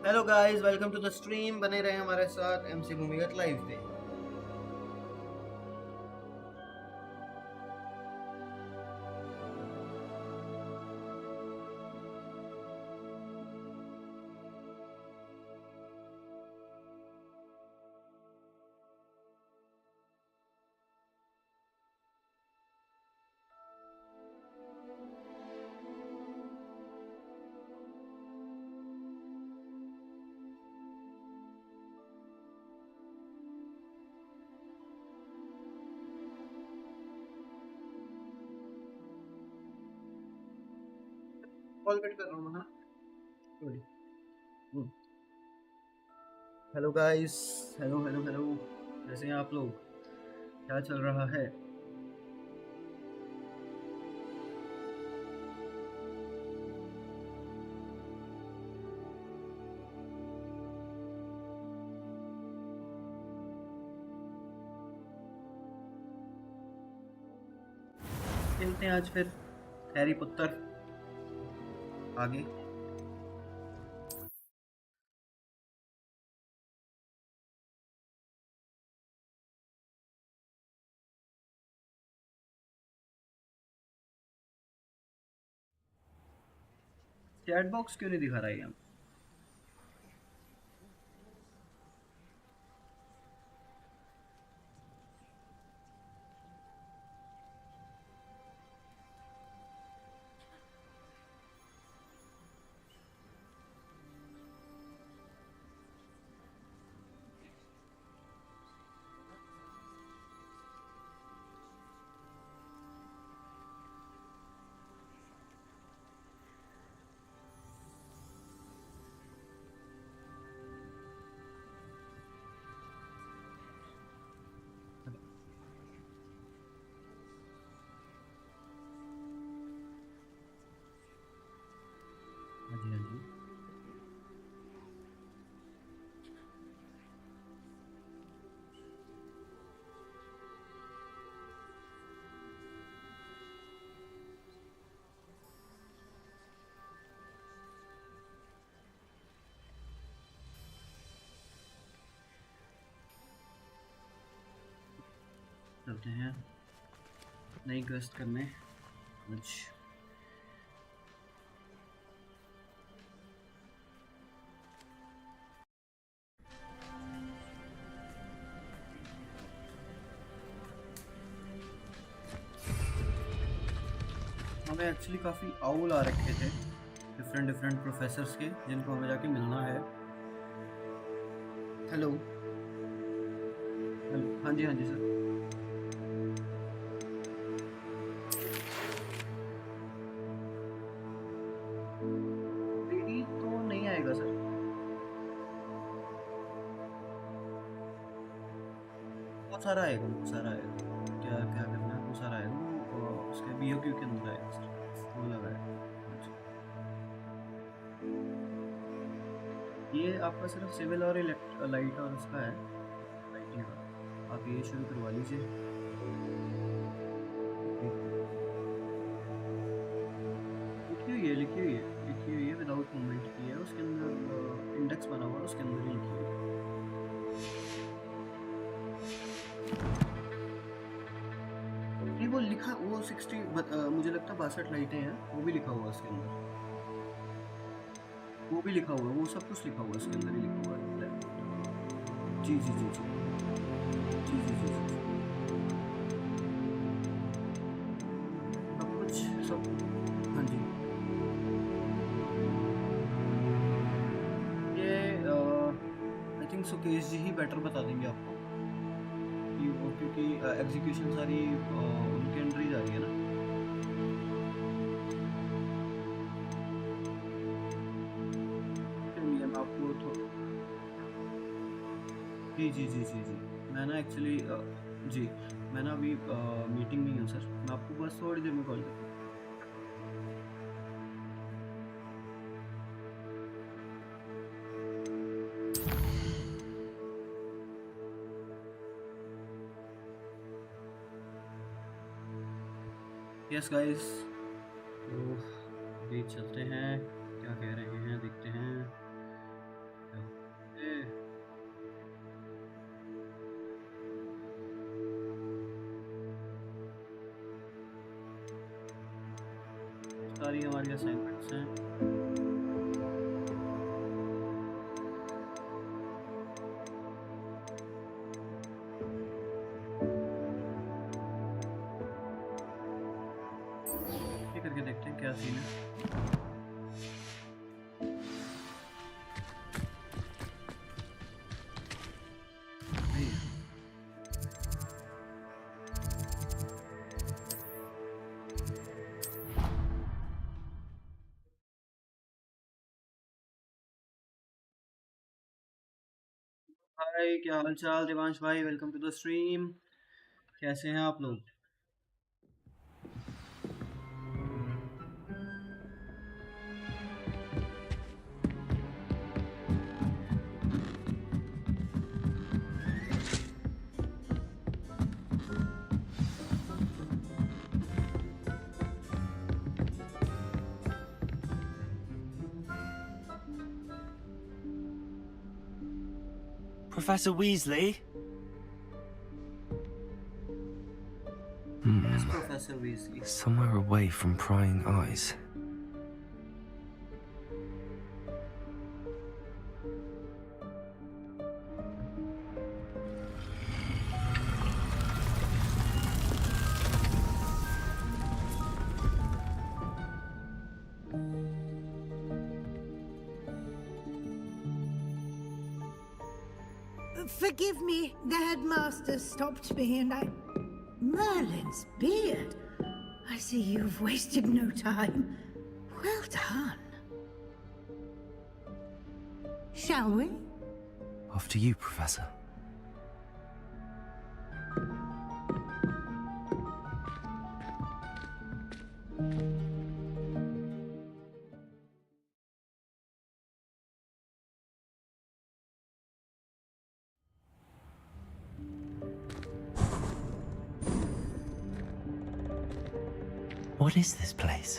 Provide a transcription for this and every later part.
Hello guys, welcome to the stream. बने रहे हमारे साथ एमसी भूमिगत लाइव पे। कॉल कट कर रहा हूँ ना। Hello guys, hello hello hello. कैसे हैं आप लोग? क्या चल रहा है? खेलते हैं आज फिर हैरी पुत्तर आगे। चैट बॉक्स क्यों नहीं दिखा रहा है यहाँ? हाँ जी, हाँ जी। चलते हैं नई क्वेस्ट करने कुछ। हमें एक्चुअली काफ़ी आउल आ रखे थे डिफरेंट डिफरेंट प्रोफेसर्स के, जिनको हमें जाके मिलना है। हेलो हेलो, हाँ जी हाँ जी सर। पीडी तो नहीं आएगा सर। बहुत सारा आएगा, बहुत सारा आएगा। क्या क्या करना है, बहुत सारा आएगा वो। उसके बीओक्यू के अंदर आएगा सर, वो लगा है। ये आपका सिर्फ सिविल और लाइट और उसका है, लाइटिंग का। आप ये शुरू करवा लीजिए। लिखी हुई है, लिखी हुई है, लिखी हुई है, विदाउट मूवमेंट की है। उसके अंदर इंडेक्स बना हुआ है, उसके अंदर ही लिखी हुई है। नहीं, वो लिखा, वो 60 मुझे लगता है 62 लाइटें हैं, वो भी लिखा हुआ है उसके अंदर। वो भी लिखा हुआ है, वो सब कुछ लिखा हुआ है उसके अंदर ही लिखा हुआ है। जी जी जी जी जी जी जी जी। सब कुछ, सब। हाँ जी। ये आई थिंक सुकेश जी ही बेटर बता देंगे आपको कि वो, क्योंकि एग्जीक्यूशन सारी उनके अंडर ही जा रही है ना। चलिए मैं आपको जी जी जी जी जी। मैं ना एक्चुअली जी, मैं ना अभी मीटिंग में ही हूँ सर। मैं आपको बस थोड़ी देर में कॉल करता हूँ। यस गाइस, तो अभी चलते हैं, क्या कह रहे हैं देखते हैं। सारी हमारी असाइनमेंट्स हैं। ये करके देखते हैं क्या सीन है। हाय, क्या हाल चाल देवांश भाई, वेलकम टू द स्ट्रीम। कैसे हैं आप लोग? Professor Weasley? Yes, Professor Weasley. Somewhere away from prying eyes. Forgive me, the headmaster stopped me and I... Merlin's beard! I see you've wasted no time. Well done. Shall we? After you, Professor. What is this place?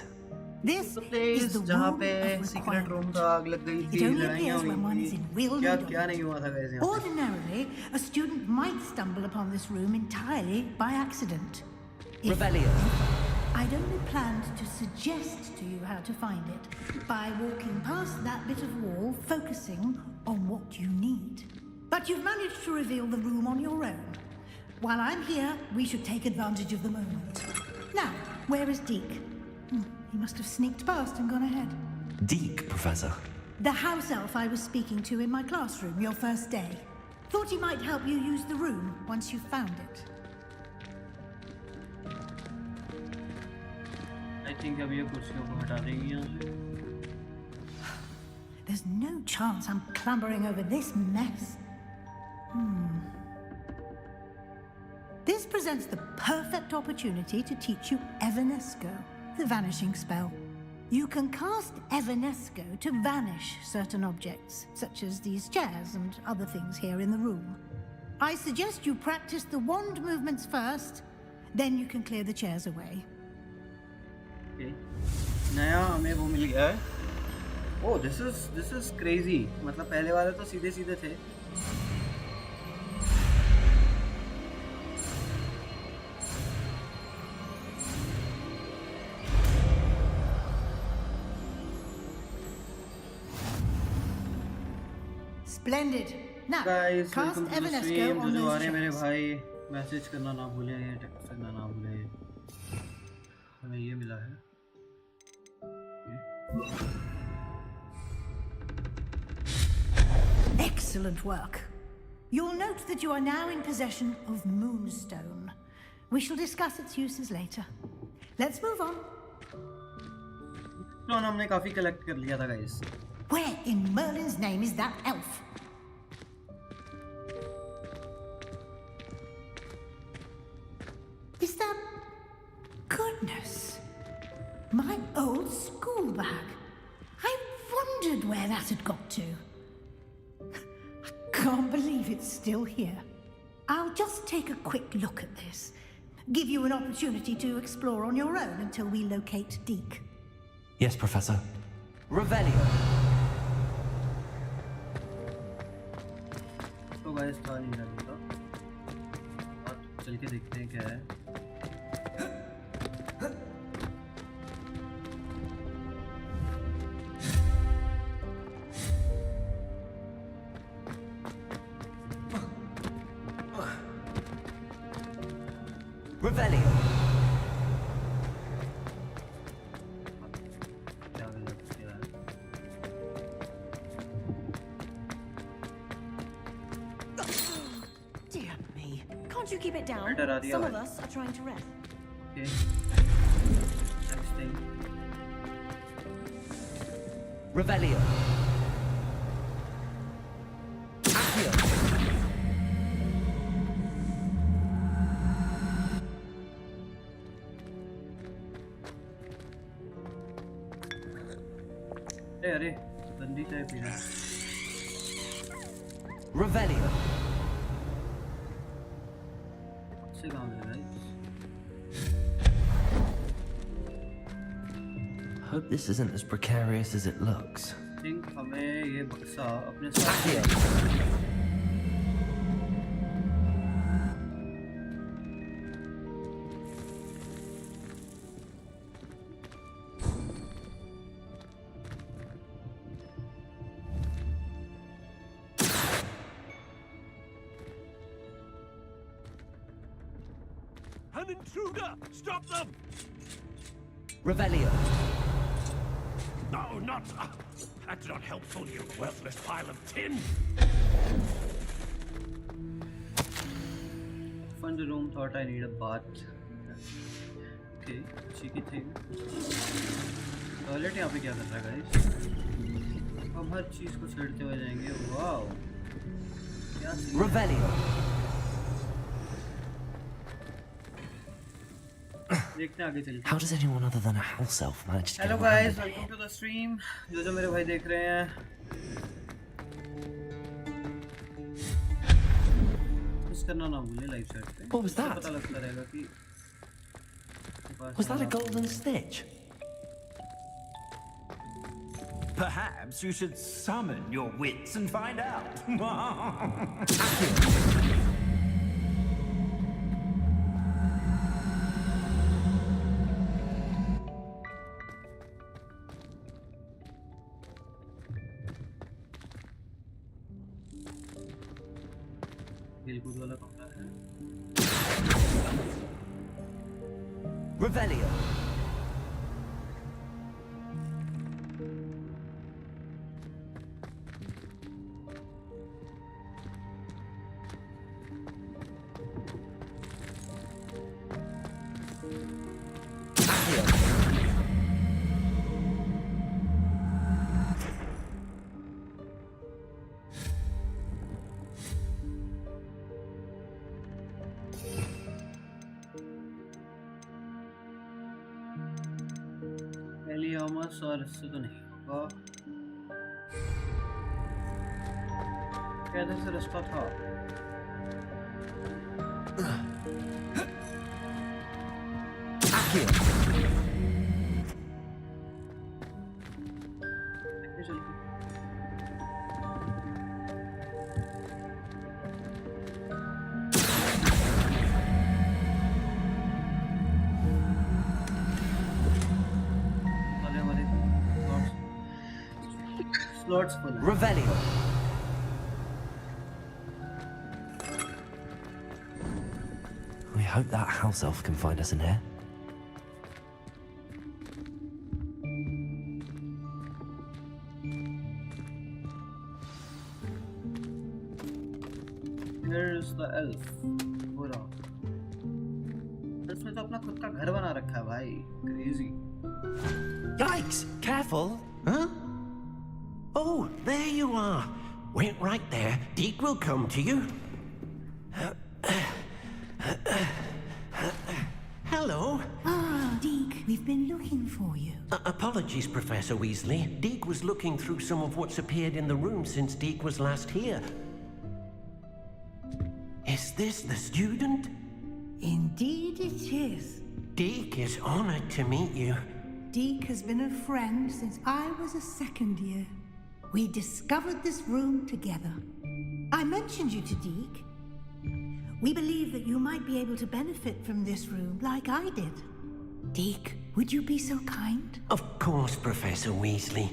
This The place is the जहाँ room पे of secret room requirement. का आग लग गई It थी, only लड़ाइयाँ appears when one हुई is in थी, real क्या need of क्या it. नहीं हुआ था guys यहाँ पे? Ordinarily, a student might stumble upon this room entirely by accident. Rebellion. I'd only planned to suggest to you how to find it by walking past that bit of wall, focusing on what you need. But you've managed to reveal the room on your own. While I'm here, we should take advantage of the moment. Now, where is Deke? He must have sneaked past and gone ahead. Deke, Professor. The house elf I was speaking to in my classroom your first day. Thought he might help you use the room once you found it. I think अभी ये कुर्सियों को हटा देंगे यहाँ से। There's no chance I'm clambering over this mess. This presents the perfect opportunity to teach you Evanesco, the vanishing spell. You can cast Evanesco to vanish certain objects, such as these chairs and other things here in the room. I suggest you practice the wand movements first, then you can clear the chairs away. Okay. नया हमें वो मिल गया है। Oh, this is crazy. मतलब पहले वाले तो सीधे सीधे थे। Splendid. Now, Guys, cast welcome to the Evanesco stream. on जो आ those रहे हैं मेरे chairs. भाई, मैसेज करना ना भूलें, ये टेक्स्ट करना ना भूलें। हमें ये मिला है। Excellent work. You'll note that you are now in possession of Moonstone. We shall discuss its uses later. Let's move on. तो हमने काफी कलेक्ट कर लिया था guys. Where in Merlin's name is that elf? Is that... Goodness! My old school bag. I wondered where that had got to. I can't believe it's still here. I'll just take a quick look at this. Give you an opportunity to explore on your own until we locate Deke. Yes, Professor. Revelio. तो guys था नहीं लगता। और चल के देखते हैं क्या है। Revelio. क्या गलत किया है? Dear me. Can't you keep it down? डरा दिया Some of भाई. us are trying to rest. Okay. Next thing. Revelio. Accio. अरे गंदी चाय पी रहा है. Revelio. से काम ले रहा है. Hope this isn't as precarious as it looks. Think हमें ये बक्सा अपने साथ ले Accio. An intruder! Stop them! Revelio. No, not... that's not helpful, you worthless pile of tin! Fund room, thought I need a bath. Okay, cheeky thing. Toilet यहाँ पे क्या कर रहा है गाइस? हम हर चीज को छेड़ते हुए जाएंगे. वाओ, क्या सीन है? Revelio. देखते हैं आगे चलते. How does anyone other than a house elf manage to hello get around guys, in welcome here? To the stream. जो मेरे भाई देख रहे हैं, मिस करना ना भूलें लाइव चैट पे. What was इससे that? पता लगता रहेगा कि Was that a golden stitch? Perhaps you should summon your wits and find out. खेलकूद वाला कमरा है. Revelio. Accio. एलियामस और इससे तो नहीं होगा. कैसे से रास्ता था? Accio. देखते चलते. वाले वाले स्लॉट्स फुल है. Revelio. We hope that house elf can find us in here. Here's the elf. हो रहा. इसने तो अपना खुद का घर बना रखा है भाई. Crazy. Yikes! Careful! Huh? Oh, there you are. Wait right there. Deke will come to you. Hello. Ah, Deke, we've been looking for you. Apologies, Professor Weasley. Deke was looking through some of what's appeared in the room since Deke was last here. Is this the student? Indeed it is. Deke is honored to meet you. Deke has been a friend since I was a second year. We discovered this room together. I mentioned you to Deke. We believe that you might be able to benefit from this room like I did. Deke, would you be so kind? Of course, Professor Weasley.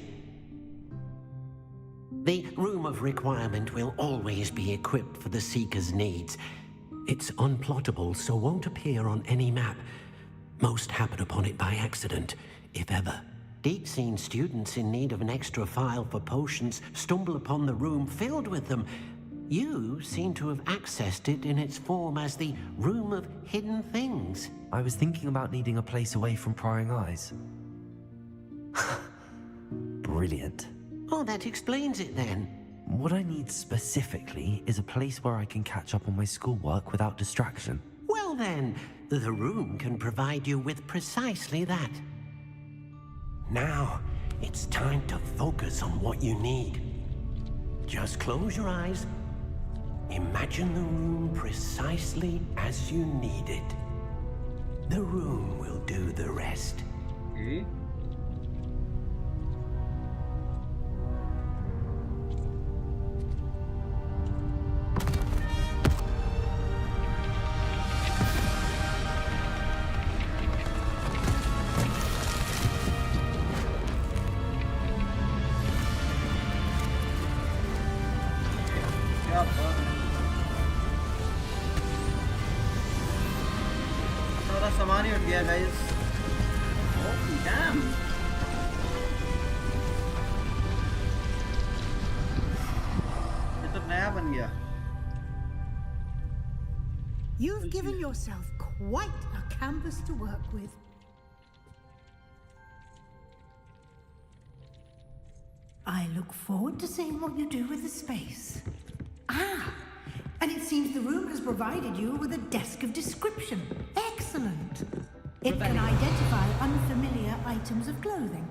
The Room of Requirement will always be equipped for the Seeker's needs. It's unplottable, so won't appear on any map. Most happen upon it by accident, if ever. Deke's seen students in need of an extra file for potions stumble upon the room filled with them. You seem to have accessed it in its form as the Room of Hidden Things. I was thinking about needing a place away from prying eyes. Brilliant. Oh, that explains it then. What I need specifically is a place where I can catch up on my schoolwork without distraction. Well then, the room can provide you with precisely that. Now, it's time to focus on what you need. Just close your eyes. Imagine the room precisely as you need it. The room will do the rest. Okay. क्या बात है। सारा सामान ही उठ गया guys. Oh damn! ये तो नया बन गया। You've given yourself quite a canvas to work with. I look forward to seeing what you do with the space. Ah, and it seems the room has provided you with a desk of description. Excellent. It can identify unfamiliar items of clothing.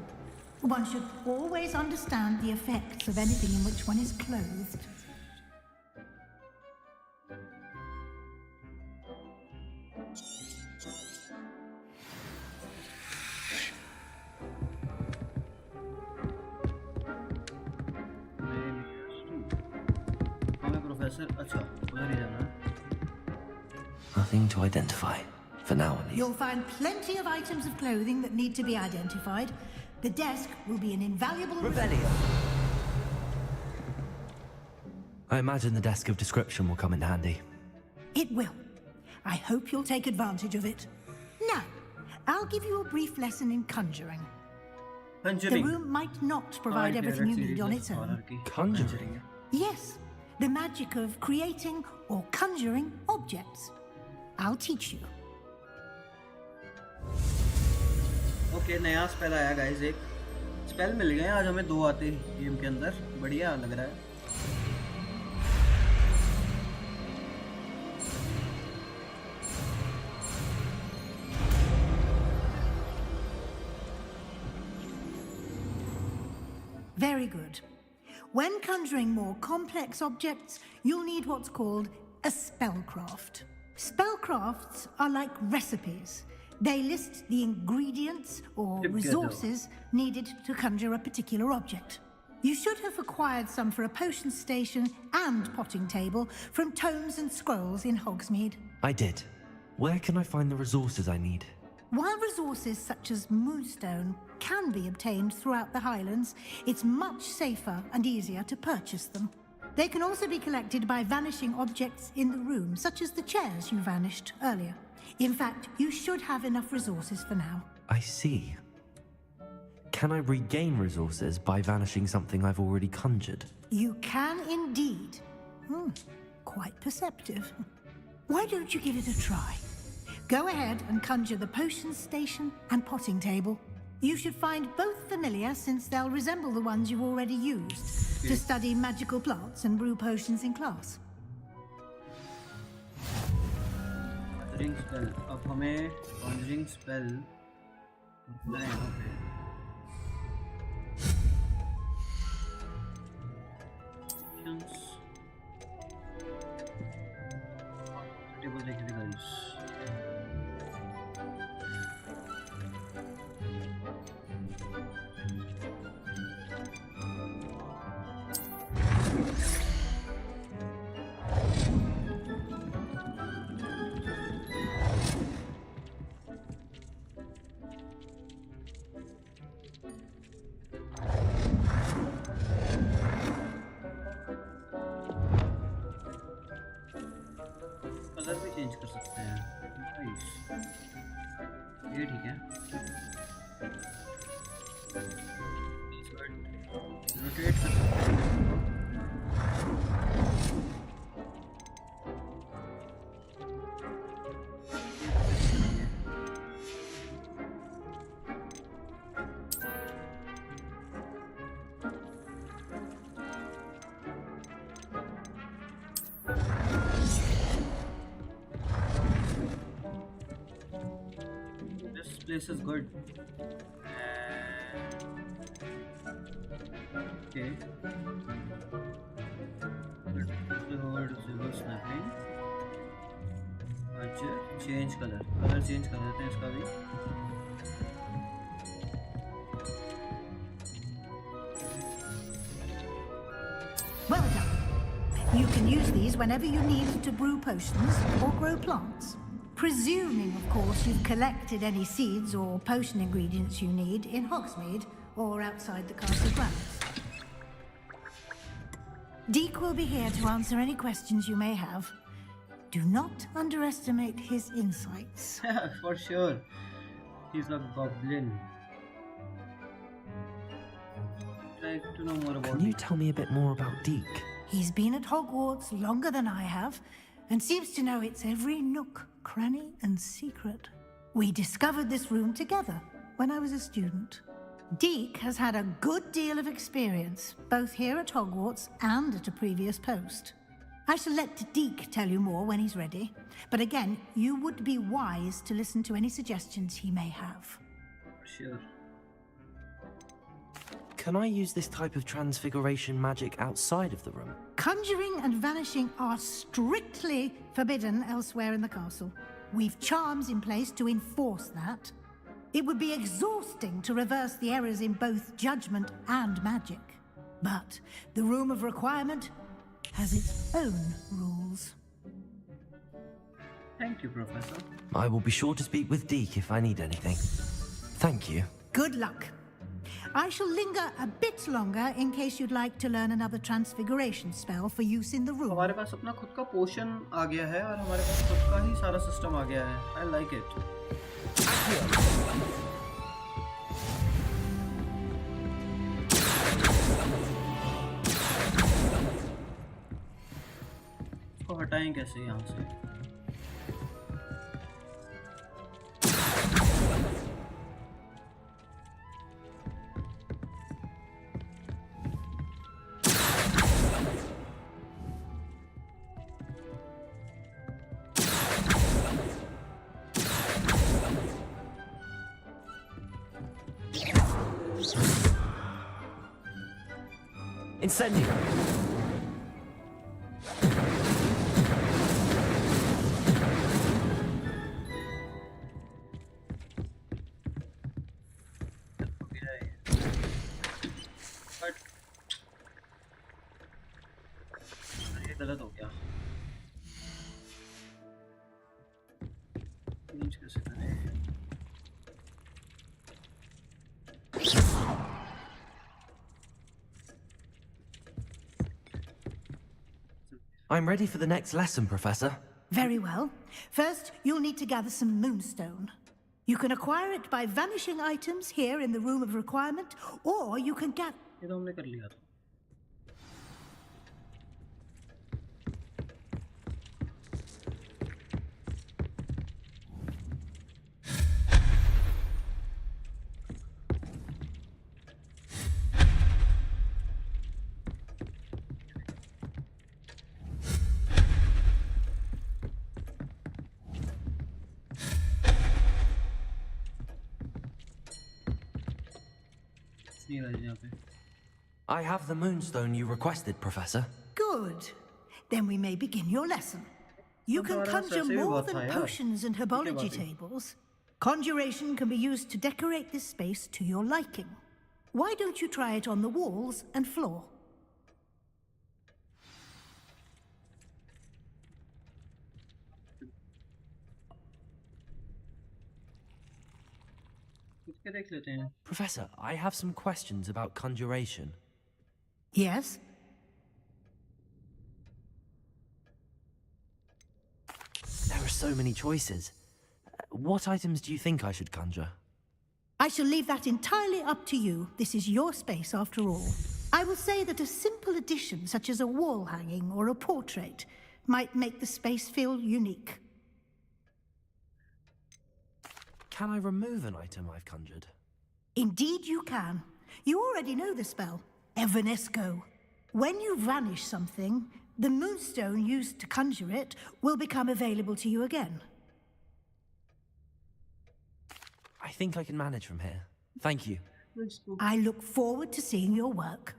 One should always understand the effects of anything in which one is clothed. हमें professor अच्छा उधर ही जाना है। Nothing to identify, for now at least. You'll find plenty of items of clothing that need to be identified. The desk will be an invaluable resource. I imagine the desk of description will come in handy. It will. I hope you'll take advantage of it. Now, I'll give you a brief lesson in conjuring. The Conjuring. room might not provide everything you need on its own. Conjuring? Yes, the magic of creating or conjuring objects. I'll teach you. Okay नया spell आया guys. एक spell मिल गए आज हमें, 2 आते game के अंदर। बढ़िया लग रहा है। Very good. When conjuring more complex objects, you'll need what's called a spellcraft. Spellcrafts are like recipes. They list the ingredients or resources needed to conjure a particular object. You should have acquired some for a potion station and potting table from tomes and scrolls in Hogsmeade. I did. Where can I find the resources I need? While resources such as moonstone can be obtained throughout the Highlands, it's much safer and easier to purchase them. They can also be collected by vanishing objects in the room, such as the chairs you vanished earlier. In fact, you should have enough resources for now. I see. Can I regain resources by vanishing something I've already conjured? You can indeed. Quite perceptive. Why don't you give it a try? Go ahead and conjure the potion station and potting table. You should find both familiar, since they'll resemble the ones you've already used to study magical plants and brew potions in class. Conjuring spell. अब हमें conjuring spell करना है यहाँ पे। Table देखिए guys। Trade कर सकते हैं। This place is good. Okay. Snapping. अच्छा, change color. Color change कर देते हैं इसका भी. Well done. You can use these whenever you need to brew potions or grow plants. Presuming, of course, you've collected any seeds or potion ingredients you need in Hogsmeade or outside the castle grounds. Deke will be here to answer any questions you may have. Do not underestimate his insights. For sure. He's a goblin. I'd like to know more about Can you it. tell me a bit more about Deke? He's been at Hogwarts longer than I have, and seems to know its every nook, cranny, and secret. We discovered this room together when I was a student. Deke has had a good deal of experience, both here at Hogwarts and at a previous post. I shall let Deke tell you more when he's ready, but again, you would be wise to listen to any suggestions he may have. For sure. Can I use this type of transfiguration magic outside of the room? Conjuring and vanishing are strictly forbidden elsewhere in the castle. We've charms in place to enforce that. It would be exhausting to reverse the errors in both judgment and magic. But the Room of Requirement has its own rules. Thank you, Professor. I will be sure to speak with Deke if I need anything. Thank you. Good luck. I shall linger a bit longer in case you'd like to learn another transfiguration spell for use in the room. हमारे पास अपना खुद का पोशन आ गया है और हमारे पास खुद का ही सारा सिस्टम आ गया है. I like it. इसको हटाएं कैसे यहाँ से? Incendio! ये गलत हो गया. चेंज कैसे करें? I'm ready for the next lesson, Professor. Very well. First, you'll need to gather some moonstone. You can acquire it by vanishing items here in the Room of Requirement, or you can get... ये तो हमने कर लिया था. नहीं रहा यहाँ पे. I have the moonstone you requested, Professor. Good. Then we may begin your lesson. You can Puttar conjure ऐसे भी more बहुत than था यार. potions and herbology tables. Conjuration can be used to decorate this space to your liking. Why don't you try it on the walls and floor? कुछ के देख लेते हैं. Professor, I have some questions about conjuration. Yes? There are so many choices. What items do you think I should conjure? I shall leave that entirely up to you. This is your space after all. I will say that a simple addition, such as a wall hanging or a portrait, might make the space feel unique. Can I remove an item I've conjured? Indeed you can. You already know the spell, Evanesco. When you vanish something, the moonstone used to conjure it will become available to you again. I think I can manage from here. Thank you. I look forward to seeing your work.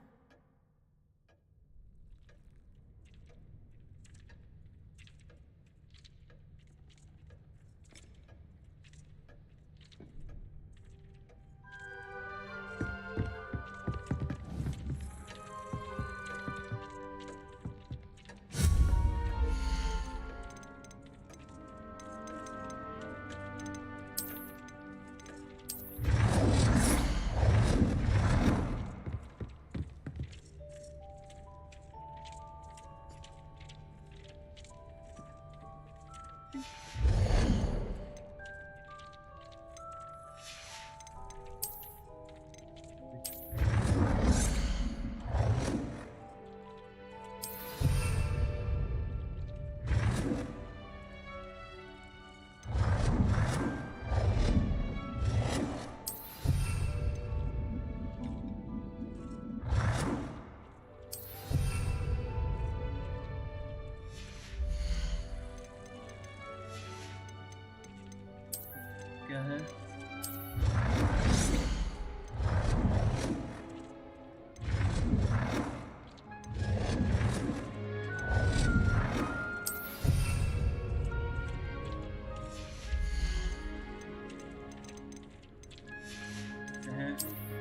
क्या है?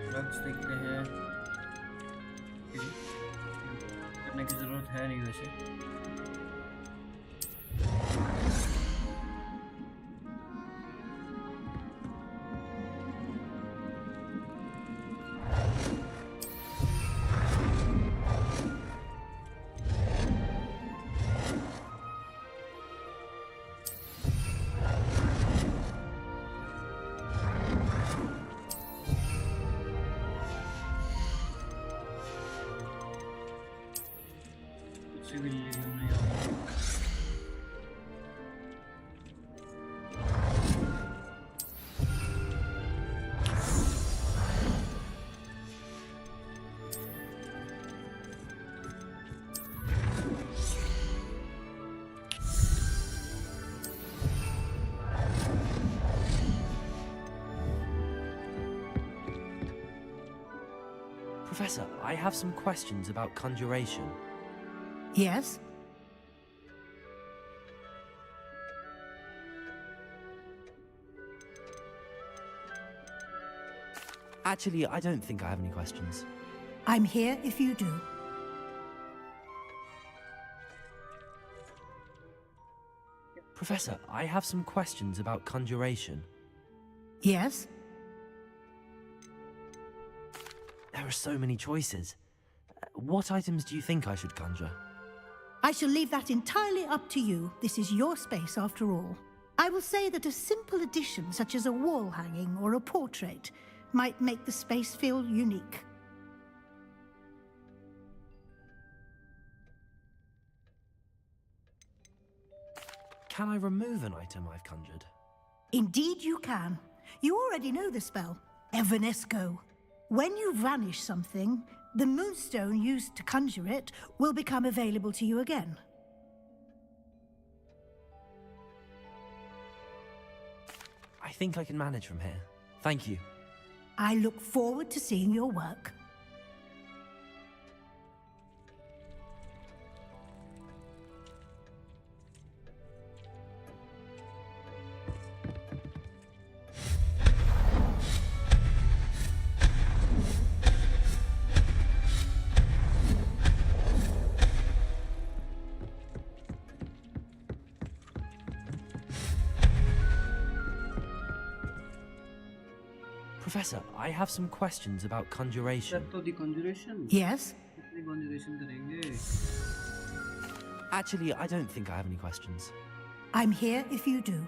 Drugs देखते हैं। करने की जरूरत है नहीं वैसे। Professor, I have some questions about conjuration. Yes? Actually, I don't think I have any questions. I'm here if you do. Professor, I have some questions about conjuration. Yes? There are so many choices. What items do you think I should conjure? I shall leave that entirely up to you. This is your space after all. I will say that a simple addition, such as a wall hanging or a portrait, might make the space feel unique. Can I remove an item I've conjured? Indeed you can. You already know the spell, Evanesco. When you vanish something, the moonstone used to conjure it will become available to you again. I think I can manage from here. Thank you. I look forward to seeing your work. Professor, I have some questions about conjuration. तो the conjuration. Yes? कितनी conjuration करेंगे? Actually, I don't think I have any questions. I'm here if you do.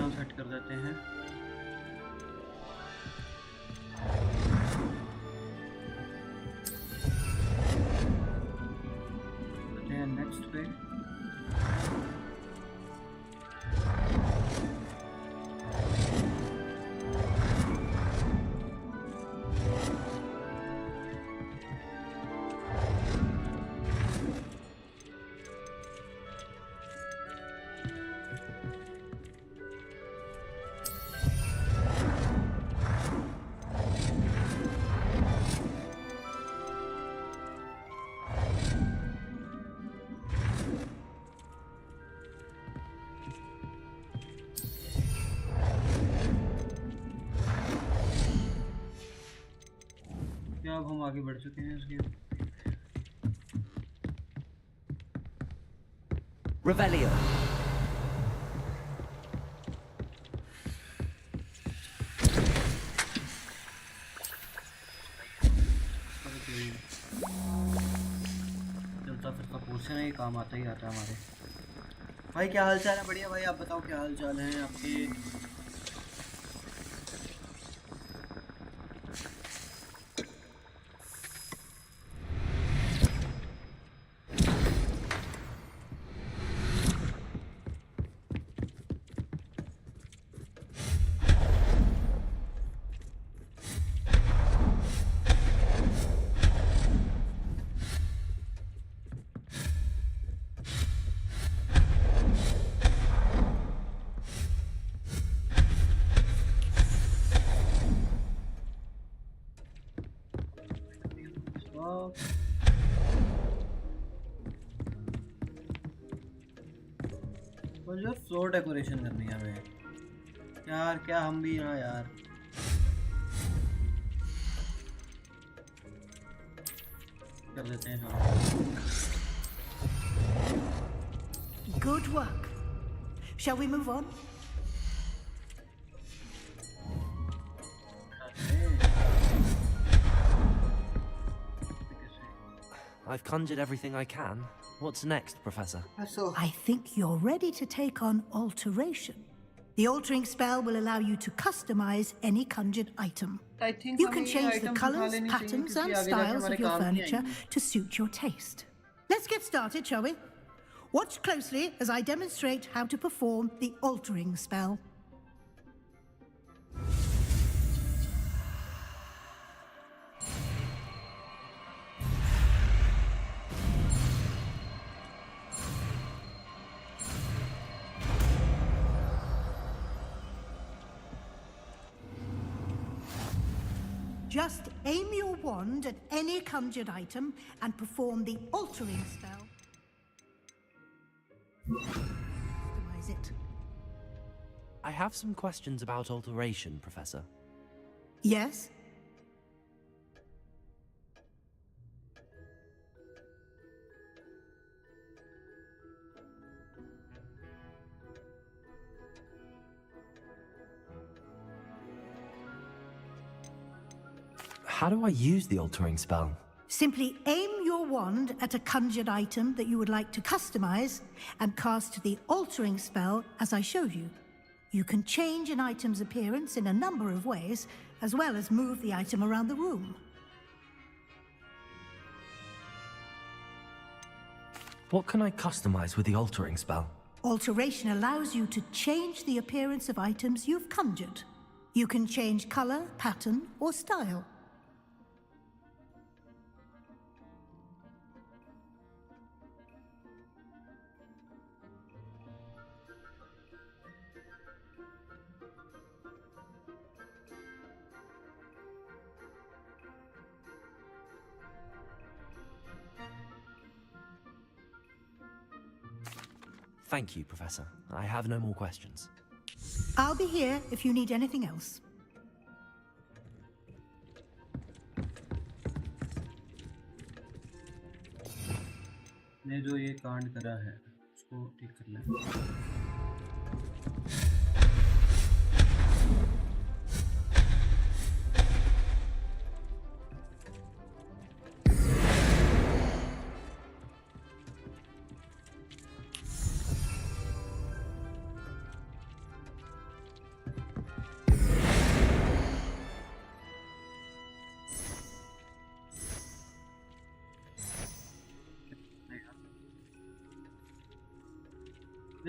Background set कर देते हैं। Next पे अब हम आगे बढ़ चुके हैं इसके। Revelio. चलता फिरता पोर्शन है, ये काम आता ही आता है हमारे। भाई क्या हाल चाल है? बढ़िया भाई, आप बताओ क्या हाल चाल है आपके? जो फ्लोर डेकोरेशन करनी है हमें यार, क्या हम भी ना यार। कर लेते हैं। Good work. Shall we move on? I've conjured everything I can. What's next, Professor? I think you're ready to take on alteration. The altering spell will allow you to customize any conjured item. I think You can change the colors, patterns, and styles of your furniture to suit your taste. Let's get started, shall we? Watch closely as I demonstrate how to perform the altering spell. Just aim your wand at any conjured item and perform the altering spell. Customize it. I have some questions about alteration, Professor. Yes? How do I use the altering spell? Simply aim your wand at a conjured item that you would like to customize and cast the altering spell as I showed you. You can change an item's appearance in a number of ways, as well as move the item around the room. What can I customize with the altering spell? Alteration allows you to change the appearance of items you've conjured. You can change color, pattern, or style. Thank you, Professor. I have no more questions. I'll be here if you need anything else. ने जो ये कांड करा है उसको ठीक कर लें।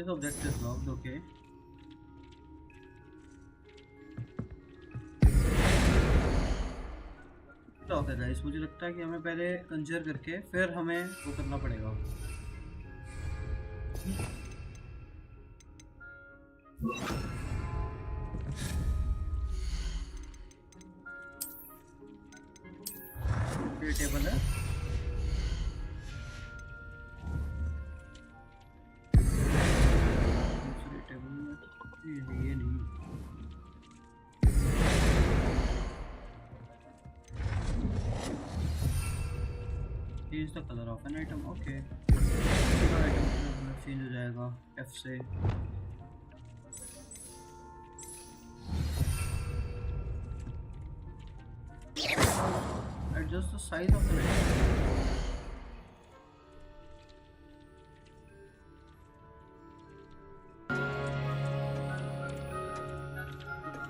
This object is locked, okay. Lock है गाइस, मुझे लगता है कि हमें पहले कंजर करके फिर हमें वो करना पड़ेगा। ये टेबल है, दूसरे टेबल में ये नहीं। Change the color of an item, okay. Item का चेंज हो जाएगा F से। Adjust the size of the item.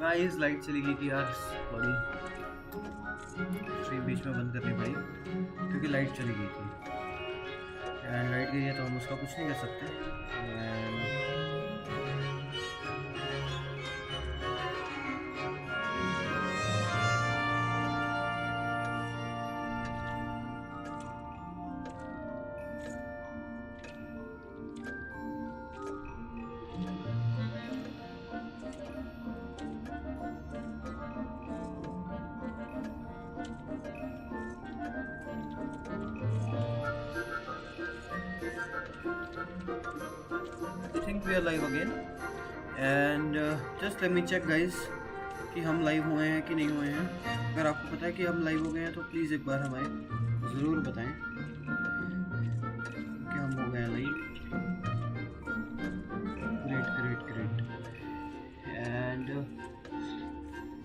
Guys light चली गई थी यार, सॉरी। स्ट्रीम बीच में बंद करनी पड़ी क्योंकि लाइट चली गई थी। एंड लाइट गई है तो हम उसका कुछ नहीं कर सकते। We are live again and just let me check guys कि हम लाइव हुए हैं कि नहीं हुए हैं। अगर आपको पता है कि हम लाइव हो गए हैं तो प्लीज़ एक बार हमें ज़रूर बताएं कि हम हो गए हैं live. Great great great and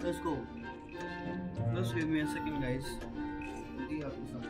let's go. Just give me a second guys. आपके साथ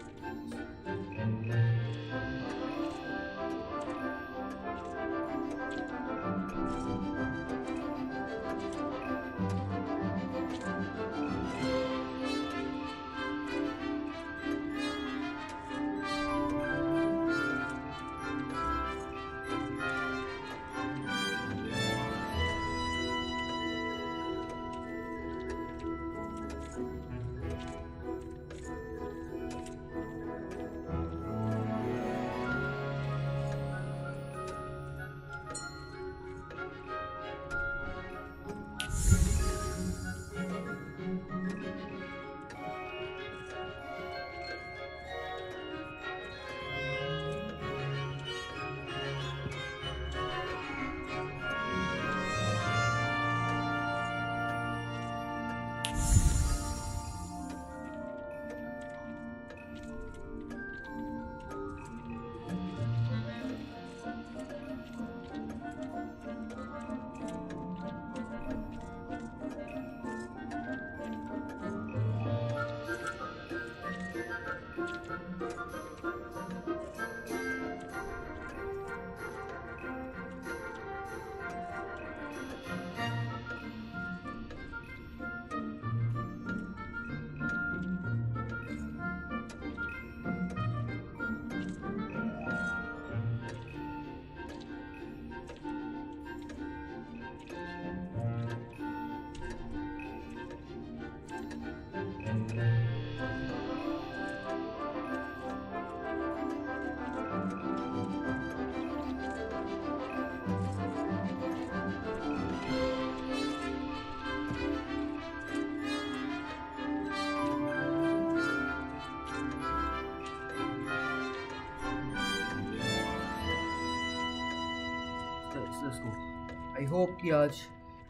आई होप कि आज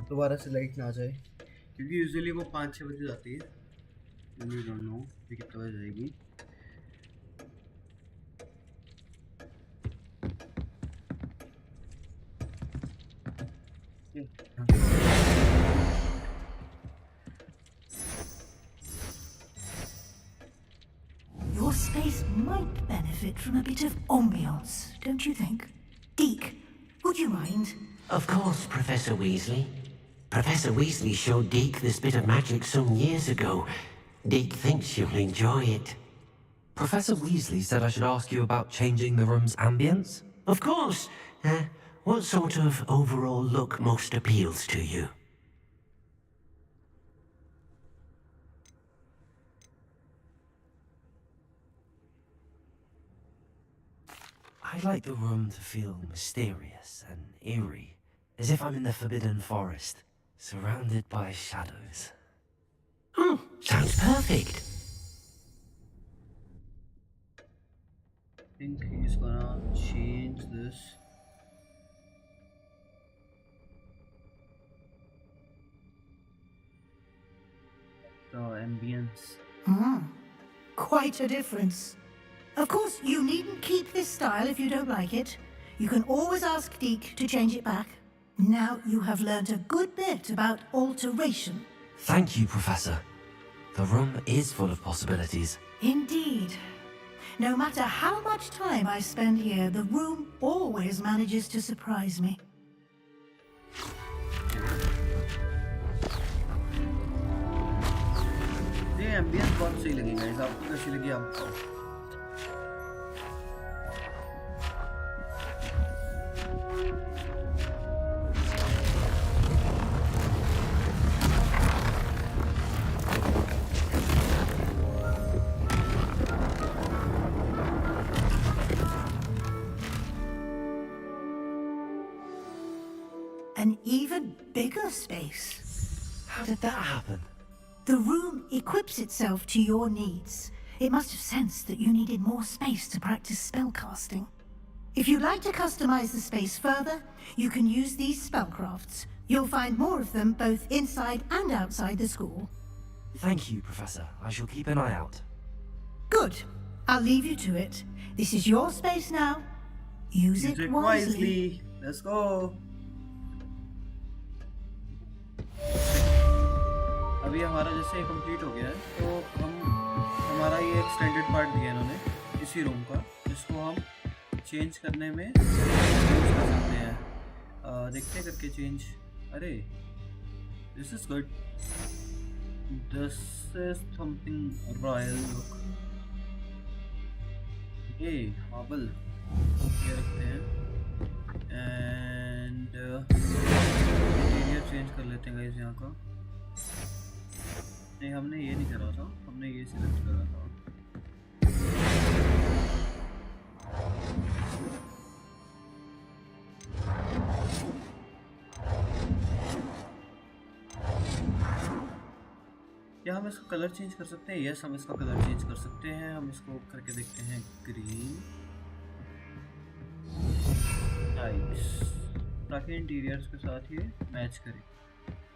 दोबारा से लाइट ना आ जाए क्योंकि यूजुअली वो 5-6 बजे जाती है। आई डोंट नो कि कितना बजे जाएगी। Your space might benefit from a bit of ambiance, don't you think? Deke, would you mind? Of course, Professor Weasley. Professor Weasley showed Deke this bit of magic some years ago. Deke thinks you'll enjoy it. Professor Weasley said I should ask you about changing the room's ambience? Of course. what sort of overall look most appeals to you? I'd like the room to feel mysterious and eerie, as if I'm in the Forbidden Forest, surrounded by shadows. Sounds perfect. I think he's gonna change this. The ambience. Quite a difference. Of course, you needn't keep this style if you don't like it. You can always ask Deke to change it back. Now you have learned a good bit about alteration. Thank you, Professor. The room is full of possibilities. Indeed. No matter how much time I spend here, the room always manages to surprise me. ये ambience बहुत सही लगी guys, आपको कैसी लगी आपको? An even bigger space. How did that happen? The room equips itself to your needs. It must have sensed that you needed more space to practice spellcasting. If you'd like to customize the space further, you can use these spellcrafts. You'll find more of them both inside and outside the school. Thank you, Professor. I shall keep an eye out. Good. I'll leave you to it. This is your space now. Use it wisely. Let's go. अभी हमारा जैसे complete हो गया है, तो हमारा ये extended part दिया है इन्होंने इसी रूम का, जिसको हम चेंज करने में यूज कर सकते हैं। देखते हैं करके चेंज। अरे this is good, this is something royal look. ये मार्बल ये रखते हैं एंड इंटीरियर चेंज कर लेते हैं गाइस यहाँ का। नहीं, हमने ये नहीं करा था, हमने ये सिलेक्ट करा था। क्या हम इसका कलर चेंज कर सकते हैं? यस, हम इसका कलर चेंज कर सकते हैं। हम इसको करके देखते हैं ग्रीन, नाइस, ताकि इंटीरियर्स के साथ ये मैच करे।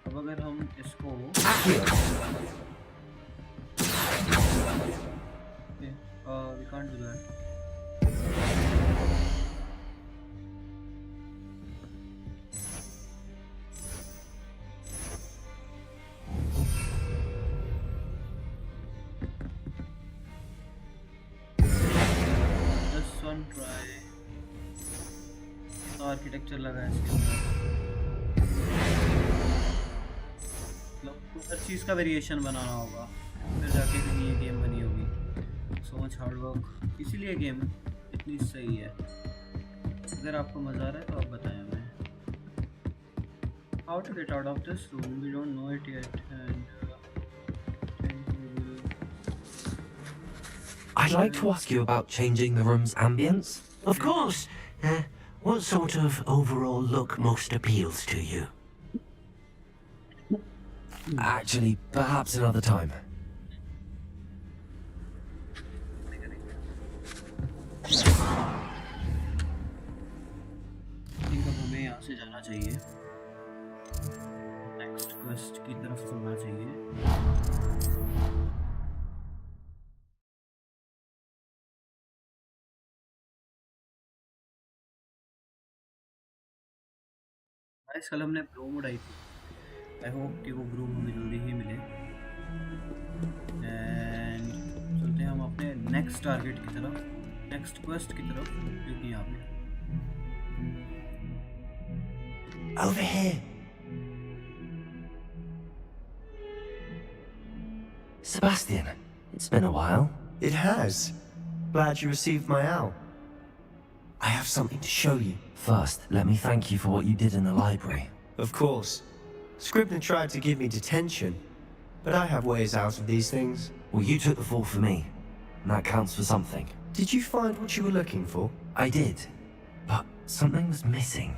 अब अगर हम इसको we can't do that. Just one try. Architecture लगा है इसके अंदर, हर चीज़ का वेरिएशन बनाना होगा, फिर जाके कहीं ये गेम बनी होगी। सो मच हार्ड वर्क, इसीलिए गेम इतनी सही है। अगर आपको मज़ा आ रहा है तो आप बताएं हमें। How to get out of this room, we don't know it yet and I'd like to ask you about changing the room's ambience. Of course. What sort of overall look most appeals to you? Actually, perhaps another time. हमें यहाँ से जाना चाहिए, next quest की तरफ चलना चाहिए। कल हमने ब्रूम उड़ाई थी, आई होप कि वो ब्रूम हमें जल्दी ही मिले। एंड चलते हैं हम अपने नेक्स्ट टारगेट की तरफ, नेक्स्ट क्वेस्ट की तरफ, क्योंकि यहाँ पे Over here. Sebastian, it's been a while. It has. Glad you received my owl. I have something to show you. First, let me thank you for what you did in the library. Of course. Scribner tried to give me detention, but I have ways out of these things. Well, you took the fall for me, and that counts for something. Did you find what you were looking for? I did, but something was missing.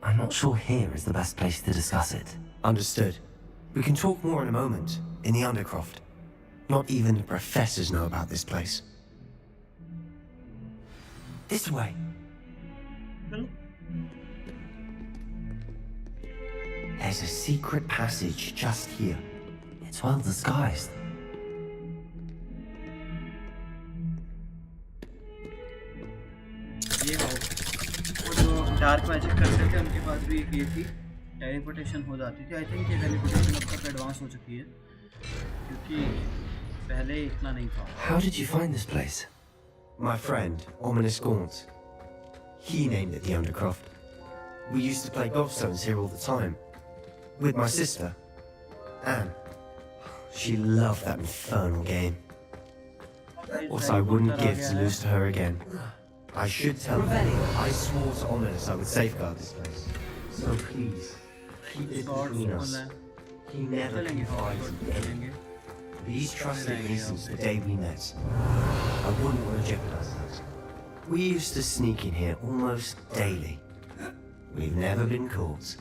I'm not sure here is the best place to discuss it. Understood. We can talk more in a moment, in the Undercroft. Not even the professors know about this place. This way. There's a secret passage just here. It's well disguised. ये हो वो जो dark magic करते थे उनके पास भी एक ये थी, टेलीपोर्टेशन हो जाती थी। आई थिंक ये टेलीपोर्टेशन अब तक एडवांस हो चुकी है क्योंकि पहले इतना नहीं था। How did you find this place? My friend, Ominous Gaunt. He named it the Undercroft. We used to play gobstones here all the time. With my sister, Anne. She loved that infernal game. What I wouldn't give to lose to her again. I should tell her I swore to Ominous I would safeguard this place. So please, keep it between us. He never confided in anyone. These trusted reasons the day we met. I wouldn't want to jeopardize that. We used to sneak in here almost daily. We've never been caught.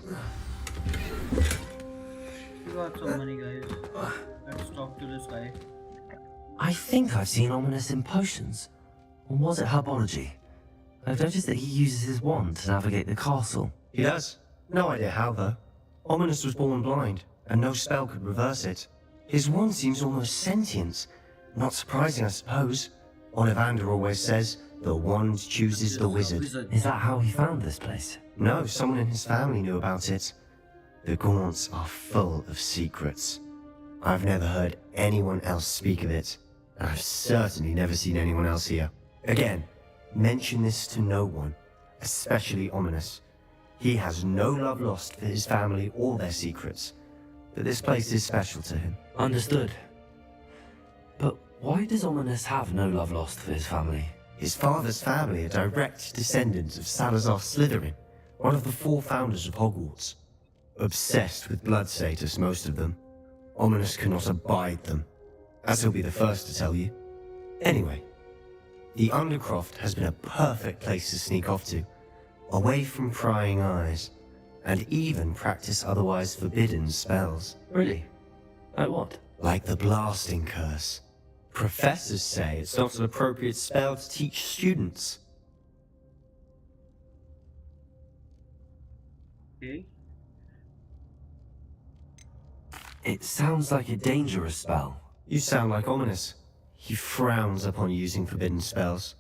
You got so many guys. Let's talk to this guy. I think I've seen Ominous in potions. Or was it herbology? I've noticed that he uses his wand to navigate the castle. He does. No idea how, though. Ominous was born blind, and no spell could reverse it. His wand seems almost sentient. Not surprising, I suppose. Ollivander always says, the wand chooses the wizard. Is that how he found this place? No, someone in his family knew about it. The Gaunts are full of secrets. I've never heard anyone else speak of it, and I've certainly never seen anyone else here. Again, mention this to no one, especially Ominous. He has no love lost for his family or their secrets, but this place is special to him. Understood. But why does Ominous have no love lost for his family? His father's family are direct descendants of Salazar Slytherin, one of the 4 founders of Hogwarts. Obsessed with blood status, most of them. Ominous cannot abide them, as he'll be the first to tell you. Anyway, the Undercroft has been a perfect place to sneak off to, away from prying eyes, and even practice otherwise forbidden spells. Really? Like what? Like the blasting curse. Professors say it's not an appropriate spell to teach students. Okay. It sounds like a dangerous spell. You sound like Ominous. He frowns upon using forbidden spells.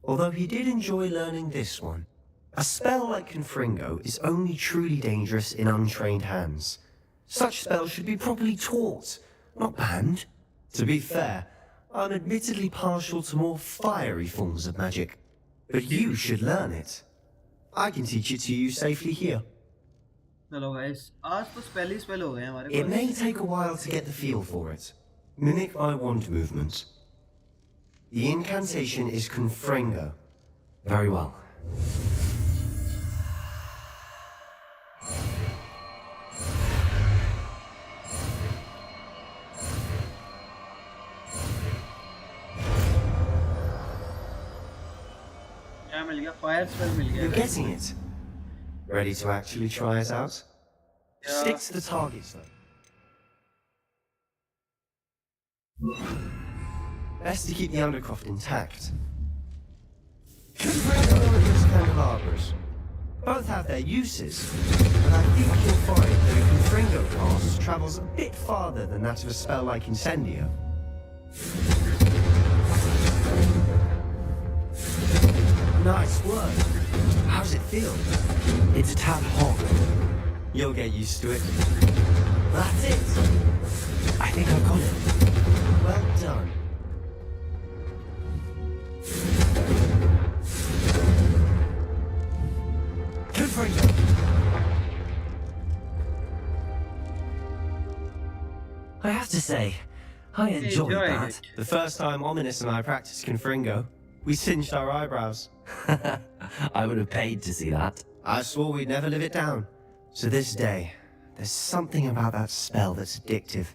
Although he did enjoy learning this one. A spell like Confringo is only truly dangerous in untrained hands. Such spells should be properly taught, not banned. To be fair, I'm admittedly partial to more fiery forms of magic. But you should learn it. I can teach it to you safely here. चलो guys, आज तो spell ही spell हो गए हमारे It pass. may take a while to get the feel for it. Mimic my wand movement. The incantation is Confringo. Very well. क्या मिल गया? Fire spell mill You're गया। getting it. Ready to actually try it out? Yeah. Stick to the targets, though. Best to keep the Undercroft intact. Confringo and Candelabras. Both have their uses, but I think you'll find that a Confringo cast travels a bit farther than that of a spell like Incendio. Nice work. How's it feel? It's a tad hot. You'll get used to it. That's it. I think I've got it. Well done. Confringo. I have to say, I enjoyed Enjoyed that. it. The first time Ominous and I practiced Confringo, we singed our eyebrows. I would have paid to see that. I swore we'd never live it down. To this day, there's something about that spell that's addictive.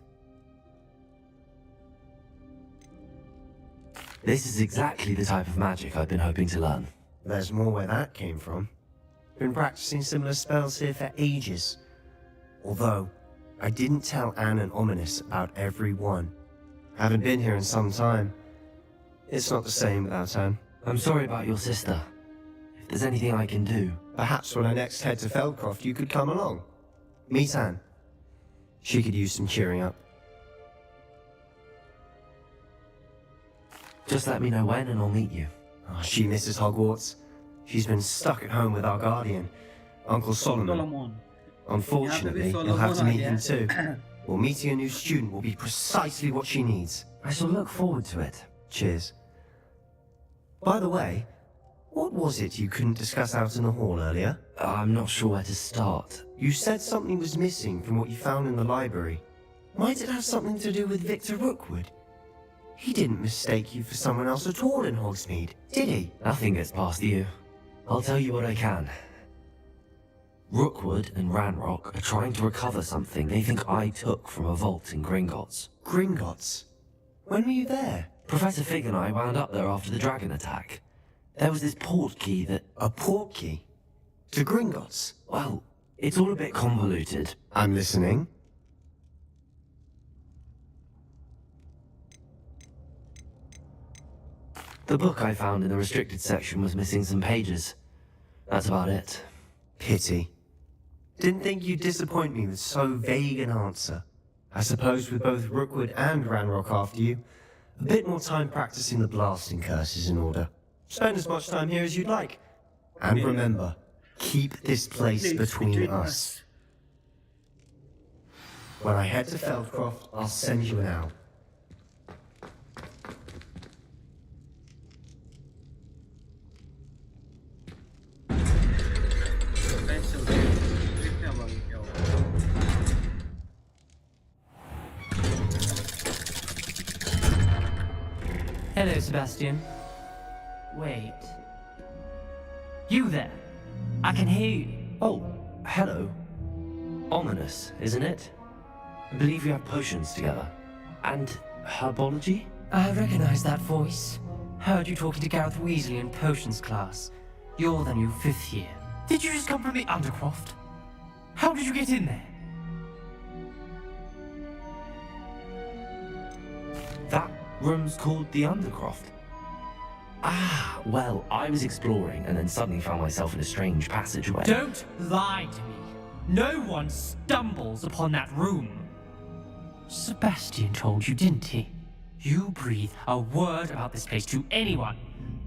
This is exactly the type of magic I've been hoping to learn. There's more where that came from. Been practicing similar spells here for ages. Although, I didn't tell Anne and Ominous about every one. Haven't been here in some time. It's not the same without Anne. I'm sorry about your sister. If there's anything I can do... Perhaps when I next head to Feldcroft, you could come along. Meet Anne. She could use some cheering up. Just let me know when and I'll meet you. Oh, she misses Hogwarts. She's been stuck at home with our guardian, Uncle Solomon. Unfortunately, you'll have to meet him too. Well, meeting a new student will be precisely what she needs. I shall look forward to it. Cheers. By the way, what was it you couldn't discuss out in the hall earlier? I'm not sure where to start. You said something was missing from what you found in the library. Might it have something to do with Victor Rookwood? He didn't mistake you for someone else at all in Hogsmeade, did he? Nothing gets past you. I'll tell you what I can. Rookwood and Ranrock are trying to recover something they think I took from a vault in Gringotts. Gringotts? When were you there? Professor Fig and I wound up there after the dragon attack. There was this port key that... A port key? To Gringotts? Well, it's all a bit convoluted. I'm listening. The book I found in the restricted section was missing some pages. That's about it. Pity. Didn't think you'd disappoint me with so vague an answer. I suppose with both Rookwood and Ranrock after you, a bit more time practicing the blasting curse is in order. Spend as much time here as you'd like. And remember, keep this place between us. When I head to Feldcroft, I'll send you an owl. Hello, Sebastian. Wait. You there? I can hear you. Oh, hello. Ominous, isn't it? I believe we have potions together. And herbology? I recognize that voice. Heard you talking to Gareth Weasley in potions class. You're the new 5th year. Did you just come from the Undercroft? How did you get in there? That room's called the Undercroft. Ah, well, I was exploring and then suddenly found myself in a strange passageway. Don't lie to me. No one stumbles upon that room. Sebastian told you, didn't he? You breathe a word about this place to anyone.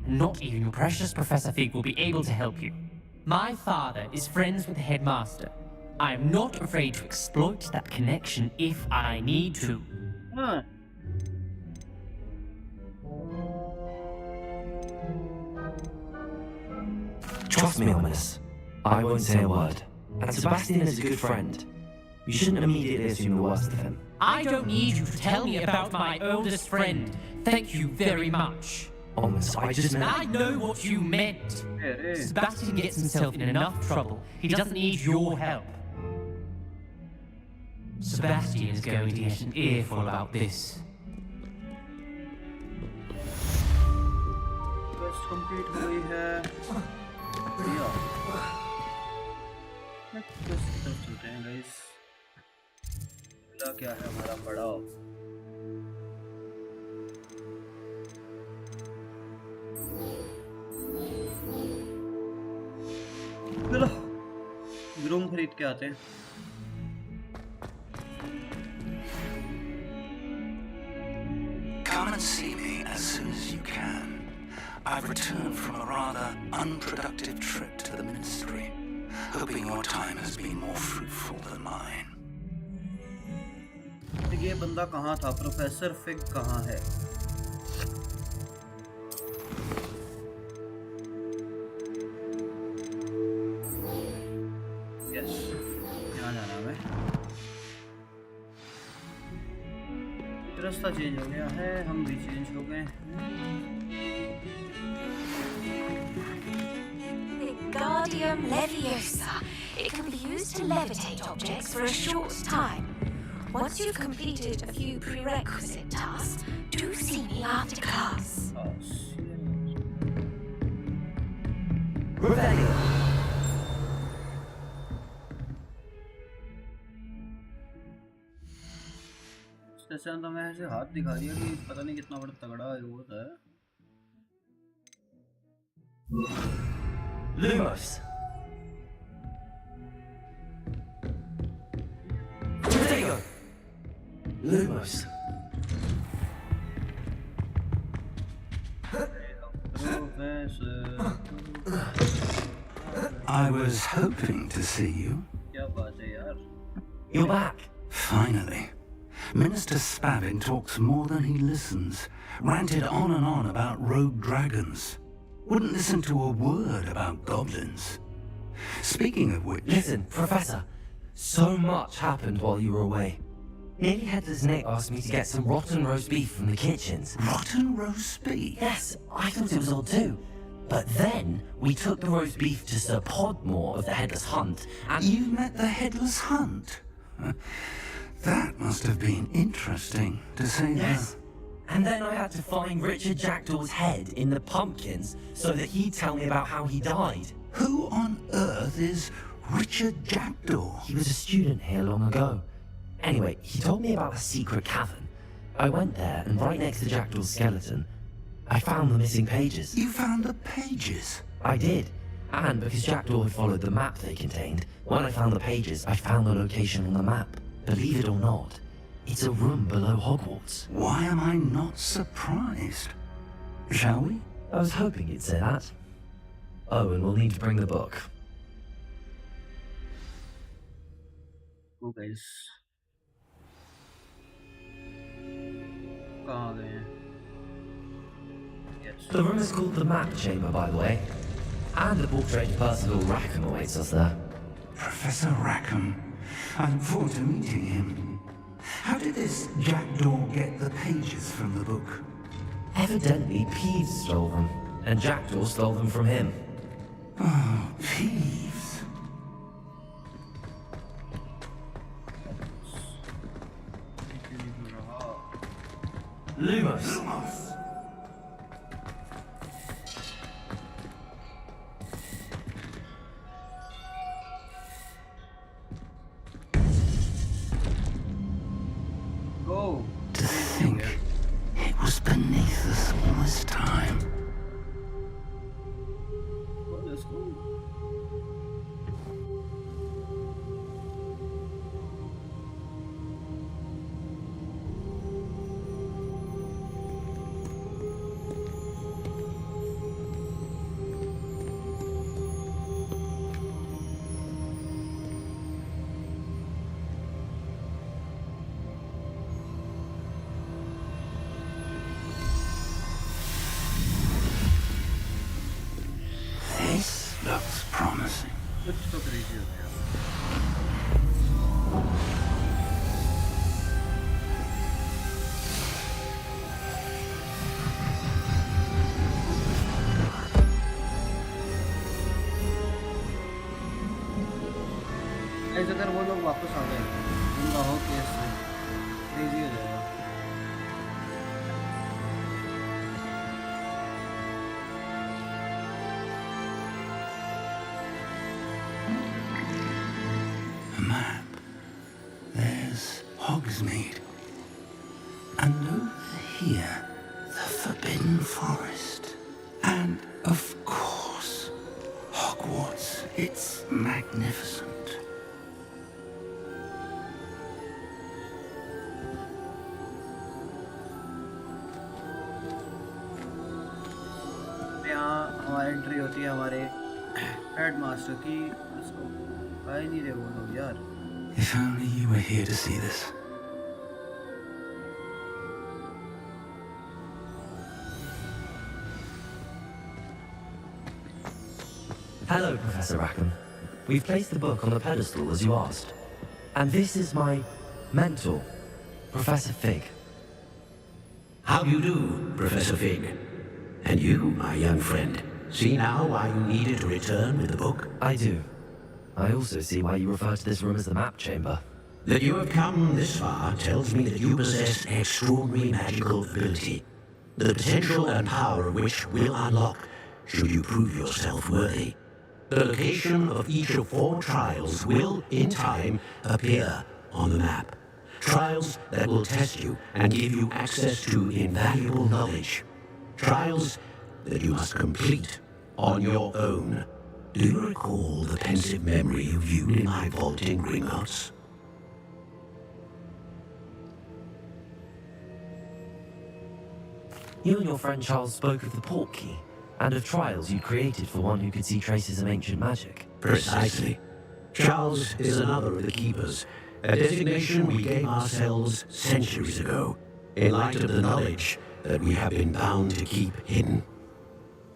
Not even your precious Professor Fig will be able to help you. My father is friends with the headmaster. I am not afraid to exploit that connection if I need to. Trust me, Ominous. I won't say a word. And Sebastian is a good friend. You shouldn't immediately assume the worst of him. I don't need you to tell me about my oldest friend. Thank you very much. Ominous, I just meant... I know what you meant. Sebastian gets himself in enough trouble. He doesn't need your help. Sebastian is going to get an earful about this. Quest complete हो गई है बढ़िया quest की तरफ चलते हैं guys क्या है हमारा पड़ाव चलो रूम खरीद के आते हैं Come and see me as soon as you can. I've returned from a rather unproductive trip to the Ministry, hoping your time has been more fruitful than mine. ये बंदा कहाँ था? प्रोफेसर फिग कहाँ है? यस, यहाँ जाना है। रास्ता चेंज हो गया है, हम भी चेंज हो गए हैं। Wingardium Leviosa. It can be used to levitate objects for a short time. Once you've completed a few prerequisite tasks, do see me after class. Revelio. जैसे अंदर में ऐसे हाथ दिखा दिया कि पता नहीं कितना बड़ा तगड़ा है वो होता है। Lumos. Revelio. Lumos. I was hoping to see you. क्या बात है यार? You're back. Finally. Minister Spavin talks more than he listens. Ranted on and on about rogue dragons. Wouldn't listen to a word about goblins. Speaking of which... Listen, Professor. So much happened while you were away. Nearly Headless Nick asked me to get some rotten roast beef from the kitchens. Rotten roast beef? Yes, I thought it was odd too. But then, we took the roast beef to Sir Podmore of the Headless Hunt, and... You met the Headless Hunt? That must have been interesting, to say Yes. And then I had to find Richard Jackdaw's head in the pumpkins so that he'd tell me about how he died. Who on earth is Richard Jackdaw? He was a student here long ago. Anyway, he told me about a secret cavern. I went there, and right next to Jackdaw's skeleton, I found the missing pages. You found the pages? I did. And because Jackdaw had followed the map they contained, when I found the pages, I found the location on the map. Believe it or not, it's a room below Hogwarts. Why am I not surprised? Shall we? I was hoping you'd say that. Oh, and we'll need to bring the book. Go guys. कहाँ गए हैं? Yes. The room is called the Map Chamber, by the way. And the portrait of Percival Rackham awaits us there. Professor Rackham. I look forward to meeting him. How did this Jackdaw get the pages from the book? Evidently, Peeves stole them, and Jackdaw stole them from him. Oh, Peeves. Lumos. Lumos. Go. To think it was beneath us all this time. Well, let's go. This looks promising. कुछ तो crazy हो गया. Guys, अगर वो लोग वापस आ गए, उनका हो केस crazy हो जाएगा. A map. There's Hogsmeade. And over here, the Forbidden Forest. And, of course, Hogwarts. It's magnificent. यहाँ हमारी एंट्री होती है हमारे हेडमास्टर की. उसको आ ही नहीं रहे वो लोग यार. If only you were here to see this. Hello, Professor Rackham. We've placed the book on the pedestal as you asked. And this is my mentor, Professor Fig. How do you do, Professor Fig? And you, my young friend, See now why you needed to return with the book? I do. I also see why you refer to this room as the map chamber. That you have come this far tells me that you possess extraordinary magical ability, the potential and power of which will unlock should you prove yourself worthy. The location of each of 4 trials will, in time, appear on the map. Trials that will test you and give you access to invaluable knowledge. Trials that you must complete on your own. Do you recall the pensive memory you viewed in my vault in Gringotts? You and your friend Charles spoke of the port key, and of trials you created for one who could see traces of ancient magic. Precisely. Charles is another of the Keepers, a designation we gave ourselves centuries ago, in light of the knowledge that we have been bound to keep hidden.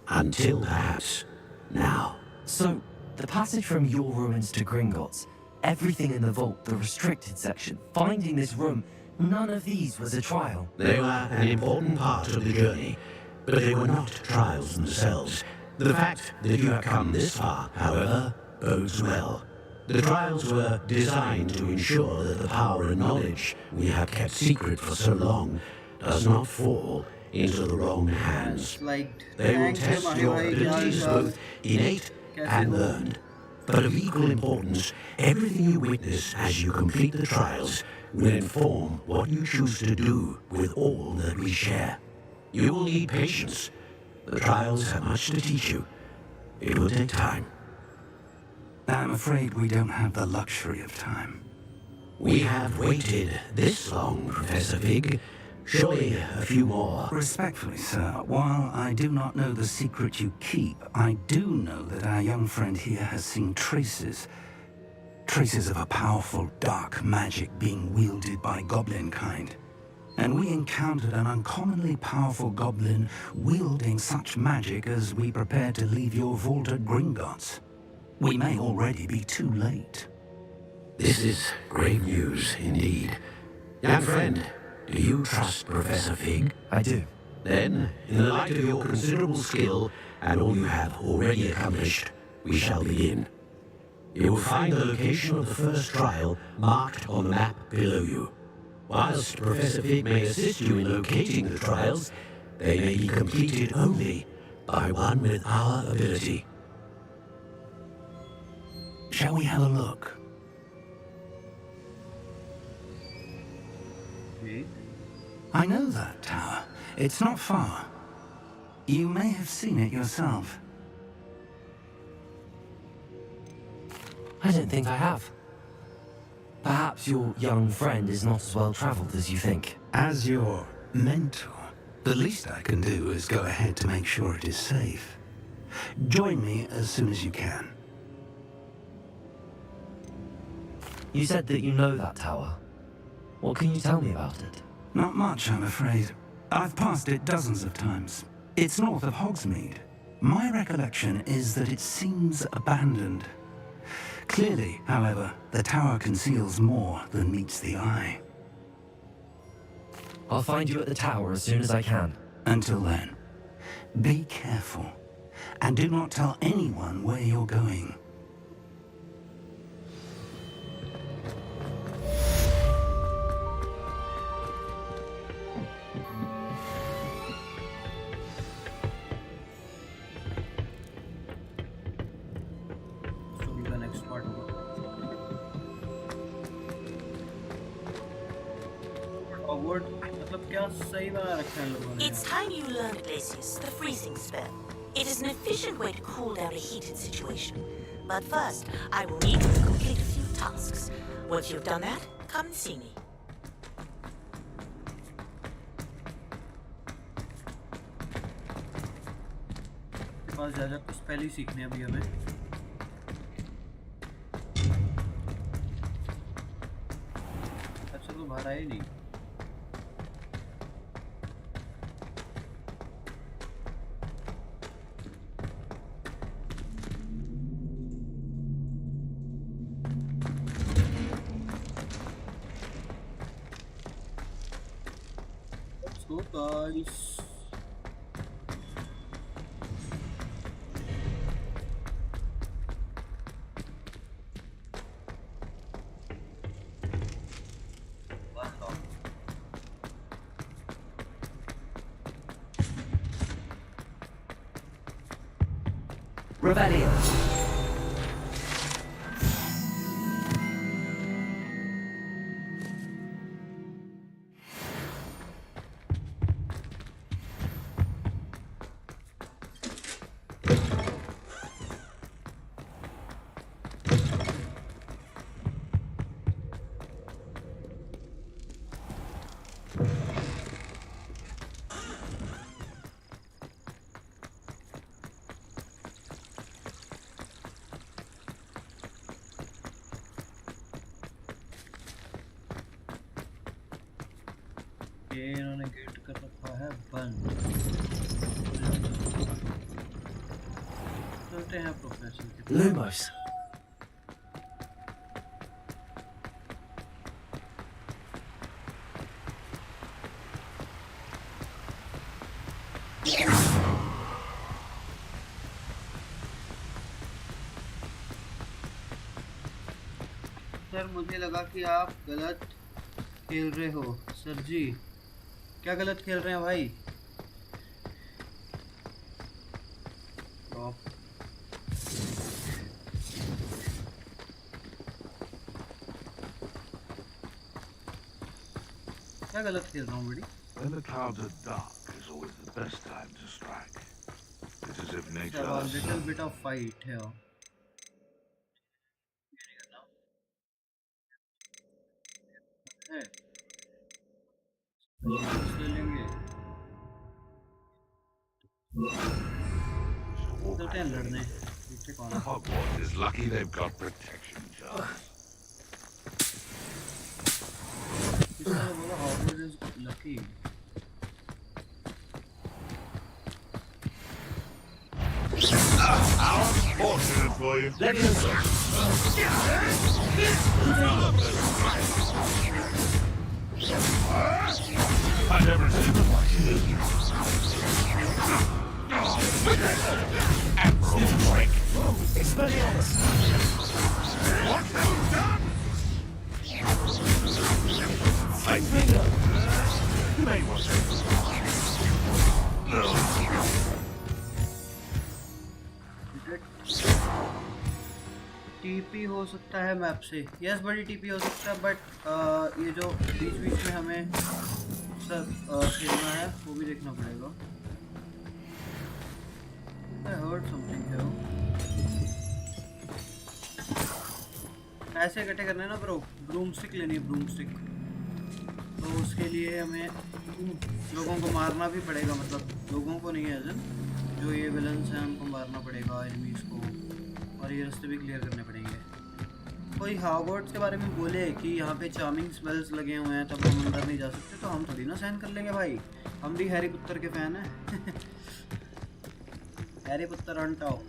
Until perhaps now. So, the passage from your ruins to Gringotts, everything in the vault, the restricted section, finding this room, none of these was a trial. They were an important part of the journey, but they were not trials themselves. The fact that you have come this far, however, bodes well. The trials were designed to ensure that the power and knowledge we have kept secret for so long does not fall into the wrong hands. They will test your abilities, both innate and learned. But of equal importance, everything you witness as you complete the trials will inform what you choose to do with all that we share. You will need patience. The trials have much to teach you. It will take time. I'm afraid we don't have the luxury of time. We have waited this long, Professor Fig. Surely a few more. Respectfully, sir, while I do not know the secret you keep, I do know that our young friend here has seen traces of a powerful dark magic being wielded by goblin kind. And we encountered an uncommonly powerful goblin wielding such magic as we prepare to leave your vault at Gringotts. We may already be too late. This is great news indeed. Young friend, do you trust Professor Fig? I do. Then, in the light of your considerable skill and all you have already accomplished, we shall begin. You will find the location of the first trial marked on the map below you. Whilst Professor Fig may assist you in locating the trials, they may be completed only by one with our ability. Shall we have a look? I know that tower. It's not far. You may have seen it yourself. I don't think I have. Perhaps your young friend is not as well traveled as you think. As your mentor, the least I can do is go ahead to make sure it is safe. Join me as soon as you can. You said that you know that tower. What can you tell me about it? Not much, I'm afraid. I've passed it dozens of times. It's north of Hogsmeade. My recollection is that it seems abandoned. Clearly, however, the tower conceals more than meets the eye. I'll find you at the tower as soon as I can. Until then, be careful, and do not tell anyone where you're going. It's time you learned, Glacius, the freezing spell. It is an efficient way to cool down a heated situation. But first, I will need you to complete a few tasks. Once you've done that, come and see me. पास जा कुछ पहले ही सीखने अभी हमें अच्छा तो बाहर आए नहीं Let's go guys Revelio. ये इन्होंने गेट कर रखा है बंद। चलते हैं प्रोफेसर के पास। Lumos. सर मुझे लगा कि आप गलत खेल रहे हो। सर जी क्या गलत खेल रहे हैं भाई? क्या गलत खेल रहा हूँ बड़ी? When the clouds are dark is always the best time to strike. It's as if nature A has little bit of fight here. है ले लेंगे। चलते हैं लड़ने। पीछे कौन है? Hogwarts is lucky they've got protection charms. किसने बोला Hogwarts is lucky? Fortunate for you. Let me go. I've never seen them like you. Admiral break. Expelliarmus. What have you done? Fight me. You may want to. No. TP हो सकता है map से। Yes बड़ी TP हो सकता है but ये जो बीच बीच में हमें सब खेलना है वो भी देखना पड़ेगा। I heard something here. ऐसे इकट्ठे करना है ना ब्रो। ब्रूम स्टिक लेनी है, ब्रूम स्टिक। तो उसके लिए हमें लोगों को मारना भी पड़ेगा, मतलब लोगों को नहीं है जो ये विलन्स हैं उनको मारना पड़ेगा, एनिमीज को, और ये रास्ते भी क्लियर करने पड़ेंगे। कोई हॉगवर्ट्स के बारे में बोले कि यहाँ पे चार्मिंग स्पेल्स लगे हुए हैं तब हम अंदर नहीं जा सकते, तो हम थोड़ी ना सहन कर लेंगे भाई। हम भी हैरी पुत्तर के फैन हैं। हैरी पुत्तर ऑन टॉप।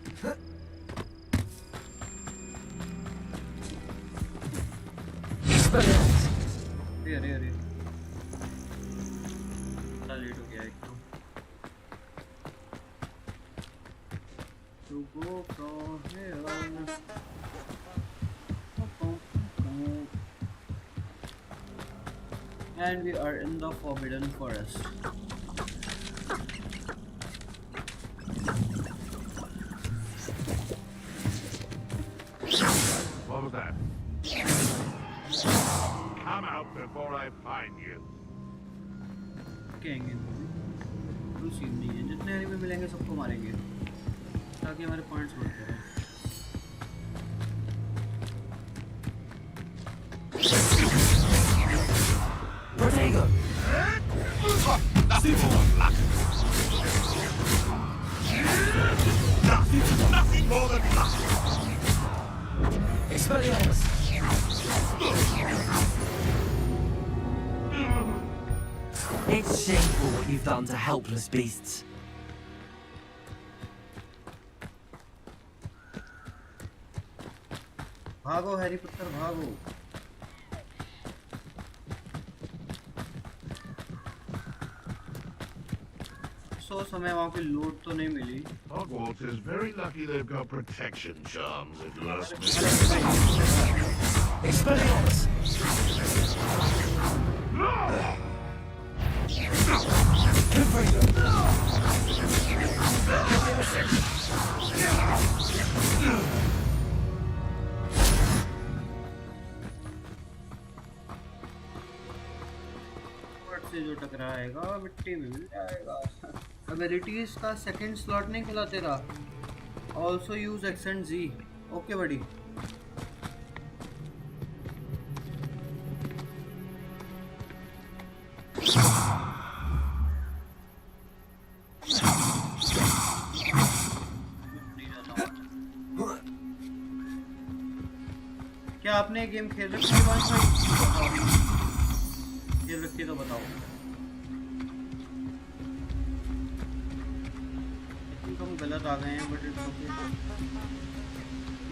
अरे अरे बड़ा लेट हो गया एक तो go from here. And we are in the Forbidden Forest. What was that? Come out before I find you. कहेंगे कोई सीन नहीं है, जितने एनिमी मिलेंगे सबको मारेंगे ताकि हमारे पॉइंट्स बढ़ते रहें। Protego! Nothing more than luck. Expelliarmus! It's shameful what you've done to helpless beasts. भागो हैरी पुत्तर भागो। सो समय वहाँ पे लूट तो नहीं मिली। Hogwarts is very lucky they've got protection charms, if you ask me. Expelliarmus! Confringo! से जो टकराएगा मिट्टी में मिल जाएगा। एबिलिटीज का सेकंड स्लॉट नहीं खुला तेरा। ऑल्सो यूज एक्सेंट जी। ओके बड़ी। क्या आपने गेम खेल रखी है भाई? खेल रखी है तो बताओ। हम गलत आ गए हैं बट इट्स ओके।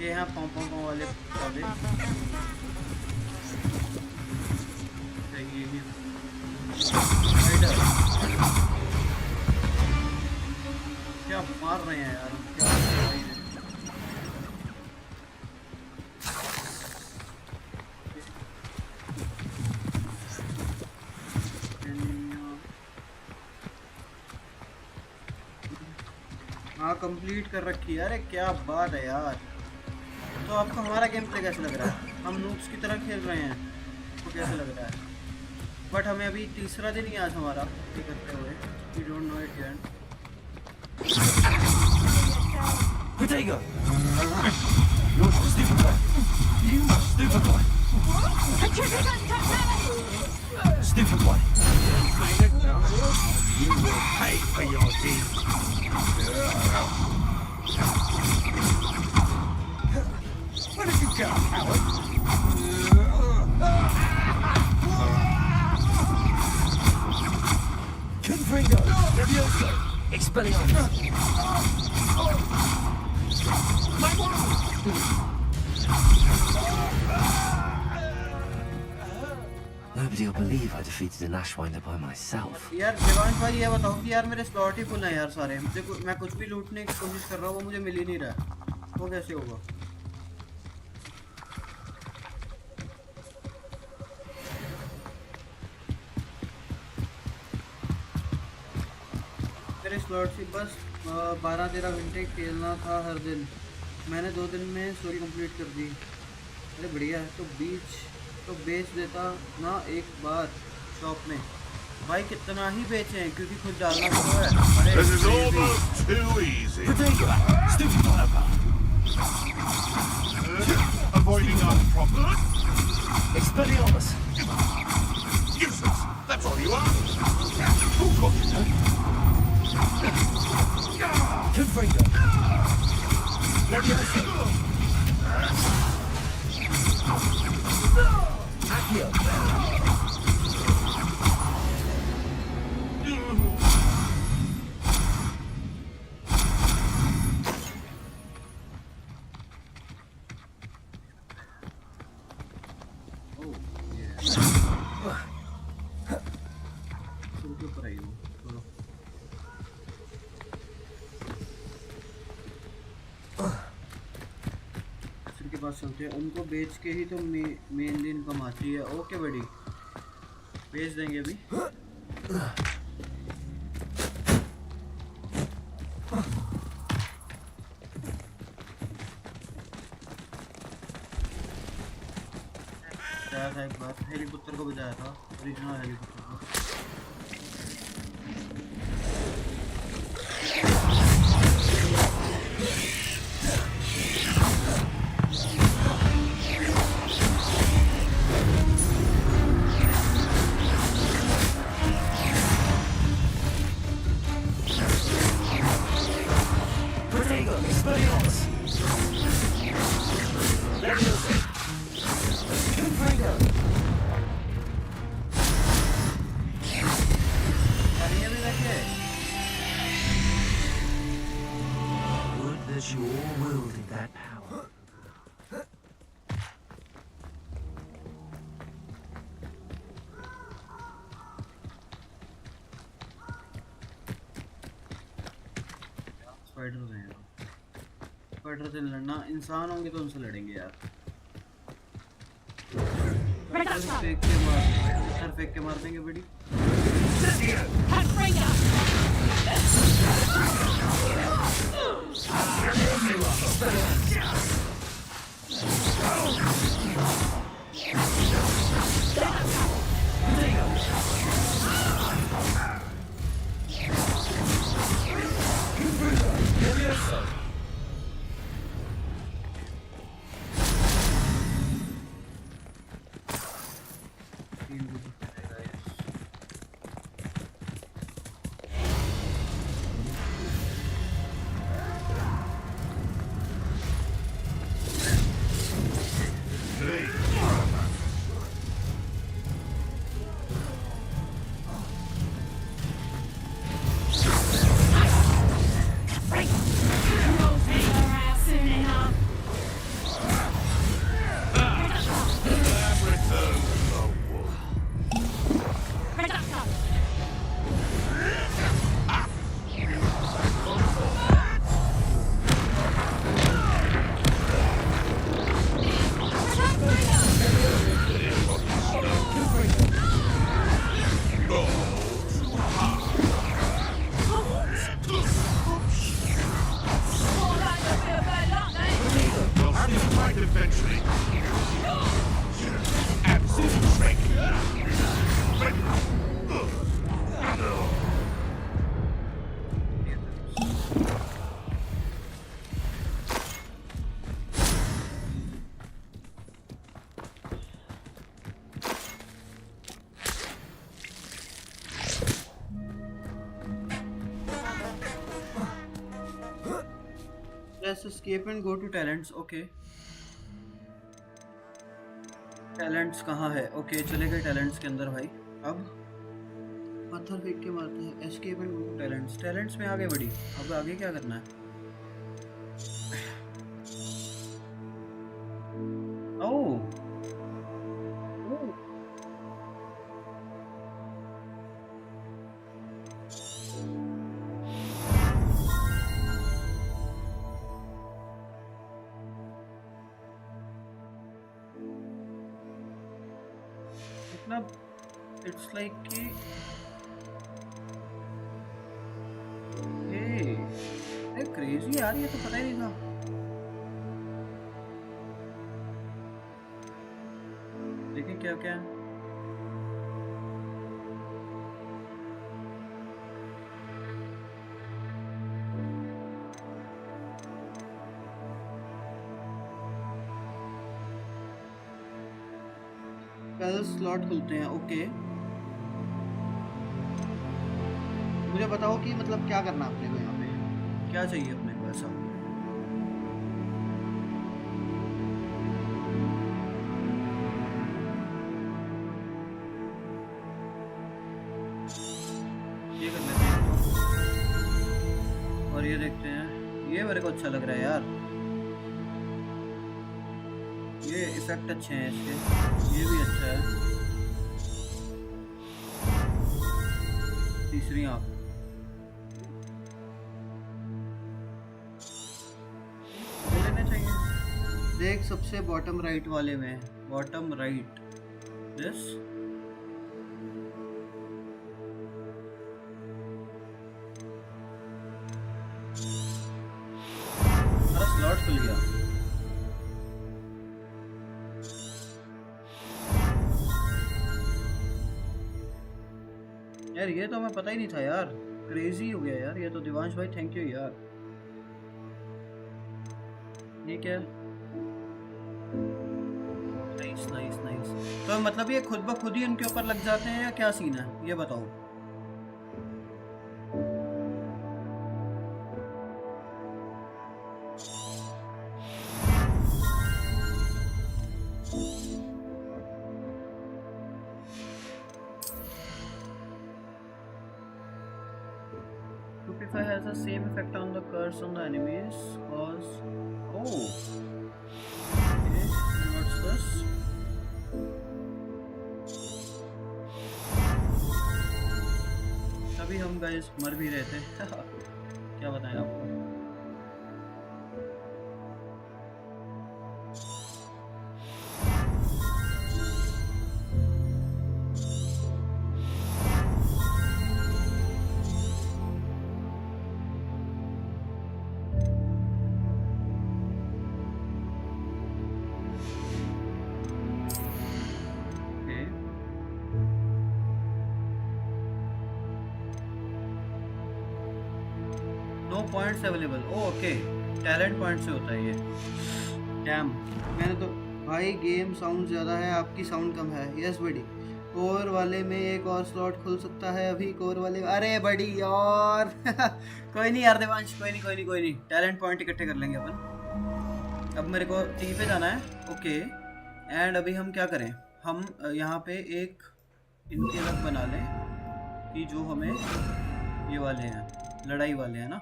ये यहाँ पॉम पॉम पॉम वाले पौधे क्या मार रहे हैं यार, क्या हाँ कंप्लीट कर रखी है। अरे क्या बात है यार। तो आपको हमारा गेम प्ले कैसा लग रहा है? हम नूब्स की तरह खेल रहे हैं, तो कैसा लग रहा है? बट हमें अभी तीसरा दिन ही आज हमारा ये करते हुए। We don't know it yet. Potato! You're stupid boy! You stupid boy! Stupid boy! You will pay for your deeds. Where did you go, coward? Confringo! Levioso! Expelliarmus! Nobody will believe I defeated an Ashwinder by myself. यार देवांश भाई ये बताओ कि यार मेरे slot ही full हैं यार सारे। देखो मैं कुछ भी लूटने की कोशिश कर रहा हूँ वो मुझे मिल ही नहीं रहा है। वो कैसे होगा? मेरे स्लॉट से बस 12-13 घंटे खेलना था हर दिन। मैंने 2 दिन में स्टोरी कंप्लीट कर दी। अरे बढ़िया है। तो बेच देता ना एक बार शॉप में। भाई कितना ही बेचें क्योंकि खुद डालना तो है। This is almost too easy. Avoiding our problem. Expelliarmus! Useless. That's all you are. Who caught you? Confringo! Levioso. Accio! चलते हैं। उनको बेच के ही तो मेनली इनकम आती है। ओके बड़ी, बेच देंगे अभी। बजाया था एक बार, हेलीकॉप्टर को बजाया था, ओरिजिनल हेलीकॉप्टर को। स्पाइडर से लड़ना, इंसान होंगे तो उनसे लड़ेंगे यार। फेंक के मार देंगे बड़ी। escape and go to talents. Okay. Talents कहाँ है? Okay, चले गए talents के अंदर भाई. अब पत्थर फेंक के मारते हैं. Escape and go to talents. Talents में आगे बढ़ी. अब आगे क्या करना है? Oh. मतलब इट्स लाइक कि ये क्रेजी यार, ये तो पता ही नहीं था. देखिए क्या क्या है. कल स्लॉट खुलते हैं. ओके, मुझे बताओ कि मतलब क्या करना अपने को, यहाँ पे क्या चाहिए अपने को ऐसा. ये कर लेते हैं और ये देखते हैं. ये मेरे को अच्छा लग रहा है यार. ये इफेक्ट अच्छे हैं इसके. ये भी अच्छा है. तीसरी आँख लेना चाहिए. देख सबसे बॉटम राइट वाले में, बॉटम राइट दिस. स्लॉट खुल गया. यार ये तो हमें पता ही नहीं था यार. क्रेजी हो गया यार ये तो. दिवांश भाई थैंक यू यार. ये क्या? Nice nice nice. तो मतलब ये खुद ब खुद ही उनके ऊपर लग जाते हैं या क्या सीन है, ये बताओ. Stupefy has the same effect on the curse on the enemies cause. Oh. Okay, and what's this? तभी हम गाइस मर भी रहे थे. क्या बताएं आपको. Points available. Okay, talent point से होता है ये. डैम, मैंने तो भाई गेम साउंड ज़्यादा है, आपकी साउंड कम है. यस बड़ी. कोर वाले में एक और स्लॉट खुल सकता है अभी. कोर वाले, अरे बड़ी यार. कोई नहीं यार देवांश, कोई नहीं. टैलेंट पॉइंट इकट्ठे कर लेंगे अपन. अब मेरे को टी पे जाना है. ओके, एंड अभी हम क्या करें, हम यहाँ पे एक इनके अलग बना लें कि जो हमें ये वाले हैं, लड़ाई वाले हैं ना.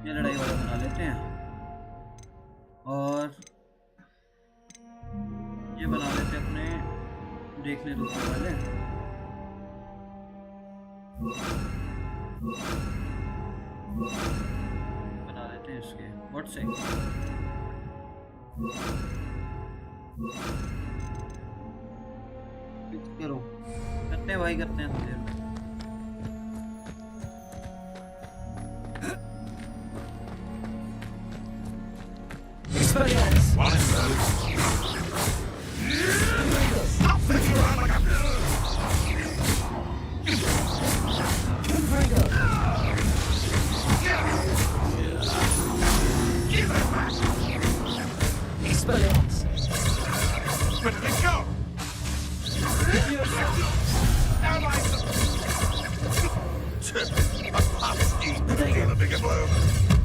ये लड़ाई वाला बना लेते हैं और ये बना लेते हैं अपने देखने दूसरे वाले. बना लेते हैं इसके. व्हाट से करो, करते हैं भाई, करते हैं थोड़ी देर में. bigger blow.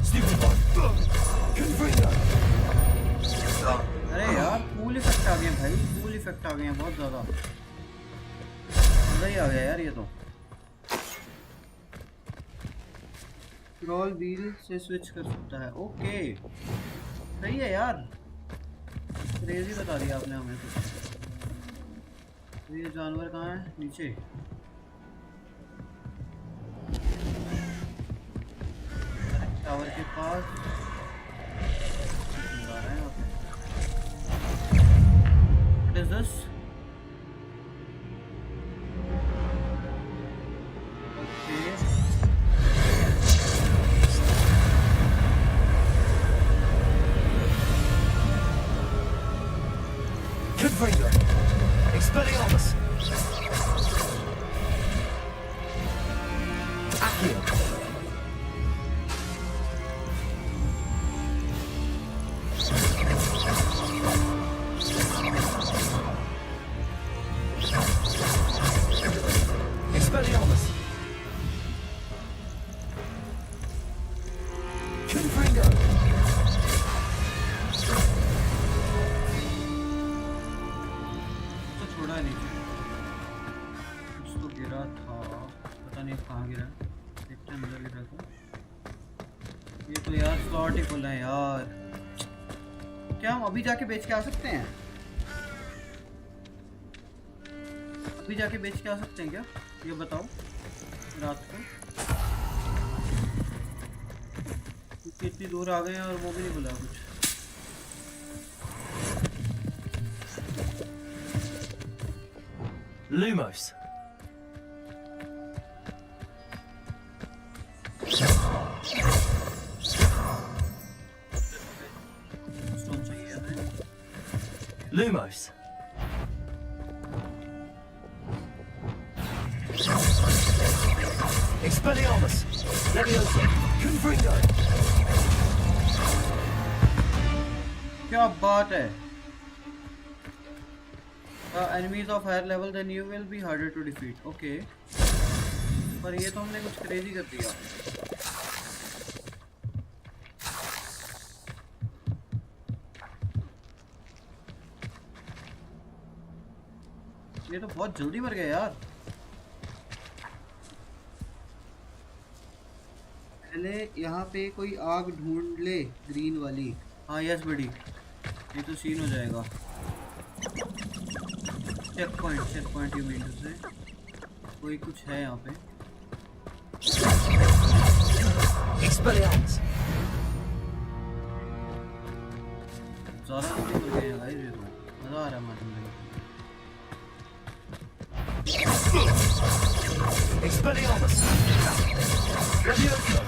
Stupid one. Confringo. अरे यार कूल इफेक्ट आ गए हैं भाई, कूल इफेक्ट आ गए हैं बहुत ज़्यादा, मज़ा ही आ गया यार ये तो। स्क्रॉल व्हील से स्विच कर सकता है, ओके सही है यार, क्रेजी बता दिया आपने हमें तो। ये जानवर कहाँ है? नीचे। टावर के पास आ रहे हैं यहाँ पे। What is this? Okay. Confringo. Expelliarmus. Accio. Expelliarmus. Confringo. तो छोड़ा नीचे, कुछ तो गिरा था, पता नहीं कहाँ गिरा, देखते अंदर गिरा था। ये तो यार स्लॉट ही खुला है यार, क्या हम अभी जाके बेच के आ सकते हैं? अभी जाके बेच के आ सकते हैं क्या, ये बताओ रात को, क्योंकि इतनी दूर आ गए हैं और वो भी नहीं खुला कुछ। Lumos. स्टोन चाहिए हमें। Lumos. Expelliarmus. Leviosa. Confringo. क्या बात है। Enemies of higher level then you will be harder to defeat. Okay. पर ये तो हमने कुछ क्रेजी कर दिया। ये तो बहुत जल्दी मर गया यार। पहले यहाँ पे कोई आग ढूंढ ले ग्रीन वाली। हाँ यस बड़ी, ये तो सीन हो जाएगा। Check point you mean to say, कोई कुछ है यहाँ पे। Expelliarmus. ज़्यादा जल्दी मर गए हैं गाइस, ये तो मज़ा आ रहा है मारने में। Expelliarmus. Leviosa.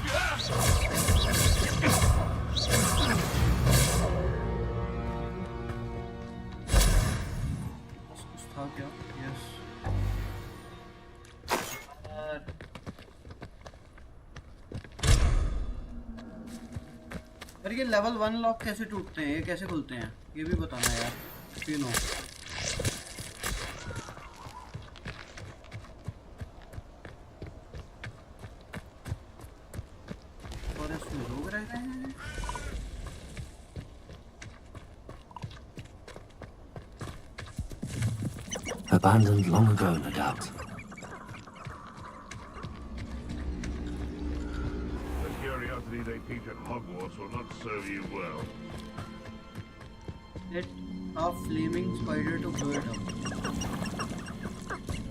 कुछ था क्या? यस। और ये लेवल 1 लॉक कैसे टूटते हैं, ये कैसे खुलते हैं, ये भी बताना यार, यू नो। और इसमें लोग रह रहे हैं। Abandoned long ago, no doubt. The curiosity they teach at Hogwarts will not serve you well. Get a flaming spider to blow it up.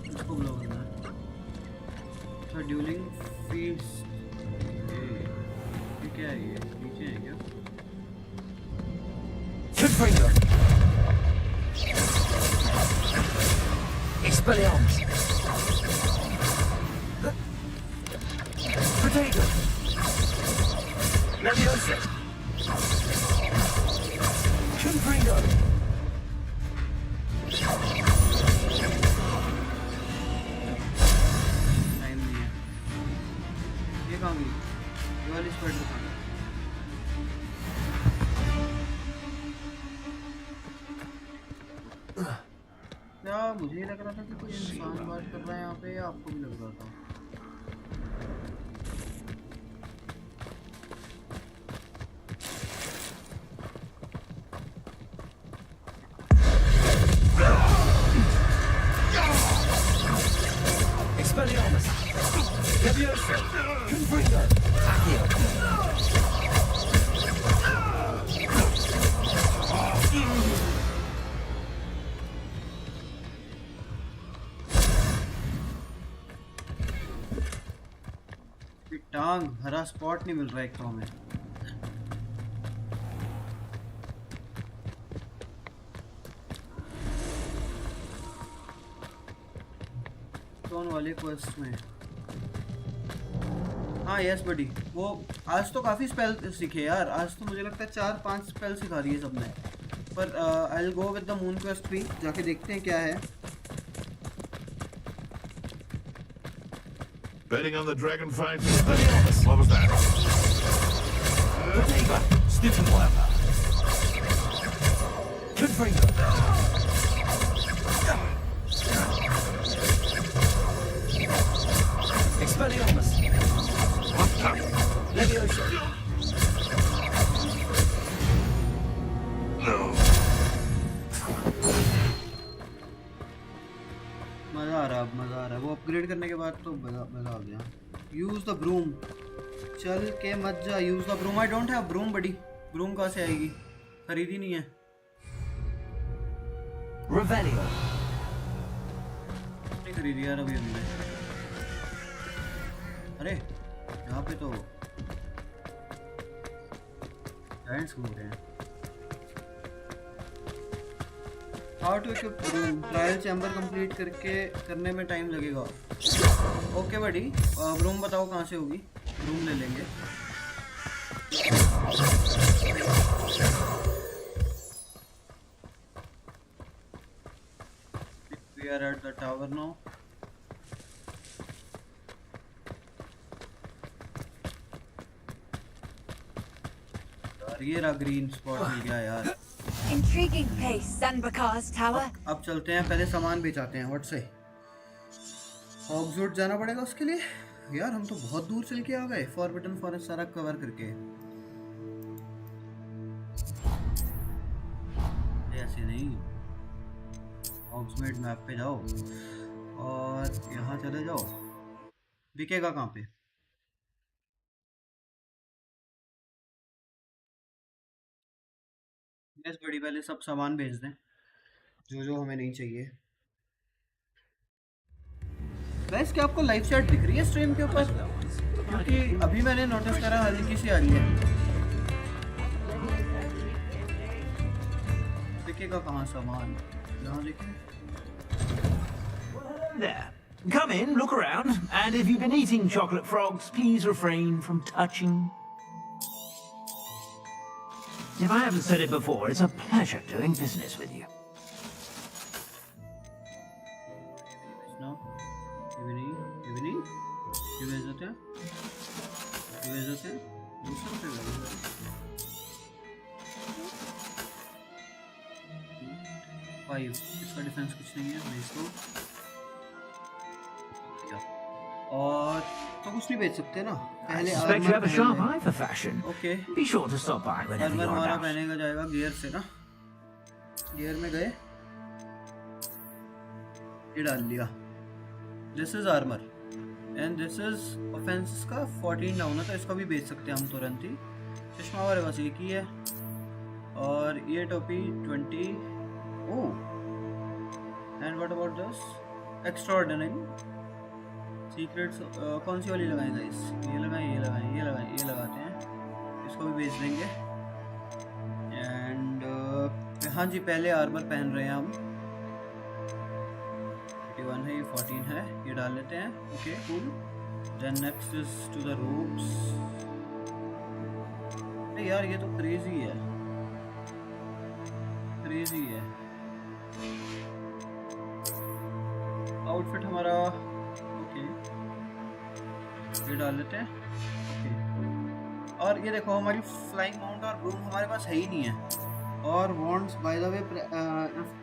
इसको blow करना है। So dueling feast. ये क्या है, ये नीचे है क्या? Confringo. Expelliarmus. Potato. Leviosa. Confringo. Time नहीं है। ये कहाँ गई? ये वाली स्क्वाड कहाँ गई? क्या मुझे लग रहा था कि कोई इंसान बात कर रहा है यहाँ पे, या आपको भी लग रहा था? Expelliarmus! Leviosa! Confringo! Accio! टांग हरा स्पॉट नहीं मिल रहा एक तो हमें। स्टोन वाले क्वेस्ट में हाँ यस बडी, वो आज तो काफ़ी स्पेल सीखे यार। आज तो मुझे लगता है 4-5 स्पेल सिखा रही है सबने। पर I will go with the moon quest भी, जाके देखते हैं क्या है। Betting on the dragon fight? What was that? Stiffen Wire. Confringo. Expelliarmus. Leviosa. No. मज़ा आ रहा है, अब मज़ा आ रहा है। वो अपग्रेड करने के बाद तो मज़ा आ गया। यूज़ द ब्रूम, चल के मत जा। Use the broom. I don't have broom buddy. Broom कहाँ से आएगी? खरीदी नहीं है। Revelio. नहीं खरीदी यार अभी हमने। अरे यहाँ पे तो giants घूम रहे हैं। How to equip broom, trial chamber complete करने में टाइम लगेगा। ओके बडी, ब्रूम बताओ कहाँ से होगी, ब्रूम ले लेंगे। We are at the tower now. यार ये रहा ग्रीन स्पॉट मिल गया यार। Intriguing place, Zanbakar's tower. अब चलते हैं, पहले सामान बेचाते हैं। व्हाट से हॉग्सवुड जाना पड़ेगा उसके लिए। यार हम तो बहुत दूर चल के आ गए, फॉरबिडन फॉरेस्ट सारा कवर करके। ऐसे नहीं, हॉग्सवुड मैप पे जाओ और यहाँ चले जाओ। बिकेगा कहाँ पे? यस बड़ी, पहले सब सामान भेज दें जो जो हमें नहीं चाहिए। गाइस क्या आपको लाइव चैट दिख रही है स्ट्रीम के ऊपर? क्योंकि अभी मैंने नोटिस करा हल्की सी आ रही है। दिखेगा कहाँ सामान? यहाँ देखें। There. Come in, look around, and if you've been eating chocolate frogs, please refrain from touching. If I haven't said it before, it's a pleasure doing business with you. No, ये भी नहीं ये भेज देते हैं, दूसरा पे भेज देते हैं। 5 इसका डिफेंस कुछ नहीं है, भेज दो। और तो कुछ नहीं बेच सकते ना पहले। I suspect you have a sharp eye for fashion. Okay, Be sure to stop by whenever armour you're हमारा about. पहने का जाएगा गियर से ना। गियर में गए, ये डाल लिया। This is armour and this is offence का 14 डाउन है, तो इसको भी बेच सकते हैं हम तुरंत ही। चश्मा हमारे पास एक ही है और ये टोपी 20। Oh, and what about this extraordinary secrets? कौन सी वाली लगाएं गाइस? ये लगाते हैं। इसको भी बेच देंगे। एंड हाँ जी, पहले आर्मर पहन रहे हैं हम। 81 है, ये 14 है, ये डाल लेते हैं। Okay cool. Then next is to the robes. अरे यार ये तो क्रेजी है। आउटफिट हमारा ओके, ये डाल लेते हैं। ओके, और ये देखो हमारी फ्लाइंग माउंट और ब्रूम हमारे पास है ही नहीं है। और wands by the way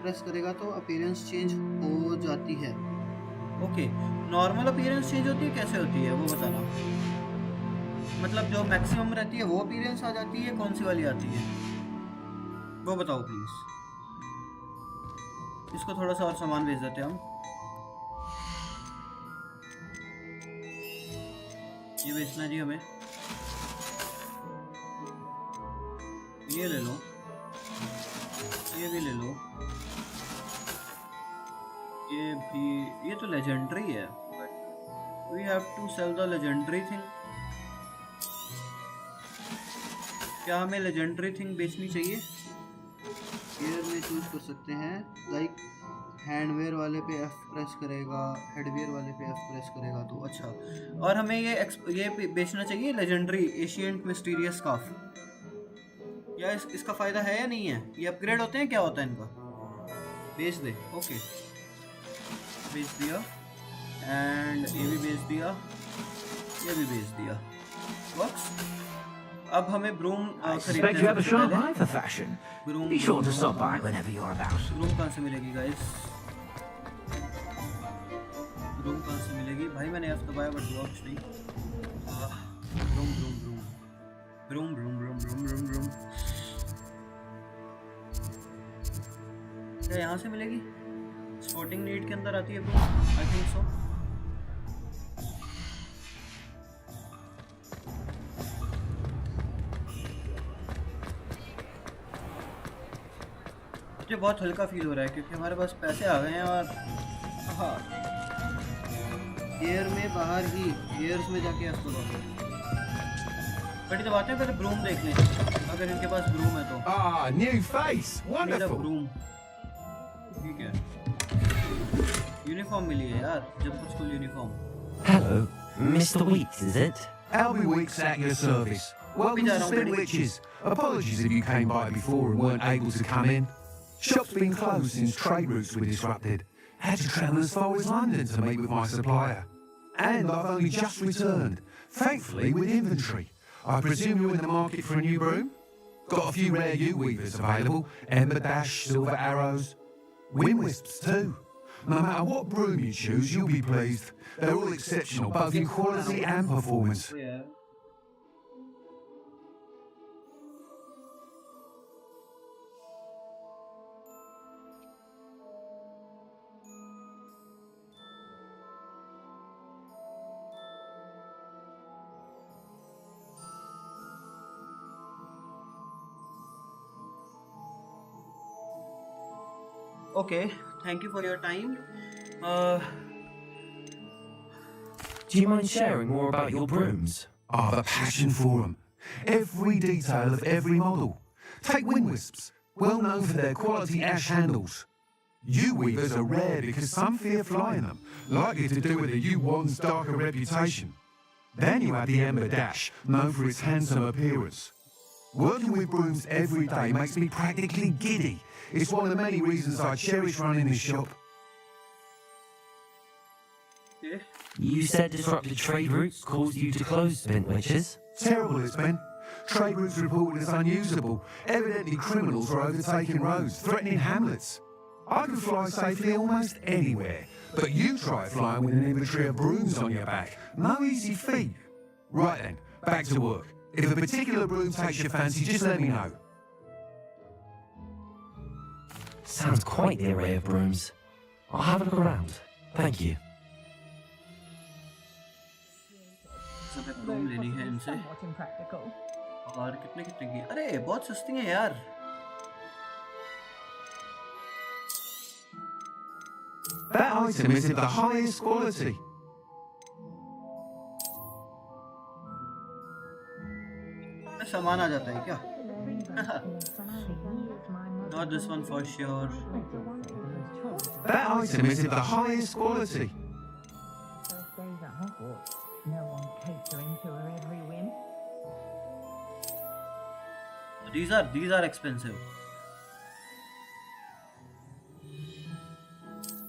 press करेगा तो अपीयरेंस चेंज हो जाती है। ओके, नॉर्मल अपीयरेंस चेंज होती है, कैसे होती है वो बताना। मतलब जो मैक्सिमम रहती है वो अपीयरेंस आ जाती है, कौन सी वाली आती है वो बताओ प्लीज़। इसको थोड़ा सा और सामान भेज देते हैं हम। ये बेचना जी हमें, ये ले लो, ये भी ले लो, ये भी, ये तो लेजेंडरी है, we have to sell the legendary thing. क्या हमें लेजेंडरी थिंग बेचनी चाहिए? एयर में चूज कर सकते हैं, लाइक हैंडवेयर वाले पे F प्रेस करेगा, हेडवेयर वाले पे F प्रेस करेगा तो अच्छा। और हमें ये बेचना चाहिए लेजेंडरी एशियंट मिस्टीरियस स्कार्फ। या इसका फ़ायदा है या नहीं है? ये अपग्रेड होते हैं, क्या होता है इनका? बेच दे, ओके बेच दिया, एंड ये भी बेच दिया, ये भी बेच दिया, वर्क्स। अब हमें broom Suspect you have a sharp eye for fashion. Be sure to stop by whenever you're about. Broom कहाँ से मिलेगी गाइस? ब्रूम कहाँ से मिलेगी भाई? मैंने F दबाया बट हुआ कुछ नहीं। Broom broom broom broom broom broom broom broom broom, क्या यहाँ से मिलेगी? स्पोर्टिंग नीड के अंदर आती है ब्रूम, आई थिंक सो। मुझे बहुत हल्का फील हो रहा है क्योंकि हमारे पास पैसे आ गए हैं। और हाँ, एयर में बाहर ही, एयर्स में जाके आपको बड़ी दबाते हैं, पहले ब्रूम देख लें अगर इनके पास ब्रूम है तो। new face. Wonderful. ब्रूम ठीक है, यूनिफॉर्म मिली है यार, जब कुछ school uniform. Hello, Mr. Weeks, is it? Albie Weeks at your service. Welcome to Split Witches. Apologies if you came by before and weren't able to come in. Shop's been closed since trade routes were disrupted. Had to travel as far as London to meet with my supplier. And I've only just returned, thankfully with inventory. I presume you're in the market for a new broom? Got a few rare U-weavers available, Ember Dash, Silver Arrows, Wind Wisps too. No matter what broom you choose, you'll be pleased. They're all exceptional, both in quality and performance. Yeah. Okay, thank you for your time. Do you mind sharing more about your brooms? I have a passion for them. Every detail of every model. Take Wind Wisps, well known for their quality ash handles. U-weavers are rare because some fear flying them, likely to do with the U-1's darker reputation. Then you have the Ember Dash, known for its handsome appearance. Working with brooms every day makes me practically giddy. It's one of the many reasons I cherish running this shop. You said disrupted trade routes caused you to close Split Witches? Terrible it's been. Trade routes reported as unusable. Evidently criminals were overtaking roads, threatening hamlets. I can fly safely almost anywhere, but you try flying with an inventory of brooms on your back. No easy feat. Right then, back to work. If a particular broom takes your fancy, just let me know. Sounds quite the array of brooms. I'll have a look around. Thank you. Broom लेनी है इनसे। और कितने कितने की? अरे बहुत सस्ती हैं यार। That item is of the highest quality. सामान आ जाता है क्या? Not this one for sure. That item is of the highest quality. No one catering to her every whim. These are expensive.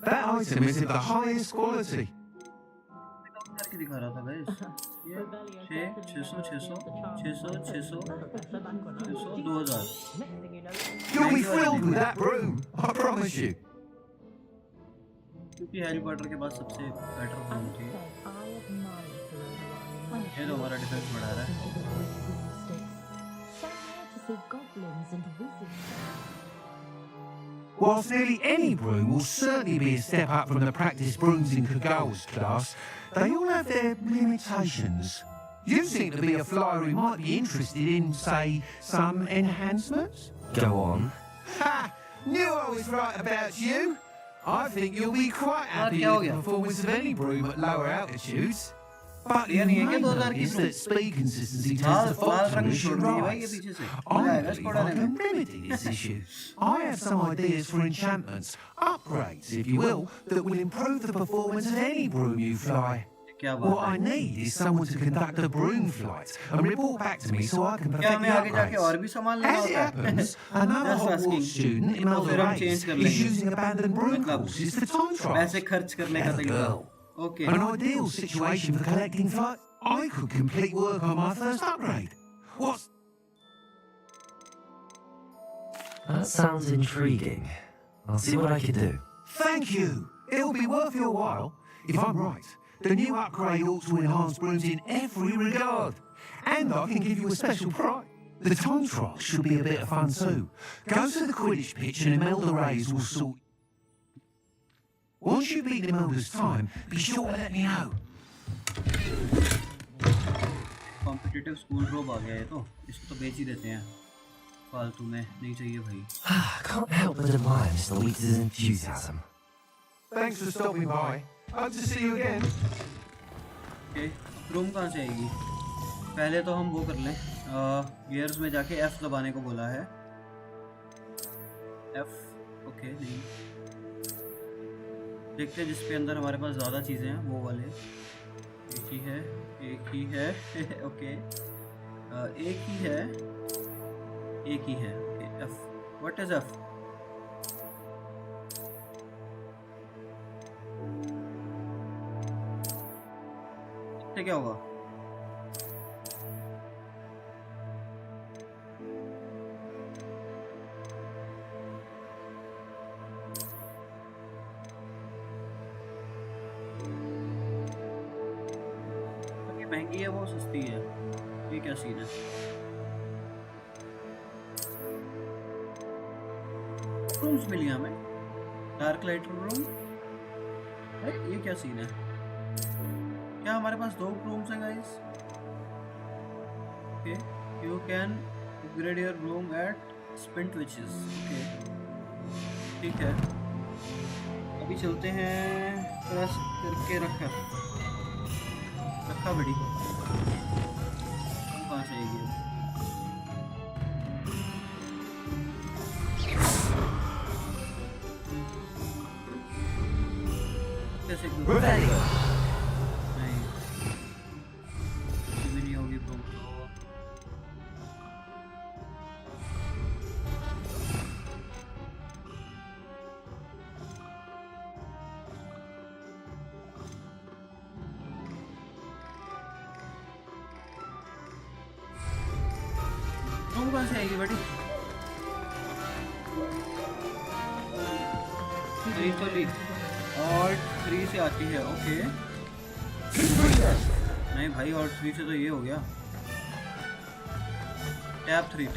That item is of the highest quality. करके दिखा रहा था guys. ये 600 600 600 600 600 2000। You'll be thrilled with that broom, I promise you. क्योंकि Harry Potter के पास सबसे better broom थी। ये तो हमारा डिफेंस बढ़ा रहा है। Whilst nearly any broom will certainly be a step up from the practice brooms in Kagawa's class, they all have their limitations. You seem to be a flyer who might be interested in, say, some enhancements. Go on. Ha! Knew I was right about you. I think you'll be quite happy with the performance of any broom at lower altitudes. But you may notice that speed consistency tends to falter as you rise. I believe I can remedy this issue. I have some ideas for enchantments, upgrades, if you will, that will improve the performance of any broom you fly. What I need is someone to conduct a broom flight and report back to me so I can perfect the upgrades. As it happens, another Hogwarts student in Melbourne is using abandoned broom courses for time trials. Clever girl. Okay. An ideal situation for collecting flights. I could complete work on my first upgrade. What's... That sounds intriguing. I'll see what I can do. Thank you. It'll be worth your while. If I'm right, the new upgrade ought to enhance brooms in every regard. And I can give you a special prize. The time trial should be a bit of fun too. Go to the Quidditch pitch and Imelda Reyes will sort... Once you beat Imelda's time, be sure to let me know. Competitive school drop आ गया है तो इसको तो बेच ही देते हैं फालतू में नहीं चाहिए भाई Can't help but admire Mr. Weeks' enthusiasm. Thanks for stopping by. Hope to see you again. Okay room कहाँ से आएगी पहले तो हम वो कर लें गियर्स में जाके F दबाने को बोला है F ओके नहीं देखते हैं जिसके अंदर हमारे पास ज़्यादा चीज़ें हैं वो वाले एक ही है ओके एक ही है okay F what is F इससे क्या होगा महंगी है वो सस्ती है ये क्या सीन है रूम्स मिली हमें डार्क लाइट रूम ये क्या सीन है क्या हमारे पास 2 रूम्स हैं guys okay you can upgrade your room at स्पिंट विचेस ओके ठीक है अभी चलते हैं प्रेस करके रखा बड़ी कहाँ से आएगी कैसे नहीं भी नहीं होगी तो कहाँ से आएगी बेटी और 3 से आती है ओके नहीं भाई और 3 से तो ये हो गया टैप 3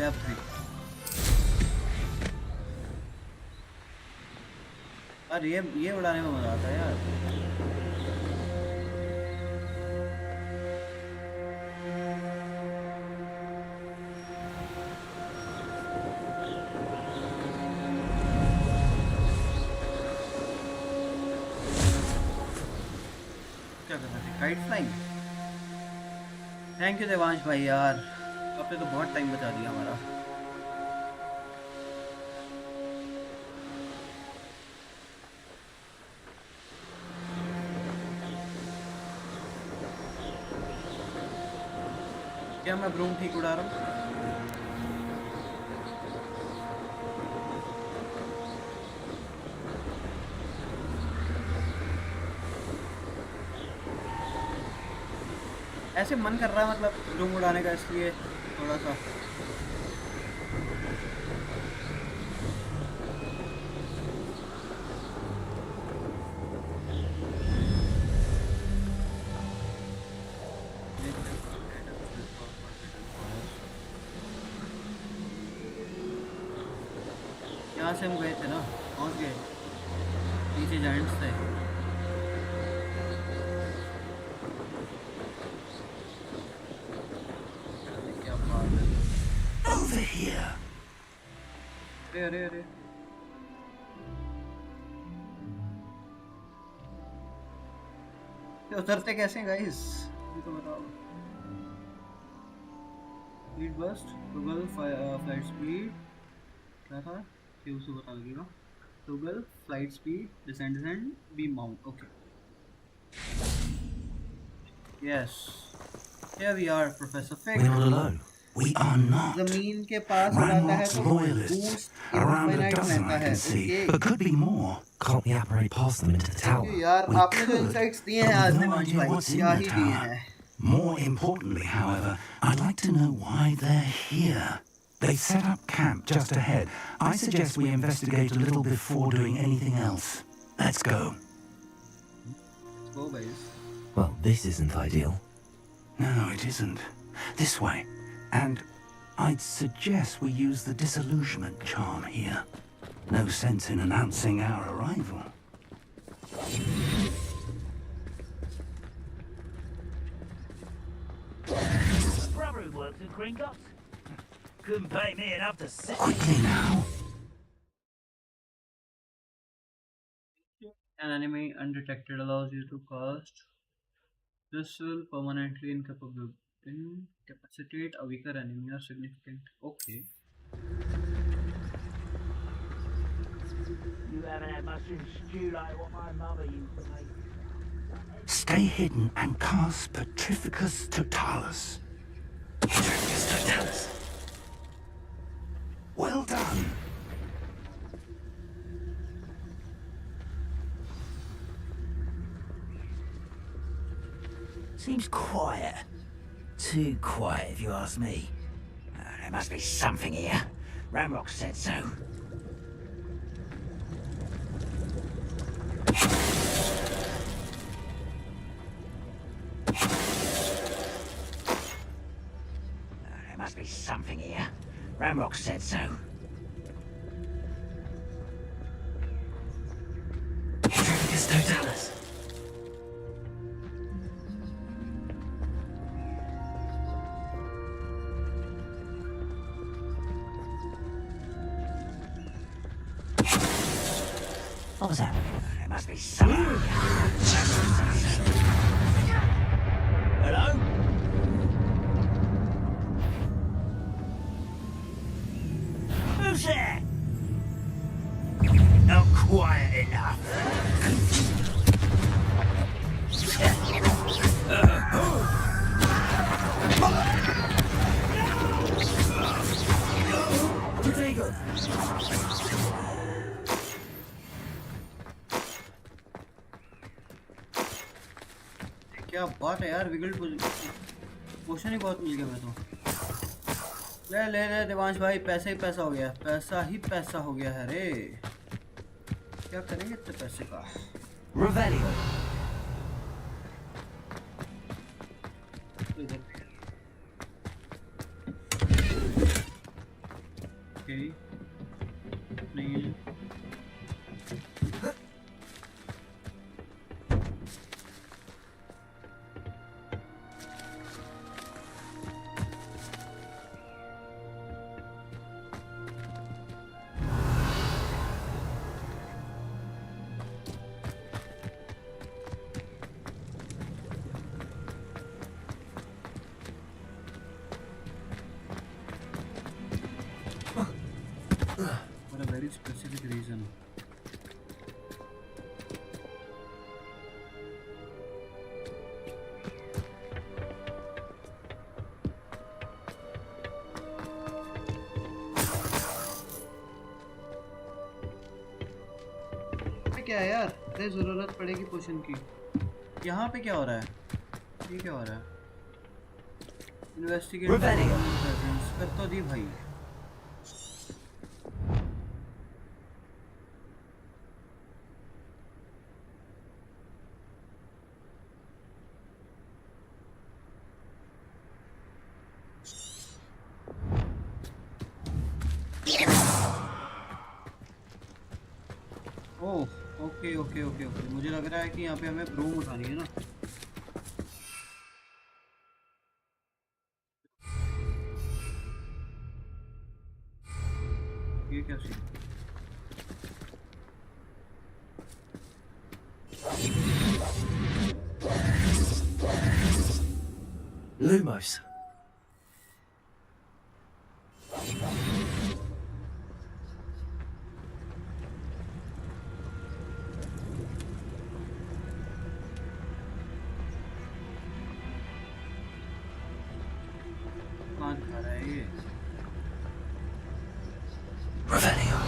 अरे ये उड़ाने में मजा आता है यार kite flying thank you Devansh भाई यार आपने तो बहुत टाइम बचा दिया हमारा क्या मैं ब्रूम ठीक उड़ा रहा हूँ ऐसे मन कर रहा है मतलब रूम उड़ाने का इसलिए थोड़ा सा यहाँ से हम गए थे ना पहुँच गए नीचे जाइंट्स थे उतरते कैसे गाइस, ये तो बताओ। Speed boost, toggle flight speed, क्या था ये उसे बता लगेगा। Toggle flight speed, descend, beam mount. Okay, yes, here we are, Professor Fig. We're not alone. We are not. जमीन के पास उड़ाता है Ranrock's तो loyalists. boost Around a infinite dozen रहता I है। can see, Okay. but could be more. Can't we apparate past them into the tower? यार We आपने जो could, insights दिए but हैं आज we've ने no मंच idea भाई, what's in क्या the ही दिए tower. हैं। More importantly, however, I'd like to know why they're here. They set up camp just ahead. I suggest we investigate a little before doing anything else. Let's go. Go guys. Well, this isn't ideal. No, it isn't. This way. And I'd suggest we use the disillusionment charm here. No sense in announcing our arrival. Brother who works at Gringotts. Couldn't pay me enough to sit. Quickly now. An enemy undetected allows you to cast. This will permanently incapacitate a weaker enemy or significant. Okay. You haven't had mushroom stew like what my mother used to make. Stay hidden and cast Petrificus Totalis. Petrificus Totalis. Well done. Seems quiet. Too quiet, if you ask me. There must be something here. Ramrock said so. There must be something here. Ramrock said so. Petrificus Totalis. What was that? There must be something here. Hello? Who's there? Not quiet enough. क्या बात है यार, विगल्ड पोशन ही बहुत मिल गया मैं तो। ले ले ले देवांश भाई, पैसा ही पैसा हो गया, पैसा ही पैसा हो गया है रे। क्या करेंगे इतने पैसे का। Revelio. ओके, नहीं है। For a very specific reason. क्या है यार, अरे जरूरत पड़ेगी पोशन की। यहाँ पे क्या हो रहा है, ये क्या हो रहा है। इन्वेस्टिगेट कर तो दी भाई। Oh okay okay okay okay, मुझे लग रहा है कि यहाँ पे हमें ब्रूम उठानी है ना। ये क्या सीन। Lumos. कौन खा रहा है ये? Revelio.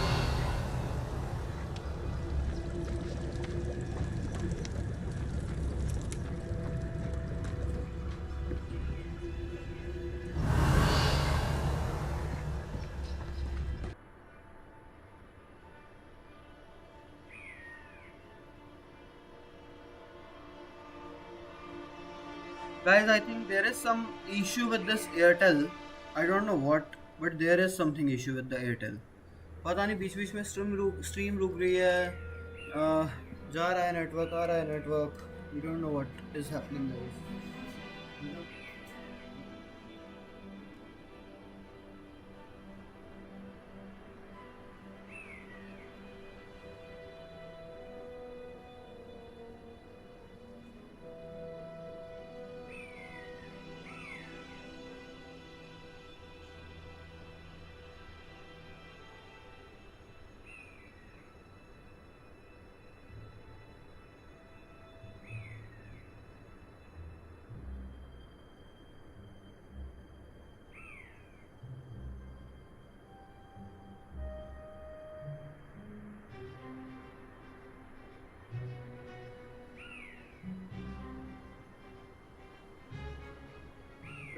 Guys, I think there is some issue with this Airtel. I don't know what, but there is something issue with the Airtel. पता नहीं बीच बीच में स्ट्रीम रुक रही है, जा रहा है नेटवर्क, आ रहा है network. We don't know what is happening guys.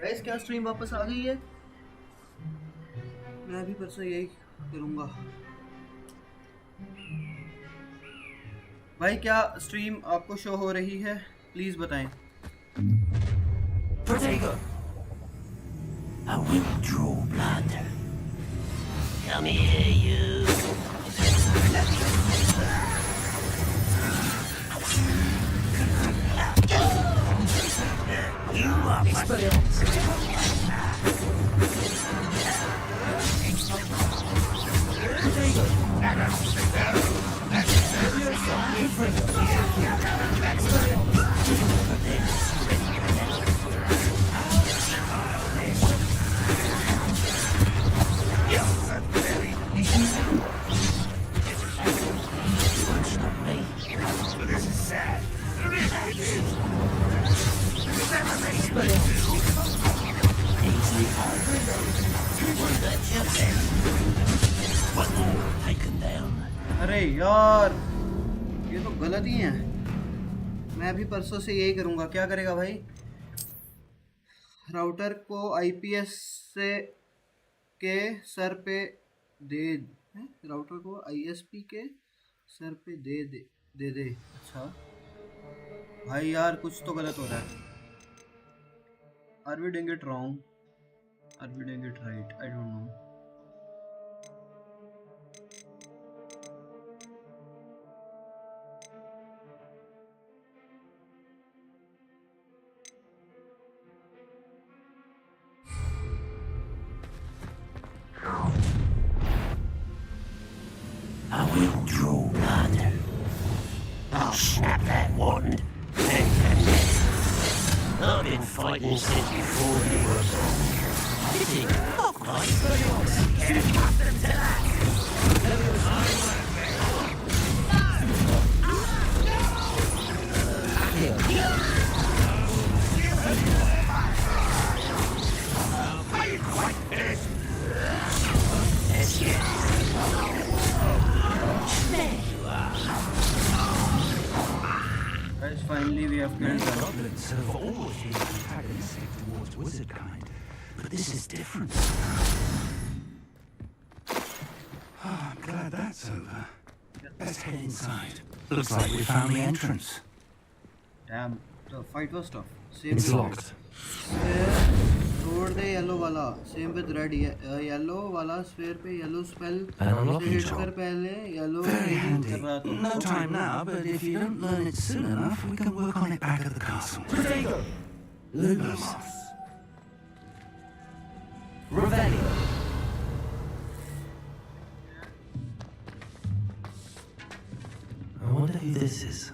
Guys क्या स्ट्रीम वापस आ गई है? मैं भी परसों यही करूँगा. भाई क्या स्ट्रीम आपको शो हो रही है? प्लीज बताएं. Protego. I will draw blood. Come here, you. You are experience. अरे यार ये तो गलत ही है. मैं भी परसों से यही करूँगा. क्या करेगा भाई? राउटर को आईपीएस से के सर पे दे हैं? राउटर को आईएसपी के सर पे दे. अच्छा भाई यार कुछ तो गलत हो रहा है. Are we doing it wrong? Are we doing it right? I don't know. I will draw blood. I'll snap that wand. I've been fighting since before you were born. Pity. Not quite. Get accustomed to that. Guys, finally we have killed them. Goblins have always been antagonistic towards wizard kind, but this is different. I'm glad that's over. Let's head inside. Looks like we found the entrance. Damn, the fight was tough. Same It's with locked. तोड़ दे yellow वाला. Same with red. Yellow वाला sphere पे yellow spell hit कर पहले yellow Very कर handy. रहा था. No time now, but if you don't learn it soon enough, we can work on it back at the castle. Lumos. Revelio. I wonder who this is.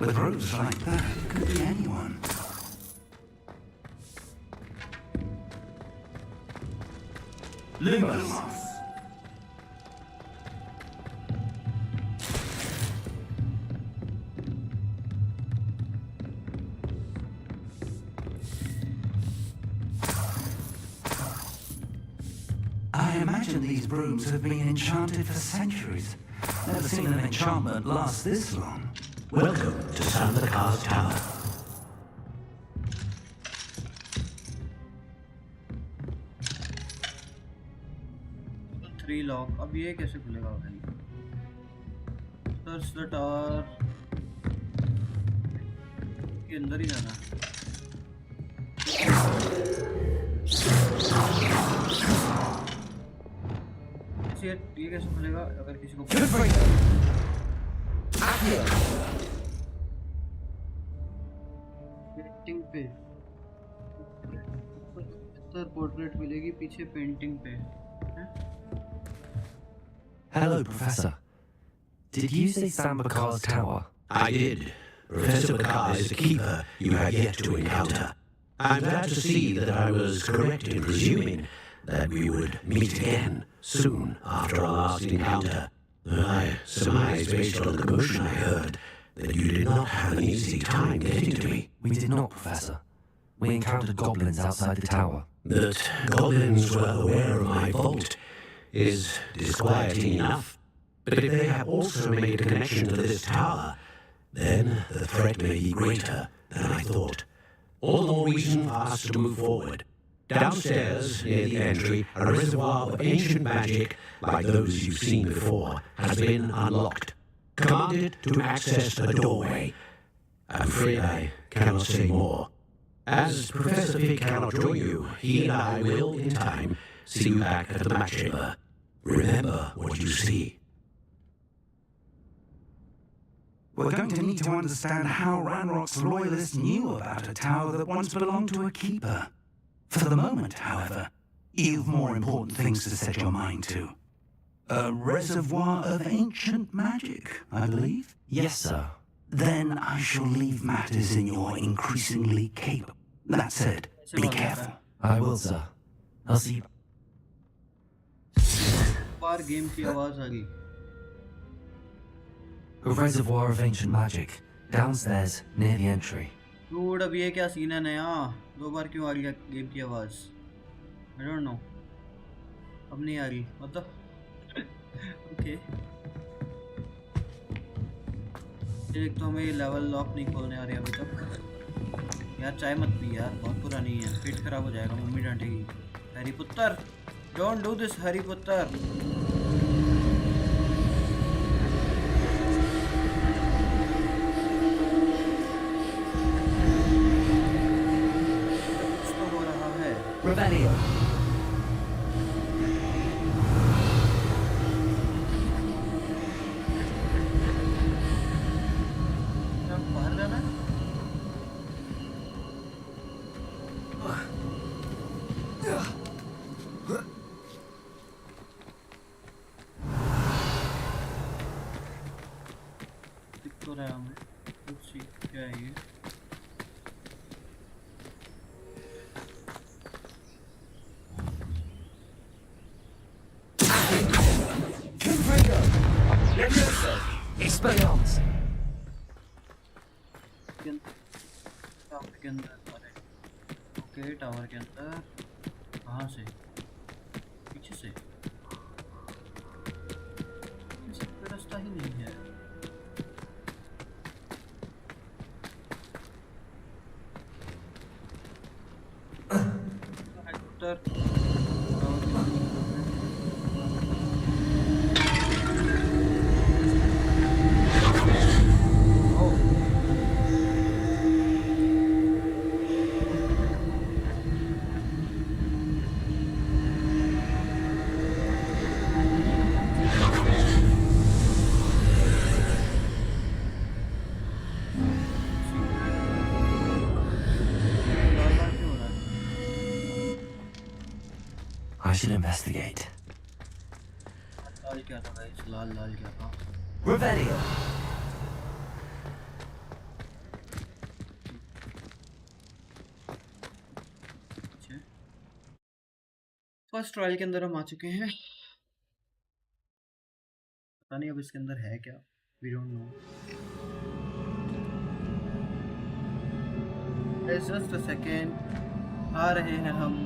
With robes like that, it could be anyone. Limbo. I imagine these brooms have been enchanted for centuries. Never seen an enchantment last this long. Welcome to Sandakar's Tower. Three lock अब ये कैसे खुलेगा भाई search the tower के अंदर ही जाना ये कैसे खुलेगा अगर किसी को पेंटिंग पे पोर्ट्रेट मिलेगी पीछे पेंटिंग पे Hello, Professor. Did you say Sam Bakar's tower? I did. Professor Bakar is a keeper you have yet to encounter. I'm glad to see that I was correct in presuming that we would meet again soon after our last encounter. I surmise, based on the commotion I heard, that you did not have an easy time getting to me. We did not, Professor. We encountered goblins outside the tower. That goblins were aware of my vault is disquieting enough. But if they have also made a connection to this tower, then the threat may be greater than I thought. All the more reason for us to move forward. Downstairs, near the entry, a reservoir of ancient magic, like those you've seen before, has been unlocked. Commanded to access a doorway. I'm afraid I cannot say more. As Professor Pig cannot join you, he and I will, in time, see you back at the match chamber. Remember what you see. We're going to need to understand how Ranrock's loyalists knew about a tower that once belonged to a keeper. For the moment, however, you've more important things to set your mind to. A reservoir of ancient magic, I believe? Yes, sir. Then I shall leave matters in your increasingly capable. That said, be careful. I will, sir. I'll see you. Bar game की आवाज आ गई A reservoir of ancient magic, downstairs, near the entry. Dude, अब ये क्या scene है नया दो बार क्यों आ गया गेम की आवाज I don't know अब नहीं आ रही मतलब ओके एक तो हमें ये लेवल लॉक नहीं खोलने आ रही अभी तक यार चाय मत पी यार बहुत पुरानी है पेट खराब हो जाएगा मम्मी डांटेगी हैरी पुत्तर डोंट डू दिस हैरी पुत्तर Revelio. Expelliarmus. टावर के अंदर ओके टावर के अंदर कहाँ से पीछे से कोई रास्ता ही नहीं है उत्तर I should investigate. लाल क्या था गाइस लाल लाल क्या था Revelio. फर्स्ट ट्रायल के अंदर हम आ चुके हैं। पता नहीं अब इसके अंदर है क्या, we don't know. Just a second, आ रहे हैं हम।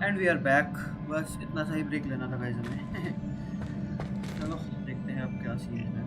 And we are back. बस इतना सा ही ब्रेक लेना था गाइस हमें। चलो देखते हैं अब क्या सीन है।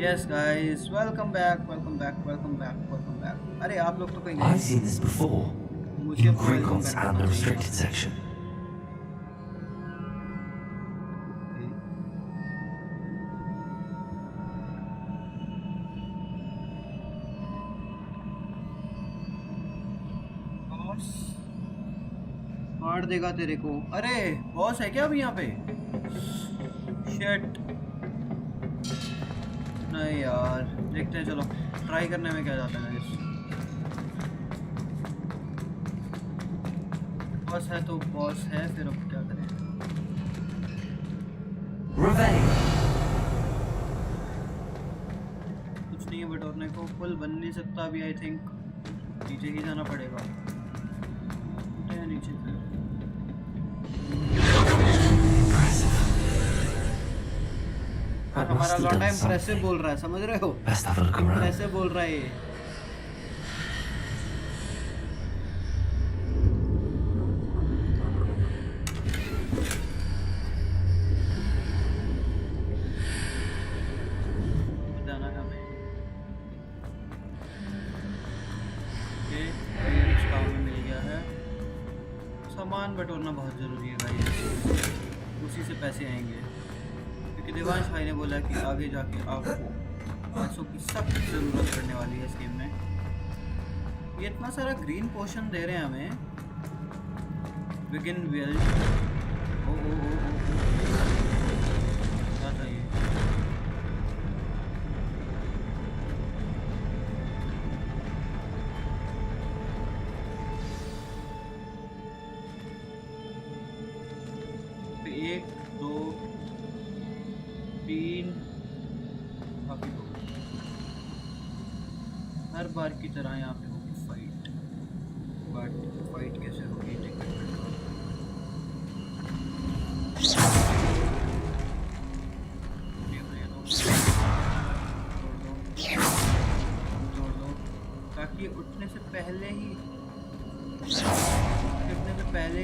Yes guys, welcome back, welcome back, welcome back, welcome back. अरे आप लोग तो कहीं I've seen this before. In Gringotts and the restricted section. मार देगा तेरे को। अरे बॉस है क्या अभी यहाँ पे? शिट। नहीं यार, देखते हैं, चलो ट्राई करने में क्या जाता है। बॉस है तो बॉस है, फिर अब क्या करें। कुछ नहीं है बटोरने को, पुल बन नहीं सकता अभी। आई थिंक नीचे ही जाना पड़ेगा। नीचे फिर हमारा लौंडा इम्प्रेसिव बोल रहा है, समझ रहे हो? इम्प्रेसिव बोल रहा है ये। बताना है हमें। काम में मिल गया है। सामान बटोरना बहुत ज़रूरी है गाइस, उसी से पैसे आएंगे। क्योंकि देवांश भाई ने बोला कि आगे जाके आपको पैसों की सख्त ज़रूरत पड़ने वाली है इस गेम में। ये इतना सारा ग्रीन पोशन दे रहे हैं हमें। Begin well. ओ ओ ओ क्या था ये? एक दो तीन, काफी दो। हर बार की तरह यहाँ पे होगी फाइट, बट फाइट कैसे होगी तोड़ दो ताकि उठने से पहले ही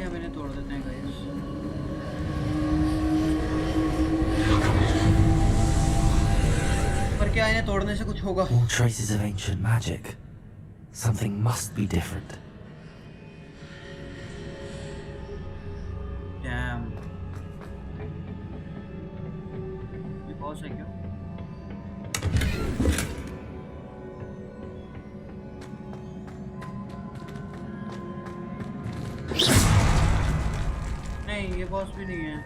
हम इन्हें तोड़ देते हैं गाइस। पर क्या इन्हें तोड़ने से कुछ होगा? All traces of ancient magic. Something must be different. Damn. ये बहुत है क्या? नहीं, ये बॉस भी नहीं है।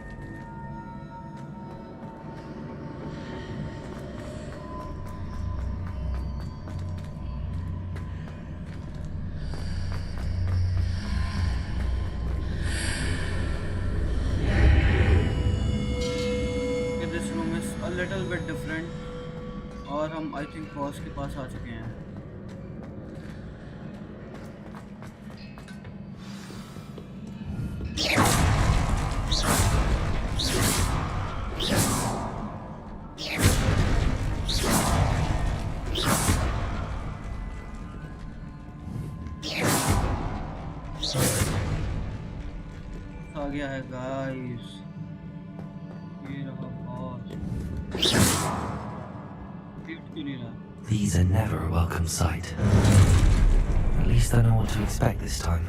लिटिल बिट डिफरेंट और हम आई थिंक बॉस के पास आ चुके हैं। आ गया है गाइस, ये रहा boss. These are never a welcome sight. At least I know what to expect this time.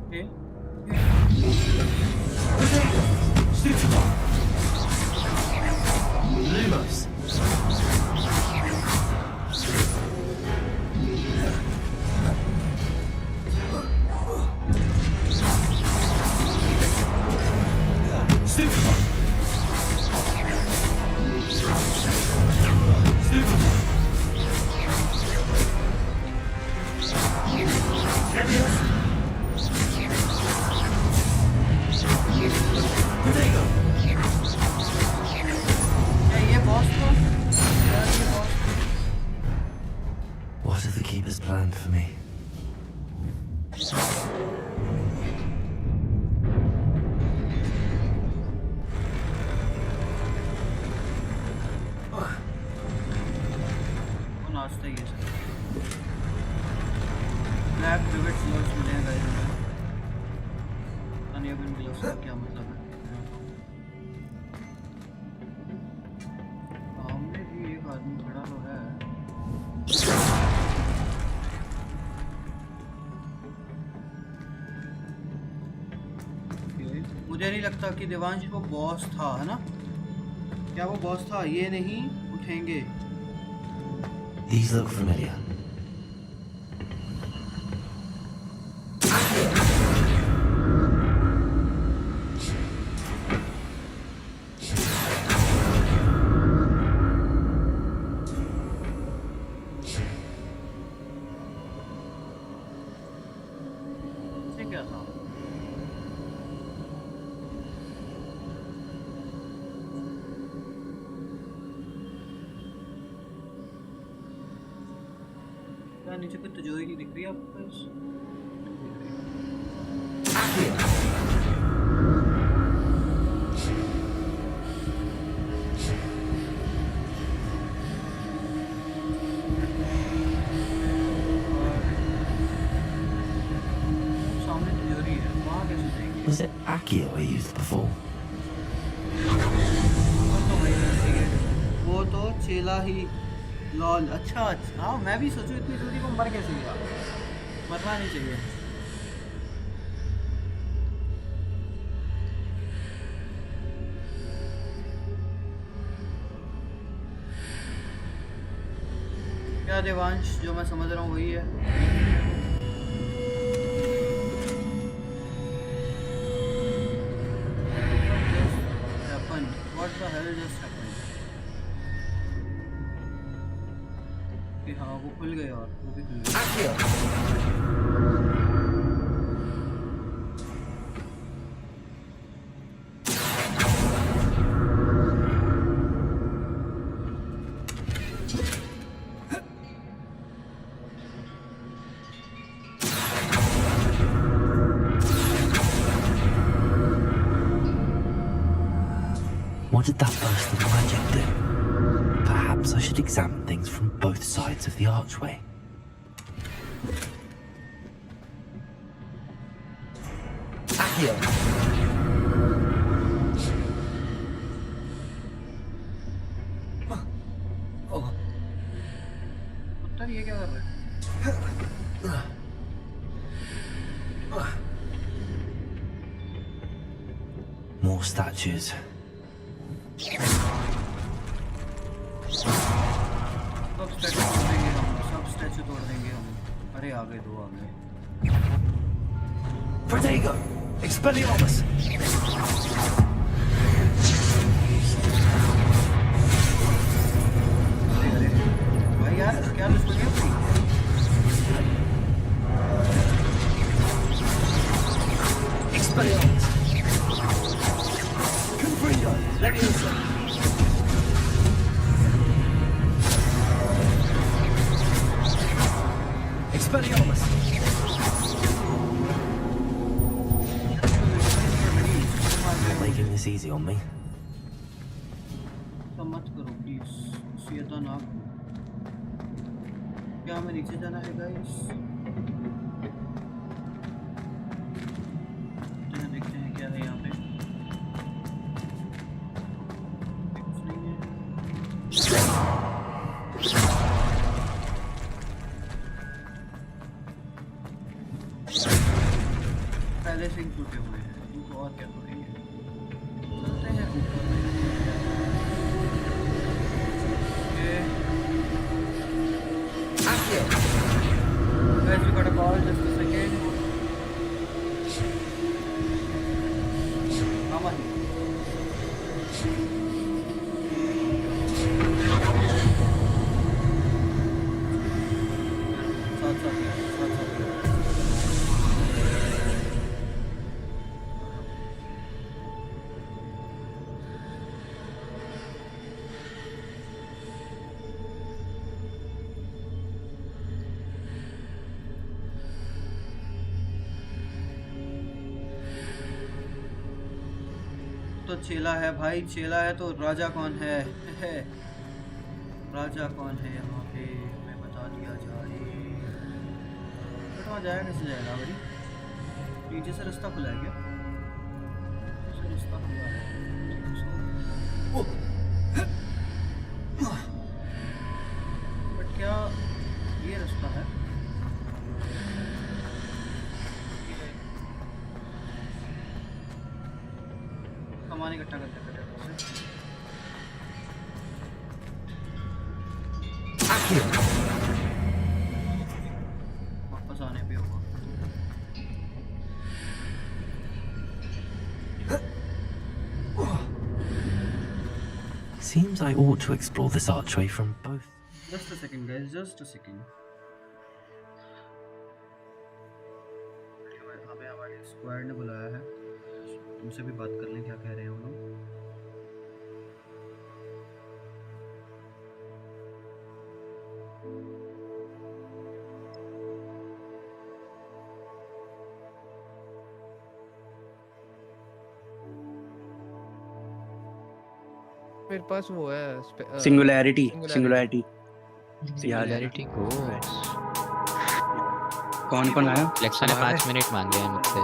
Okay. Lumos. What have the keepers planned for me? नाश्ता ही है सर। ब्लैक रिवेट ग्लव्स मिले हैं गाइस हमें। Uneven gloves का क्या मतलब है? सामने भी एक आदमी खड़ा तो है। मुझे नहीं लगता कि देवांश वो बॉस था, है ना? क्या वो बॉस था? ये नहीं उठेंगे। These look familiar. ये क्या था? नीचे कोई तिजोरी नहीं दिख रही आपको? सामने तिजोरी है, वहाँ कैसे जाएंगे? Was it Akio I used before? वो तो चेला ही। लॉल, अच्छा अच्छा। हाँ, मैं भी सोचूं इतनी जल्दी को मर कैसे गया? मरना नहीं चाहिए। क्या देवांश, जो मैं समझ रहा हूँ वही है? What the hell just happened? हाँ, वो खुल गए और वो भी खुल गए। What did that burst of magic do? Perhaps I should examine things from both sides of the archway. Akio! पुत्तर, ये क्या कर रहे हैं? More statues. अरे आ गए, 2 आ गए। Protego! Expelliarmus! भाई यार क्या दुश्मनी है भाई? Expelliarmus! Confringo! Leviosa! Expelliarmus! Not making this easy on me. तो मत करो प्लीज, सीधा ना करो। क्या हमें नीचे जाना है गाइस? देखते हैं क्या है यहाँ पे। कुछ नहीं है। पहले से ही टूटे हुए हैं, इनको और क्या करेंगे। चलते हैं ऊपर। Guys, we got a call, just a second. Aman. तो चेला है भाई, चेला है तो राजा कौन है? राजा कौन है यहाँ पे? मैं बता दिया जाए। बट वहाँ जाएगा कैसे जाएगा भाई? नीचे से रास्ता खुला है क्या? रास्ता खुला है। बट क्या ये रास्ता है? सामान इकट्ठा करते हैं वापस आने पे होगा। Seems I ought to explore this archway from both. Just a second guys, just a second. हमें हमारे स्क्वाड ने बुलाया है, उनसे भी बात कर लें क्या कह रहे हैं वो लोग। मेरे पास वो है सिंगुलैरिटी को कौन आया? फ्लेक्सो ने 5 मिनट मांगे हैं मुझसे।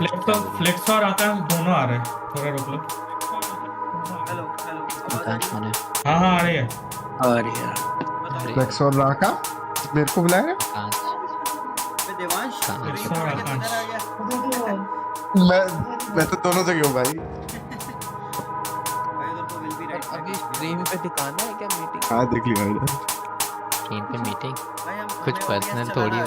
फ्लेक्सो और आकाश दोनों आ रहे हैं, थोड़ा रुक लो। हेलो हेलो, आकाश कौन है? हाँ हाँ आ रही है। फ्लेक्सो और आकाश मेरे को बुलाया? देवांश फ्लेक्सो और आकाश। मैं तो दोनों जगह हूँ भाई। अभी स्ट्रीम पे दिखाना है क्या मीटिंग? हाँ देख लिया मैंने। स्क्रीन पे मीटिंग कुछ पर्सनल थोड़ी हो।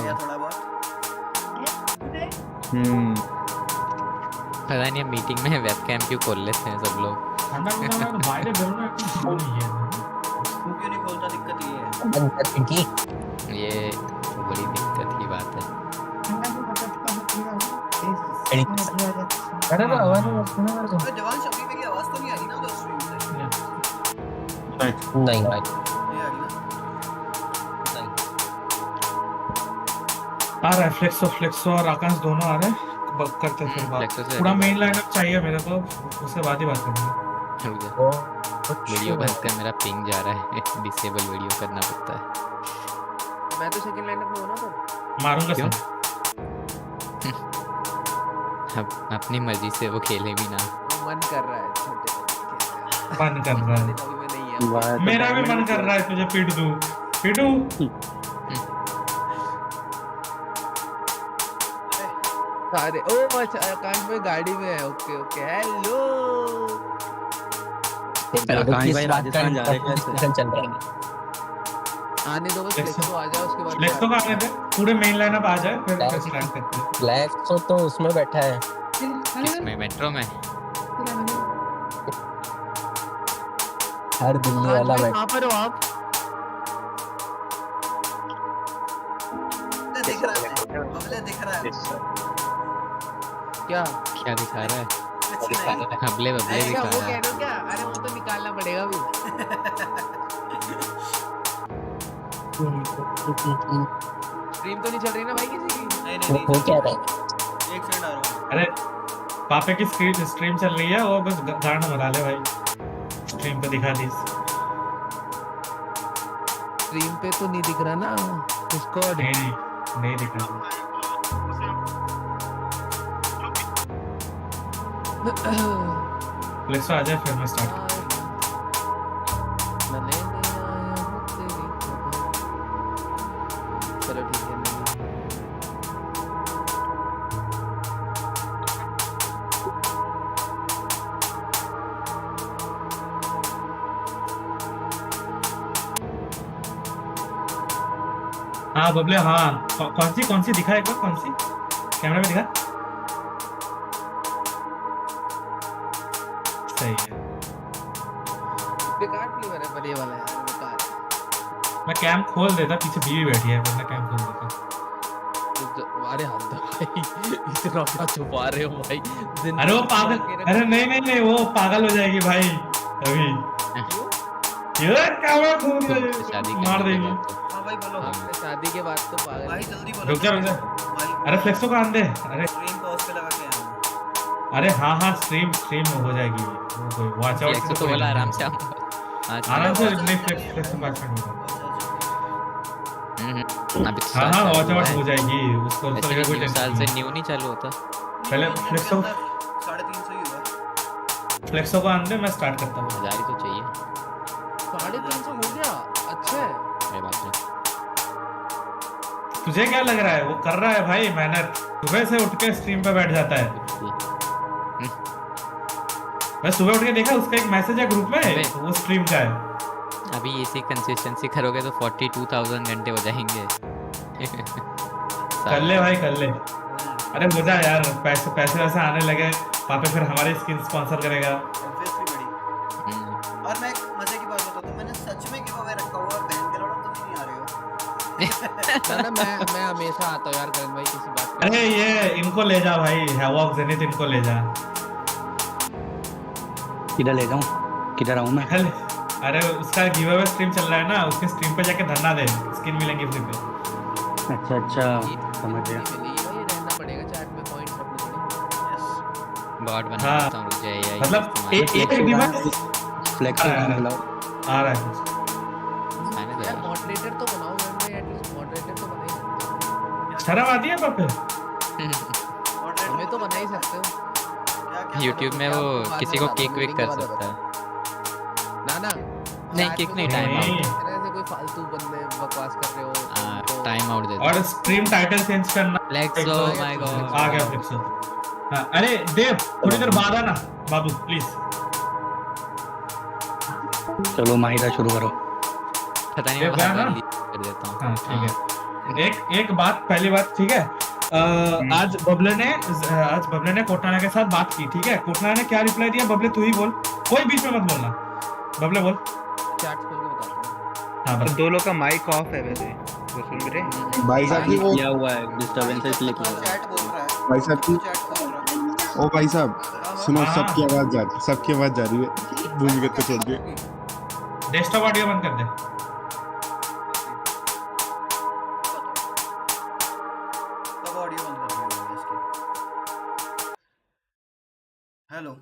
पता नहीं मीटिंग में वेबकैम क्यों खोल लेते हैं सब लोग। क्यों नहीं खोलता? दिक्कत ये है। ये बड़ी दिक्कत की बात है। देवांश अभी मेरी आवाज तो नहीं आ रही ना उधर स्ट्रीम से? नहीं नहीं आ रही ना? आ रहा है फ्लेक्सो और आकाश दोनों आ रहे हैं। बात करते हैं फिर बात। पूरा मेन लाइनअप चाहिए मेरे को, उससे बाद ही बात करेंगे। वीडियो बनते हैं, मेरा पिंग जा रहा है। डिसेबल वीडियो करना पड़ता है। मैं तो सेकंड लाइनअप में हूं ना, तो मारूंगा क्यों? अब अपनी मर्जी से वो खेले भी ना। मन कर रहा है छोटे मन कर रहा है। मेरा भी मन कर रहा है तुझे पीट दूं। पीटू अरे ओ अच्छा आकाश भाई गाड़ी में है। ओके ओके हेलो आकाश भाई राजस्थान जा रहे हैं, चल रहा है। आने दो बस, फ्लेक्सो आ जाओ उसके बाद फ्लेक्सो का आने दे। पूरे मेन लाइनअप आ जाए फिर स्टार्ट करते हैं। ब्लैक तो उसमें बैठा है। किसमें? मेट्रो में? हर दिल्ली वाला बैठा। कहाँ पर हो आप? दिख रहा है, बबले दिख रहा है। क्या क्या दिखा रहा है? बबले अरे दिखा क्या वो रहा कह है। रहे हो क्या? अरे वो तो निकालना पड़ेगा अभी। स्ट्रीम तो नहीं चल रही ना भाई किसी की? नहीं वो क्या रहा है? एक सेकंड आ रहा हूँ। अरे पापे की स्ट्रीम चल रही है, वो बस गाना बना ले भाई, स्ट्रीम पे दिखा दी। स्ट्रीम पे तो नहीं दिख रहा ना डिस्कॉर्ड। नहीं दिख रहा। फ्लेक्स आ जाए फिर मैं स्टार्ट। चलो ठीक है। हाँ बबले, हाँ कौन सी दिखा, एक बार कौन सी कैमरा में दिखा। सही है। बेकार फ्लेवर है पर ये वाला यार बेकार। मैं कैम खोल देता, पीछे बीवी बैठी है, वरना कैम खोल देता। अरे हद भाई, इतना क्या छुपा रहे हो भाई? अरे वो पागल, अरे नहीं वो पागल हो जाएगी भाई अभी। ये कैमरा खोल के मार देगी। हाँ भाई बोलो। आपने शादी के बाद तो पागल। भाई जल्दी बोलो। रुक जा। अरे फ्लेक्सो का आंदे। अरे स्क्रीन को ऑफ पे लगा के आया हूँ। अरे हाँ स्ट्रीम हो जाएगी। वो कोई वॉच आउट फ्लेक्स तो बोला आराम से आराम से नहीं, फ्लेक्स वॉच आउट होगा। हाँ वॉच आउट हो जाएगी उसको। कोई साल से न्यू नहीं चालू होता। पहले फ्लेक्सो 350 ही हुआ। फ्लेक्सो का आंदे, मैं स्टार्ट करता हूँ। 1000 ही तो चाहिए। 350 हो गया? अच्छा है। अरे बाप रे। तुझे क्या लग रहा है वो कर रहा है भाई मेहनत, सुबह से उठ के स्ट्रीम पे बैठ जाता है। मैं सुबह उठ के देखा उसका एक मैसेज है ग्रुप में, वो स्ट्रीम का है। अभी इसी कंसिस्टेंसी करोगे तो 42,000 घंटे हो जाएंगे। कर ले भाई कर ले। अरे हो जा यार, पैसे वैसे आने लगे, पापा फिर हमारी स्किन स्पॉन्सर करेगा। और मैं एक मजे की बात बताता हूँ, मैंने सच में गिव अवे रखा हुआ और बहन के लड़ो तुम नहीं आ रहे हो। ना मैं हमेशा आता हूँ यार करण भाई किसी बात पे। अरे ये इनको ले जा भाई, हैवॉक जेनिथ इनको ले जा। किधर ले जाऊं? किधर आऊं मैं? अरे उसका गिव अवे स्ट्रीम चल रहा है ना, उसके स्ट्रीम पे जाके धरना दे, स्किन मिलेंगी फ्री पे। अच्छा समझ गया। रहना पड़ेगा चैट में पॉइंट्स रखने पड़ेंगे। गॉड बना देता हूं, रुक जाइए। मतलब एक डिवाइस फ्लेक्स आ रहा है। मैंने तो यार मॉडरेटर तो बनाओ मैं, एटलीस्ट मॉडरेटर तो बना ही सकते हो। शर्म आती है पापा? हमें तो बना ही सकते हो। YouTube में वो किसी को किक विक कर सकता है। ना नहीं किक नहीं, टाइम आउट। ऐसे कोई फालतू बंदे बकवास कर रहे हो टाइम आउट दे दो। और स्ट्रीम टाइटल चेंज करना। फ्लेक्सो माय गॉड आ गया फ्लेक्सो। हां अरे देव थोड़ी देर बाद आना बाबू प्लीज। चलो माहिरा शुरू करो। पता नहीं मैं कर देता हूं। हां ठीक है। एक बात, पहली बात ठीक है, आज बबले ने कोटनाना के साथ बात की, ठीक है। कोटनाना ने क्या रिप्लाई दिया बबले तू ही बोल, कोई बीच में मत बोलना। बबले बोल। चैट खोल के बताता हां बस दो लोग का माइक ऑफ है वैसे, वो सुन रहे भाई साहब की वो किया हुआ है डिस्टरबेंस इसलिए किया हुआ है। चैट बोल रहा है भाई साहब की चैट बोल रहा है। ओ भाई साहब सुनो, सबकी आवाज जा रही है भूमिगत को छोड़ के। डेस्कटॉप ऑडियो बंद कर दे। ऑडियो बंद कर दिया इसकी। Hello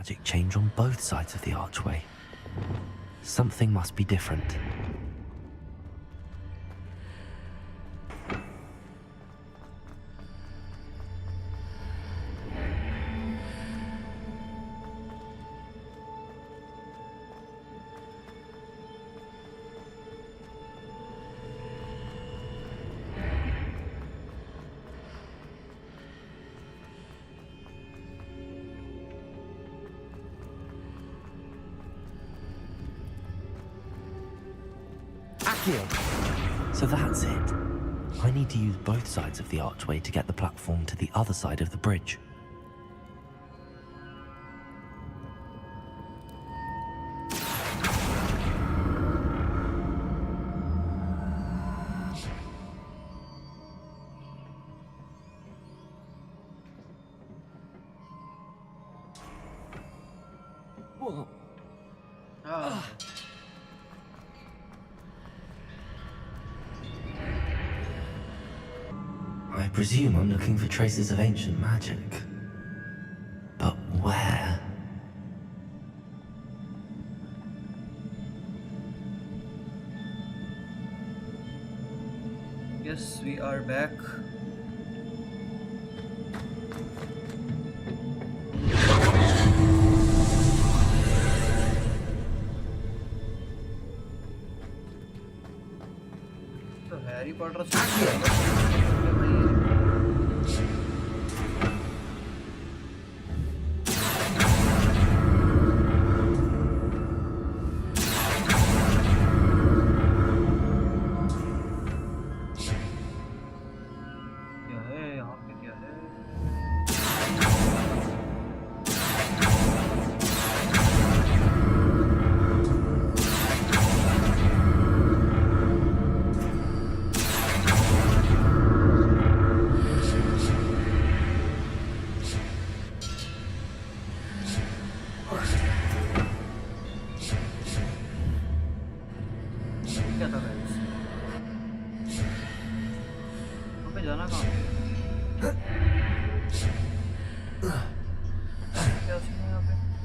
magic change on both sides of the archway. Something must be different. So that's it. I need to use both sides of the archway to get the platform to the other side of the bridge. I presume I'm looking for traces of ancient magic. But where? Yes, we are back. तो Harry Potter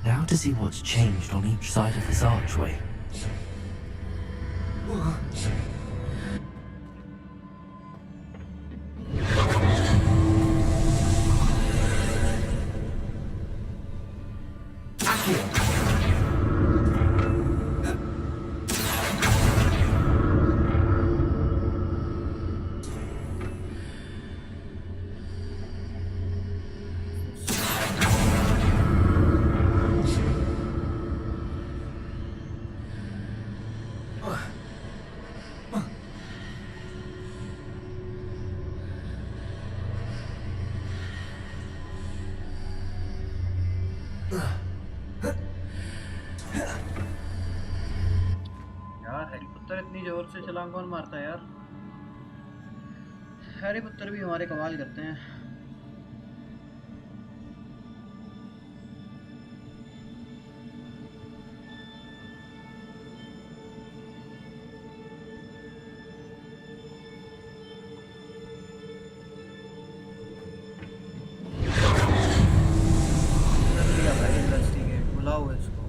Now to see what's changed on each side of this archway. इतनी जोर से छलांग कौन मारता है यार? Harry पुत्तर भी हमारे कमाल करते हैं। बुलाओ इसको।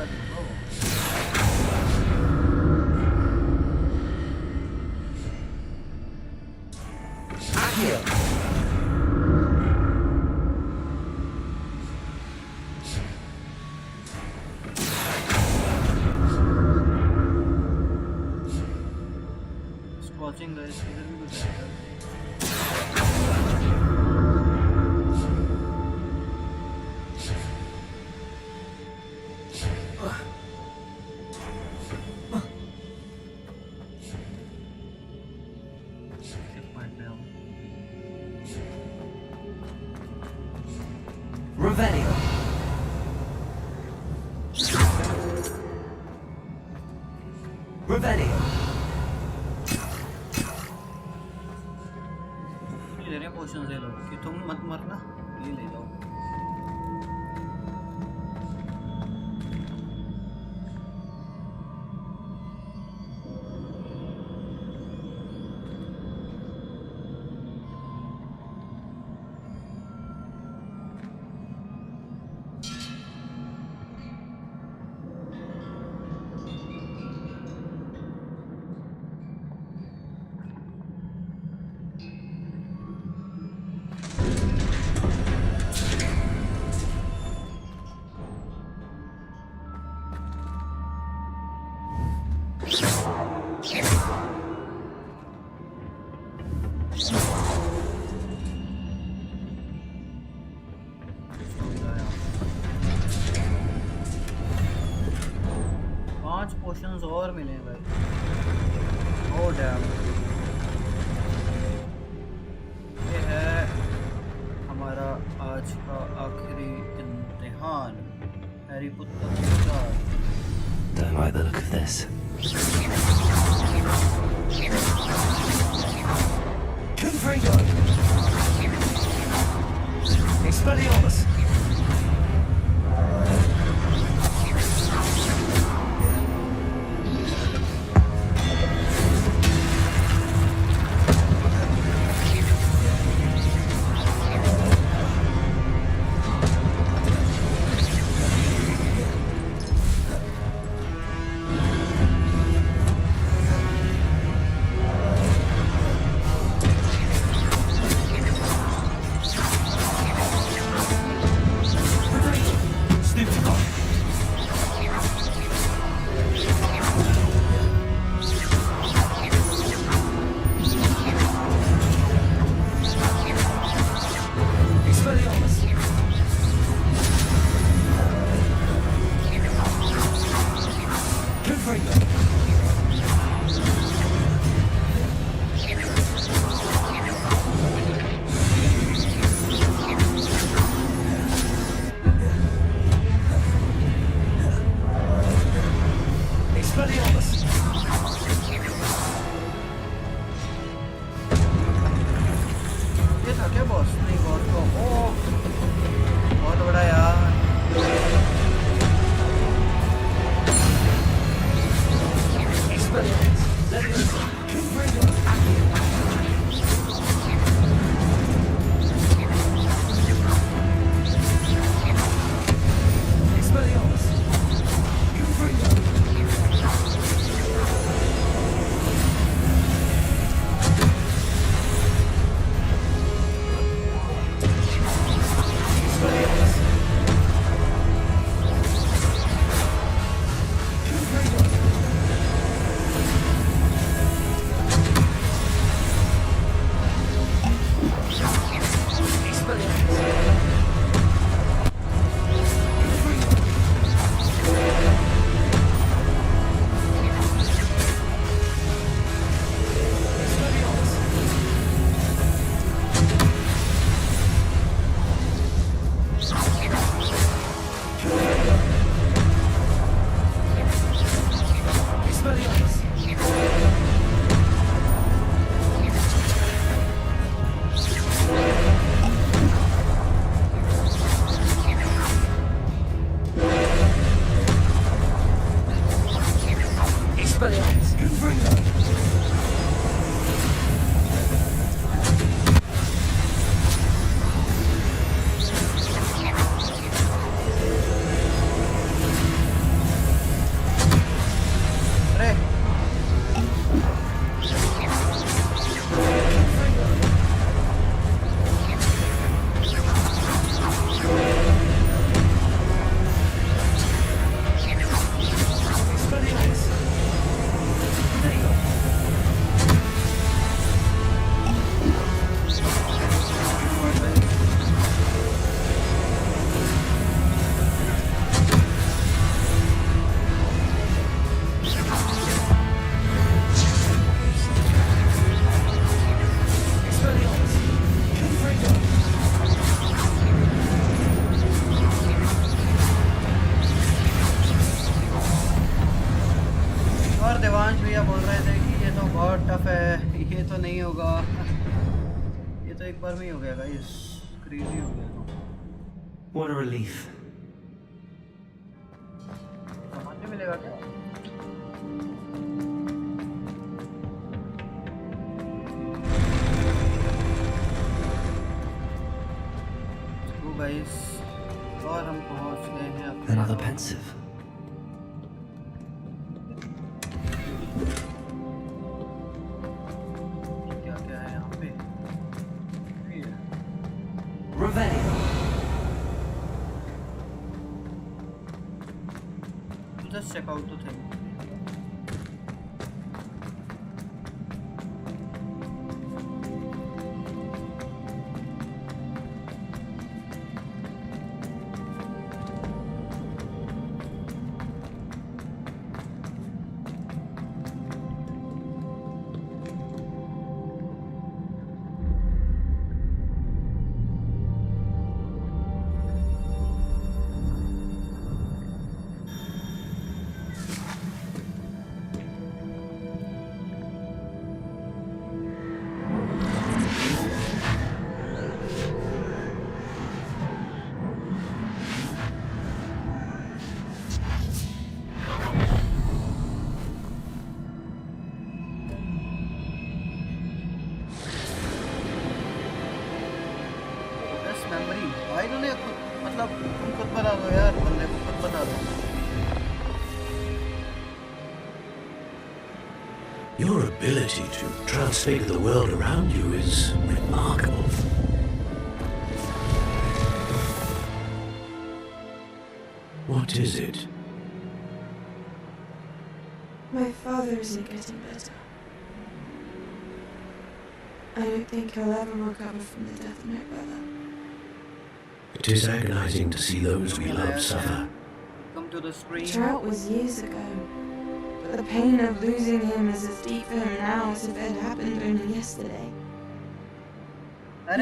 रहा था वो। Watching guys, इधर भी कुछ आएगा। Revelio. Revelio. ले रहे पोशंस ले लो कि तुम मत मरना, ये ले लो। पोशंस और मिले भाई। ओ डैम, ये है हमारा आज का आखिरी इम्तिहान, हैरी पुत्तर। Don't like the look of this. Confringo. Expelliarmus. भैया बोल रहे थे कि ये तो बहुत टफ है, ये तो नहीं होगा, ये तो एक बार में ही हो गया गाइस, क्रेजी हो गया। What a relief. सामान नहीं मिलेगा क्या? तो गाइस और हम पहुंच गए हैं अपने Another pensive. क्या क्या है यहाँ पे? Revelio. Just check out the thing. Memory भाई इन्होंने मतलब तुम खुद बना दो यार, बंदे को खुद बना दो। Your ability to transfigure the world around you is remarkable. What is it? My father isn't getting better. I don't think he'll ever recover from the death of my brother. It is agonizing to see those we love suffer. Come to the screen. The drought was years ago, but the pain of losing him is as deep for him now as if it had happened only yesterday.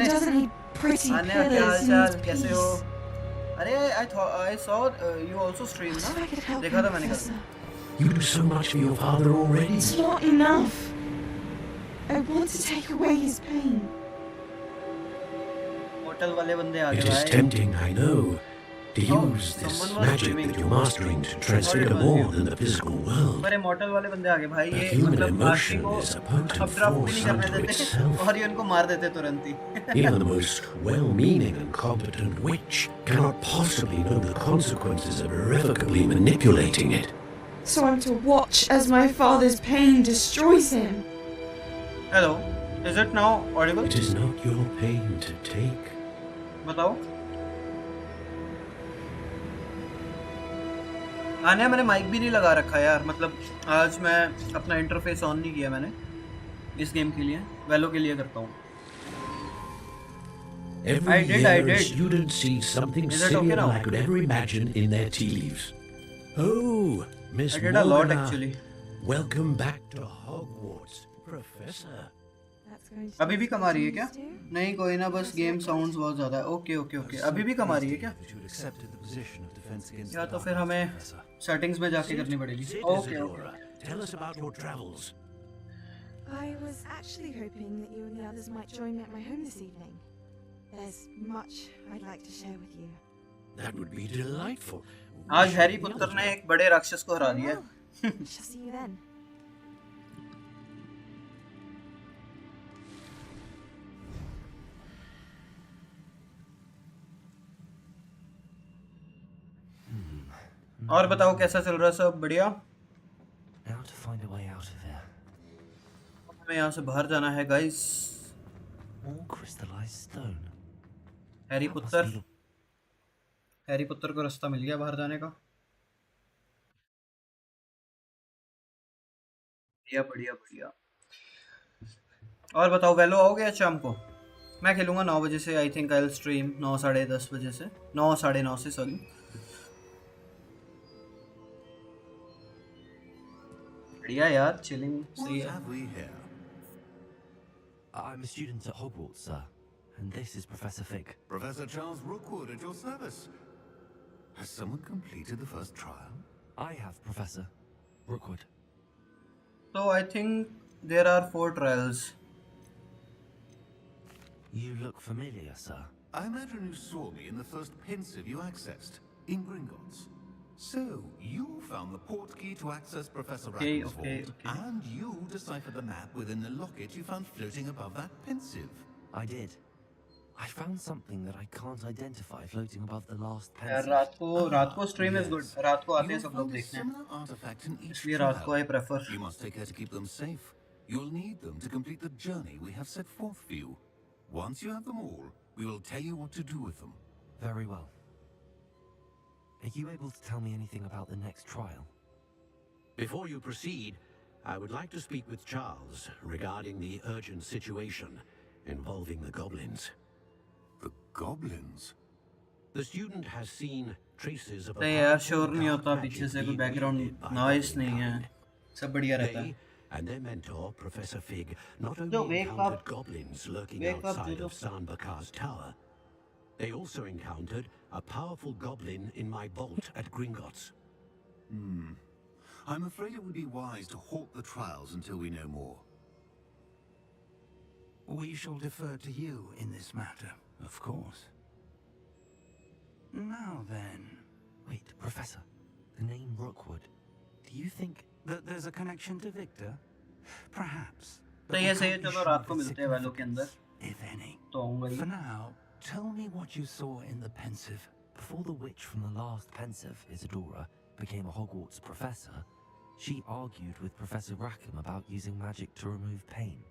He doesn't need pretty pillars, he needs peace. I saw you also stream, What if I could help देखा him, था मैंने Professor? You do so much for your father already. It's not enough. I want to take away his pain. Mortal वाले बंदे आ It गए is भाई। tempting, I know, to use this magic that you're mastering to transfigure more than the physical world. पर Mortal वाले बंदे आ गए भाई, But ये human मतलब आरती emotion को is a potent अपड्राफ्ट भी force नहीं करने unto देते itself. और ये उनको मार देते तुरंत ही। Even the most well-meaning and competent witch cannot possibly know the consequences of irrevocably manipulating it. So I'm to watch as my father's pain destroys him. Hello, is it now audible? It is not your pain to take. बताओ। आने मैंने mic भी नहीं लगा रखा यार, मतलब आज मैं अपना इंटरफेस ऑन नहीं किया मैंने इस गेम के लिए, वेलो के लिए करता हूँ। Every year, a student sees something Is it okay similar now? I could ever imagine in their tea leaves. Oh, Miss I did a lot Morgana. actually. Welcome back to Hogwarts, Professor. अभी भी कमा रही है क्या? नहीं कोई ना, बस गेम साउंड्स बहुत ज़्यादा है। ओके ओके ओके, अभी भी कमा रही है क्या? या तो फिर हमें सेटिंग्स में जाके करनी पड़ेगी। Okay okay. Tell us about your travels. I was actually hoping that you and the others might join me at my home this evening. There's much I'd like to share with you. That would be delightful. आज Harry पुत्तर ने एक बड़े राक्षस को हरा दिया। Shall see you then. और बताओ कैसा चल रहा है सब? बढ़िया। Now to find a way out of here. हमें यहाँ से बाहर जाना है guys. More crystallized stone. Harry पुत्तर को रास्ता मिल गया बाहर जाने का। बढ़िया बढ़िया बढ़िया। और बताओ वेलो आओगे आज शाम को? मैं खेलूंगा 9 बजे से। I think I will stream 9 साढ़े 10 बजे से, 9 साढ़े 9 से सॉरी। बढ़िया यार, चिलिंग सही है। I'm a student at Hogwarts, sir, and this is Professor Fig. Professor Charles Rookwood at your service. Has someone completed the first trial? I have, Professor Rookwood. So I think there are 4 trials. You look familiar, sir. I imagine you saw me in the first pensive you accessed, in Gringotts. So, you found the port key to access Professor Rackham's vault, and you deciphered the map within the locket you found floating above that pensive. I did. I found something that I can't identify floating above the last यार pencil. रात को stream is good. रात को आते हैं You'll सब लोग find a देखने. similar artifact in each इसलिए रात को I trial. prefer. You must take care to keep them safe. You'll need them to complete the journey we have set forth for you. Once you have them all, we will tell you what to do with them. Very well. Are you able to tell me anything about the next trial? Before you proceed, I would like to speak with Charles regarding the urgent situation involving the goblins. The goblins? The student has seen traces of a नहीं यार शोर नहीं होता पीछे से कोई background noise नहीं है सब बढ़िया रहता है. They and their mentor, Professor Fig, not only encountered goblins lurking outside of Sanbakar's tower, they also encountered a powerful goblin in my vault at Gringotts. I'm afraid it would be wise to halt the trials until we know more. We shall defer to you in this matter, of course. Now then... Wait, Professor. The name Rookwood. Do you think... that there's a connection to Victor? Perhaps. सही है चलो रात को मिलते हैं वैलो के अंदर. If any. तो आऊँगा ही. For now, tell me what you saw in the pensive. Before the witch from the last pensive, Isadora, became a Hogwarts professor, she argued with Professor Rackham about using magic to remove pain.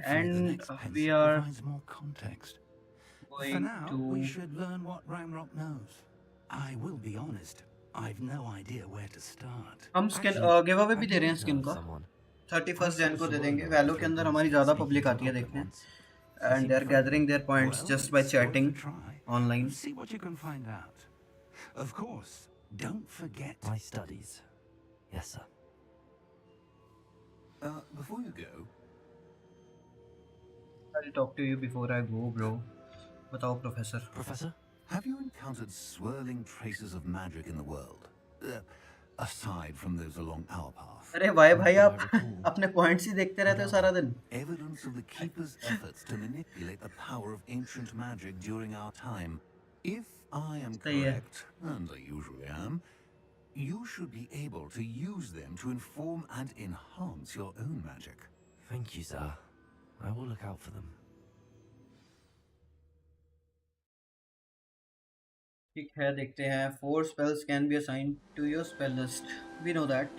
And we are more context. going For now, to... we should learn what Ramrock knows. I will be honest, I've no idea where to start. हम skin give away भी दे रहे हैं skin का 31st जन को दे देंगे. वैलो के अंदर हमारी ज़्यादा पब्लिक आती है देखने. And they are gathering their points just by chatting online. See what you can find out. Of course, don't forget my studies. Yes, sir. Before you go... I'll talk to you before I go, bro. बताओ, Professor. Professor? Have you encountered swirling traces of magic in the world? Aside from those along our path. अरे भाई भाई आप अपने points ही देखते रहते हो सारा दिन. Evidence of the Keeper's efforts to manipulate the power of ancient magic during our time. If I am correct, and I usually am, you should be able to use them to inform and enhance your own magic. Thank you, sir. I will look out for them. ठीक है देखते हैं. 4 spells can be assigned to your spell list. We know that.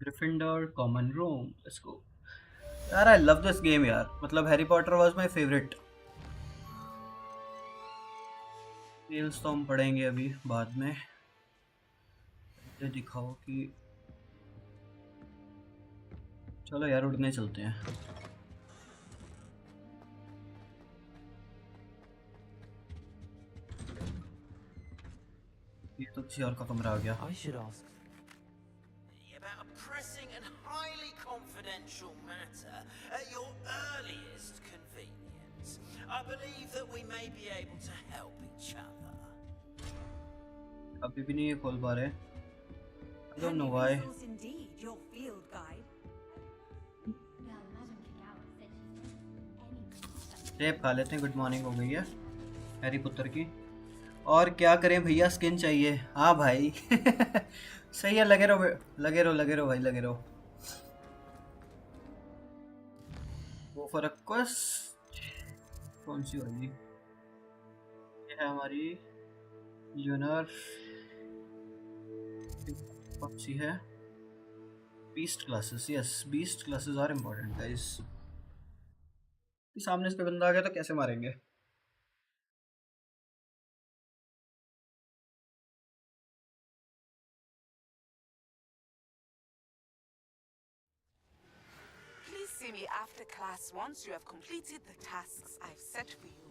Gryffindor common room. Let's go. यार I love this game यार. मतलब Harry Potter was my favorite. Reels तो हम पढ़ेंगे अभी बाद में. ये दिखाओ कि चलो यार उड़ने चलते हैं. ये तो किसी और का कमरा आ गया. I should ask. About a pressing and highly confidential matter at your earliest convenience. I believe that we may be able to help each other. अभी भी नहीं ये खोल पा रहे. I don't know why. Indeed, your field guide. Tape खा लेते हैं. गुड मॉर्निंग हो गई है हैरी पुत्तर की. और क्या करें भैया, स्किन चाहिए. हाँ भाई सही है. लगे रहो लगे रहो लगे रहो भाई लगे रहो. वो फर्क कौन सी वाली? ये है हमारी यूनर. कौन सी है? Beast classes. Yes, beast classes are important guys. सामने इस पे बंदा आ गया तो कैसे मारेंगे? Please see me after class once you have completed the tasks I've set for you.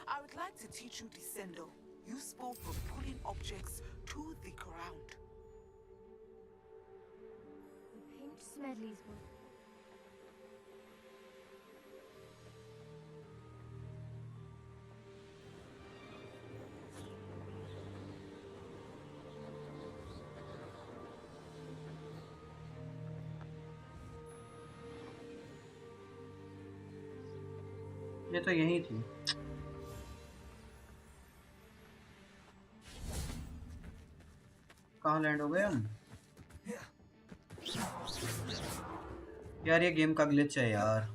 I would like to teach you Descendo, useful responsible for pulling objects to the ground. The pink Smedley's one. ये तो यही थी। कहाँ land हो गए हम? यार ये गेम का ग्लिच है यार।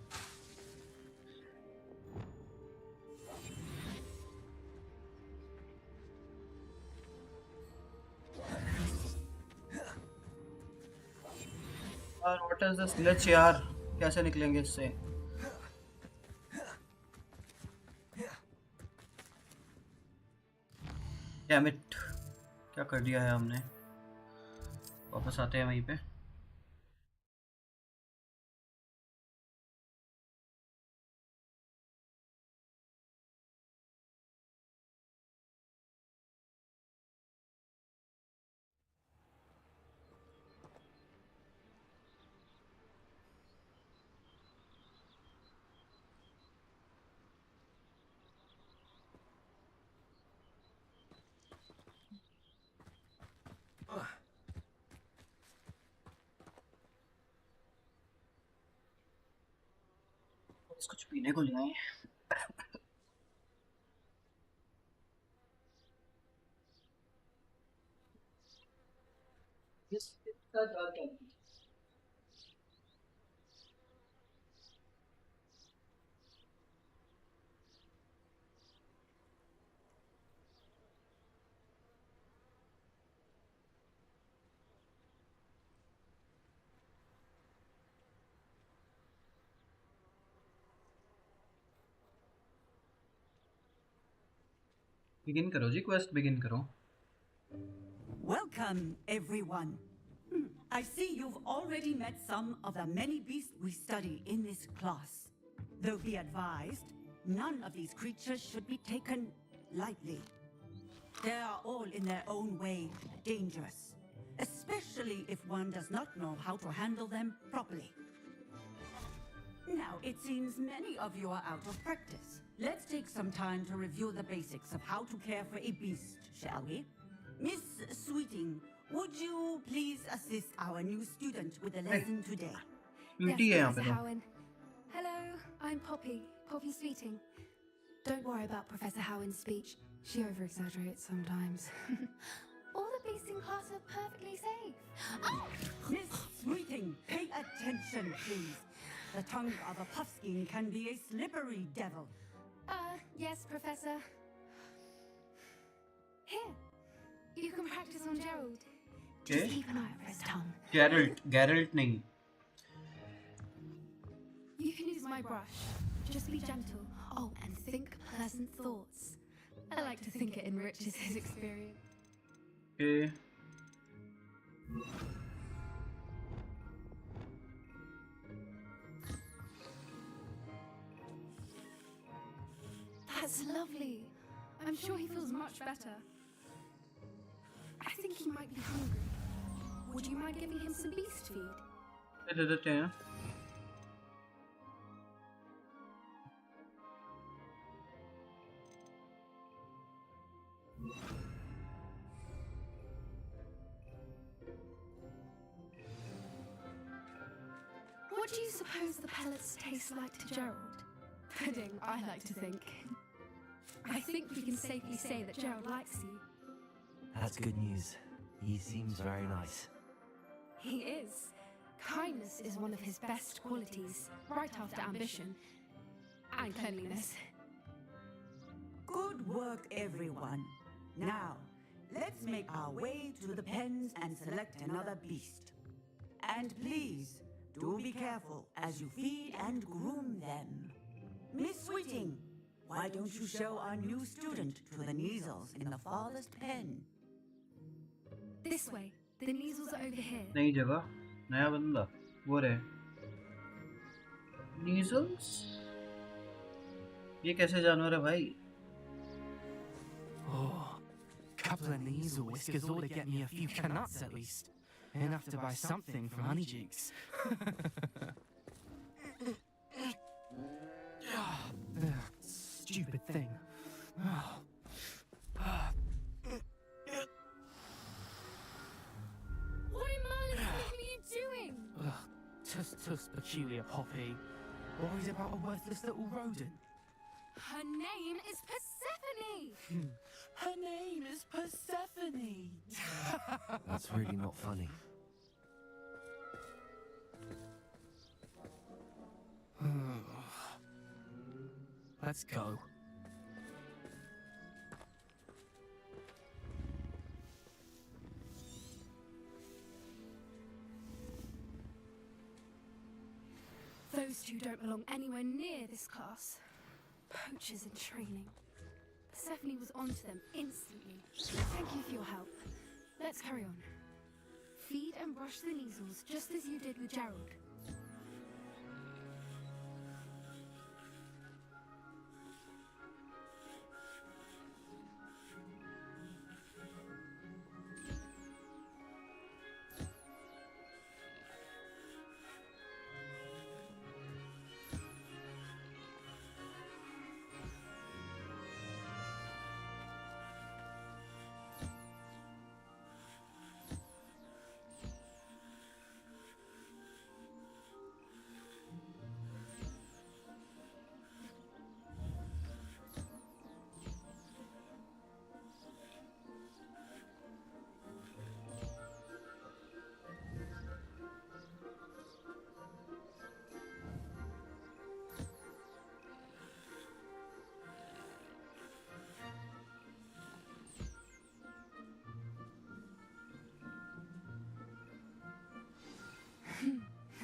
यार व्हाट इज दिस ग्लिच यार, कैसे निकलेंगे इससे? डैम इट, क्या कर दिया है हमने? वापस आते हैं वहीं पे। कुछ पीने को ले आए। बिगिन करो जी, क्वेस्ट बिगिन करो। Welcome, everyone. I see you've already met some of the many beasts we study in this class. Though be advised, none of these creatures should be taken lightly. They are all in their own way dangerous, especially if one does not know how to handle them properly. Now, it seems many of you are out of practice. Let's take some time to review the basics of how to care for a beast, shall we? Miss Sweeting, would you please assist our new student with the lesson today? Yes, Professor Howen. Hello, I'm Poppy Sweeting. Don't worry about Professor Howen's speech. She over-exaggerates sometimes. All the beasts in class are perfectly safe. Oh! Miss Sweeting, pay attention, please. The tongue of a puffskein can be a slippery devil. Yes, Professor. Here, you can practice on Gerald. Just keep an eye out for his tongue. Geralt नहीं। You can use my brush. Just be gentle. Oh, and think pleasant thoughts. I like to think it enriches his experience. Okay. That's lovely. I'm sure he feels much better. I think he might be hungry. Would you mind giving him some beast feed? दे देते हैं। What do you suppose the pellets taste like to Gerald? Pudding, I like to think. I think we can safely say that Gerald likes you. That's good news. He seems very nice. He is. Kindness is one of his best qualities, right after ambition and cleanliness. Good work, everyone. Now, let's make our way to the pens and select another beast. And please, do be careful as you feed and groom them. Miss Sweeting, why don't you show our new student to the Neasels in the farthest pen? This way. The Neasels are over here. नई जगह, नया बंदा, वो रहे। Neasels? ये कैसे जानवर है भाई? Oh, couple of knees or whiskers ought to get me a few nuts at least. Enough to buy something from Honeycheeks. Stupid thing. What in Merlin's name are you doing? Tuss peculiar Poppy. Worries about a worthless little rodent. Her name is Persephone! Her name is Persephone! That's really not funny. Let's go. Those two don't belong anywhere near this class. Poachers in training. Persephone was onto them instantly. Thank you for your help. Let's carry on. Feed and brush the measles just as you did with Gerald.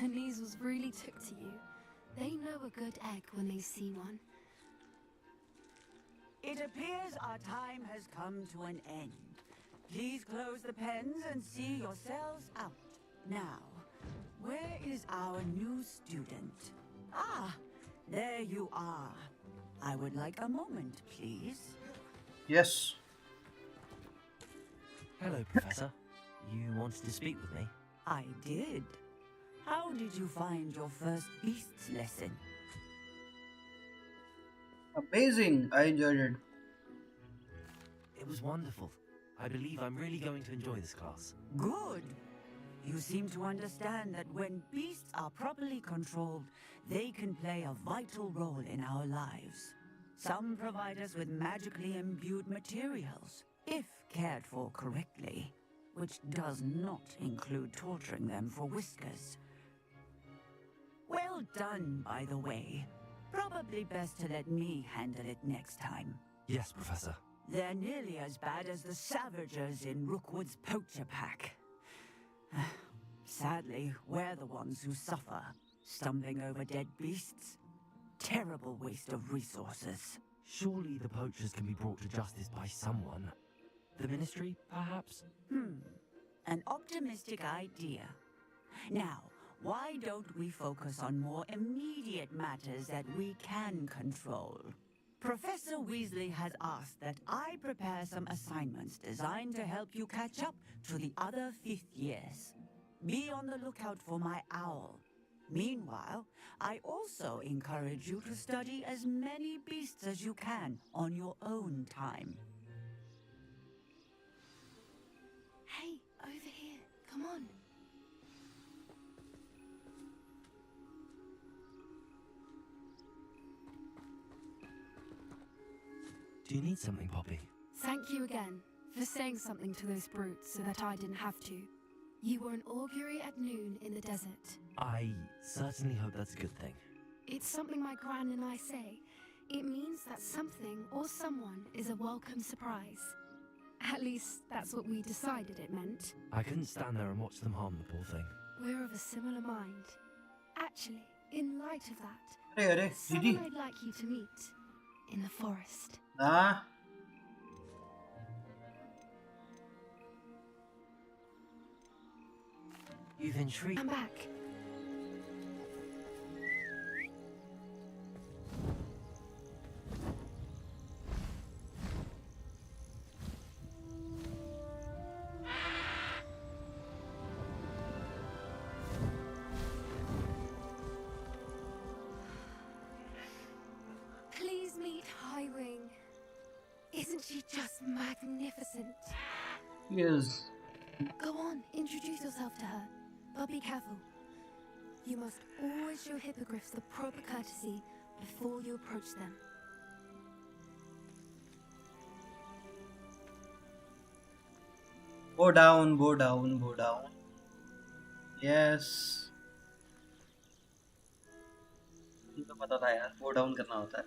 The measles really took to you. They know a good egg when they see one. It appears our time has come to an end. Please close the pens and see yourselves out. Now, where is our new student? Ah, there you are. I would like a moment, please. Yes. Hello, Professor. You wanted to speak with me? I did. How did you find your first beasts lesson? Amazing. I enjoyed it. It was wonderful. I believe I'm really going to enjoy this class. Good. You seem to understand that when beasts are properly controlled, they can play a vital role in our lives. Some provide us with magically imbued materials, if cared for correctly, which does not include torturing them for whiskers. Well done, by the way. Probably best to let me handle it next time. Yes, Professor. They're nearly as bad as the Savagers in Rookwood's poacher pack. Sadly, we're the ones who suffer, stumbling over dead beasts. Terrible waste of resources. Surely the poachers can be brought to justice by someone. The Ministry, perhaps? An optimistic idea. Now, why don't we focus on more immediate matters that we can control? Professor Weasley has asked that I prepare some assignments designed to help you catch up to the other 5th years. Be on the lookout for my owl. Meanwhile, I also encourage you to study as many beasts as you can on your own time. Hey, over here. Come on. Do you need something, Poppy? Thank you again for saying something to those brutes so that I didn't have to. You were an augury at noon in the desert. I certainly hope that's a good thing. It's something my gran and I say. It means that something or someone is a welcome surprise. At least that's what we decided it meant. I couldn't stand there and watch them harm the poor thing. We're of a similar mind. Actually, in light of that, Hey, someone Didi. I'd like you to meet in the forest. Ah. You've intrigued. I'm back. she just magnificent? Yes. Go on, introduce yourself to her. But be careful. You must always show hippogriffs the proper courtesy before you approach them. Bow down, bow down, bow down. Yes. ये तो पता था यार, bow down करना होता है.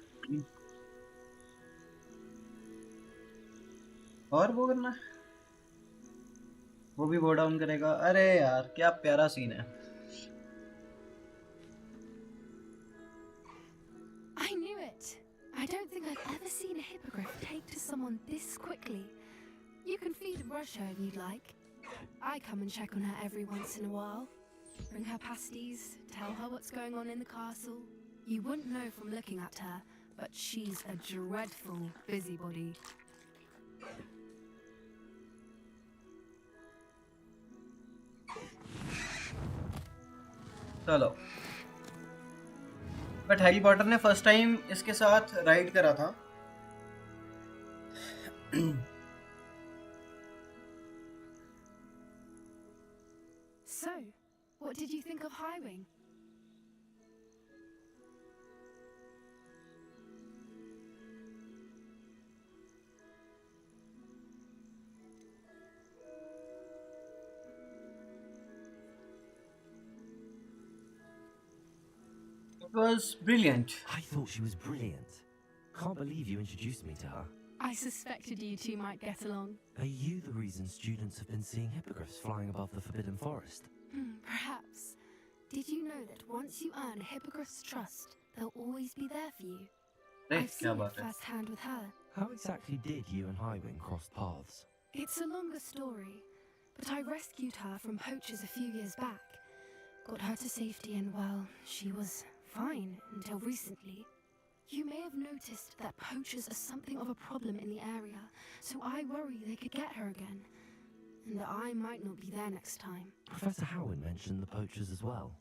और वो करना है, वो भी bow down करेगा. अरे यार क्या प्यारा सीन है. I knew it. I don't think I've ever seen a hippogriff take to someone this quickly. You can feed and brush her if you'd like. I come and check on her every once in a while. Bring her pasties, tell her what's going on in the castle. You wouldn't know from looking at her, but she's a dreadful busybody. चलो. But Harry Potter ने first time इसके साथ ride करा था. So, what did you think of Highwing? It was brilliant. I thought she was brilliant. Can't believe you introduced me to her. I suspected you two might get along. Are you the reason students have been seeing hippogriffs flying above the Forbidden Forest? Perhaps. Did you know that once you earn a hippogriff's trust, they'll always be there for you? I've seen it firsthand with her. How exactly did you and Highwing cross paths? It's a longer story, but I rescued her from poachers a few years back. Got her to safety and, well, she was fine until recently. You may have noticed that poachers are something of a problem in the area, so I worry they could get her again. And that I might not be there next time. Professor Howin mentioned the poachers as well.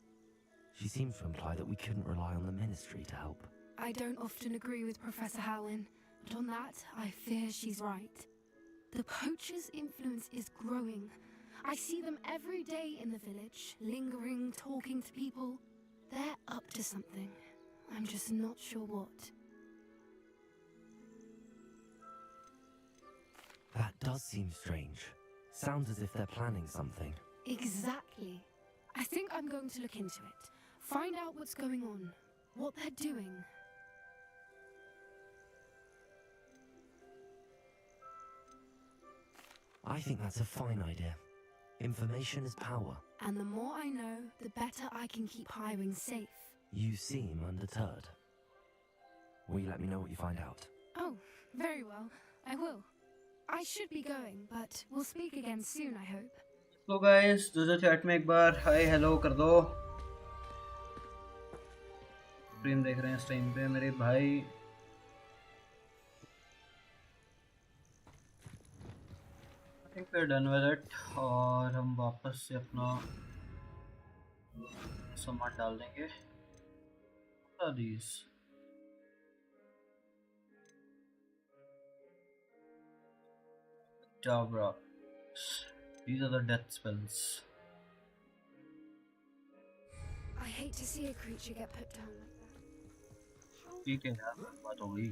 She seems to imply that we couldn't rely on the Ministry to help. I don't often agree with Professor Howin, but on that, I fear she's right. The poachers' influence is growing. I see them every day in the village, lingering, talking to people. They're up to something. I'm just not sure what. That does seem strange. Sounds as if they're planning something. Exactly. I think I'm going to look into it. Find out what's going on, what they're doing. I think that's a fine idea. Information is power. And the more I know, the better I can keep Highwing safe. You seem undeterred. Will you let me know what you find out? Oh, very well. I will. I should be going, but we'll speak again soon, I hope. So guys, जो chat में एक बार hi hello कर दो. Stream देख रहे हैं इस time पे मेरे भाई. I think we're done with it. और हम वापस से अपना सामान डाल देंगे. What are these? Jabra. These are the death spells. I hate to see a creature get put down like that. ठीक है यार, बात हो गई.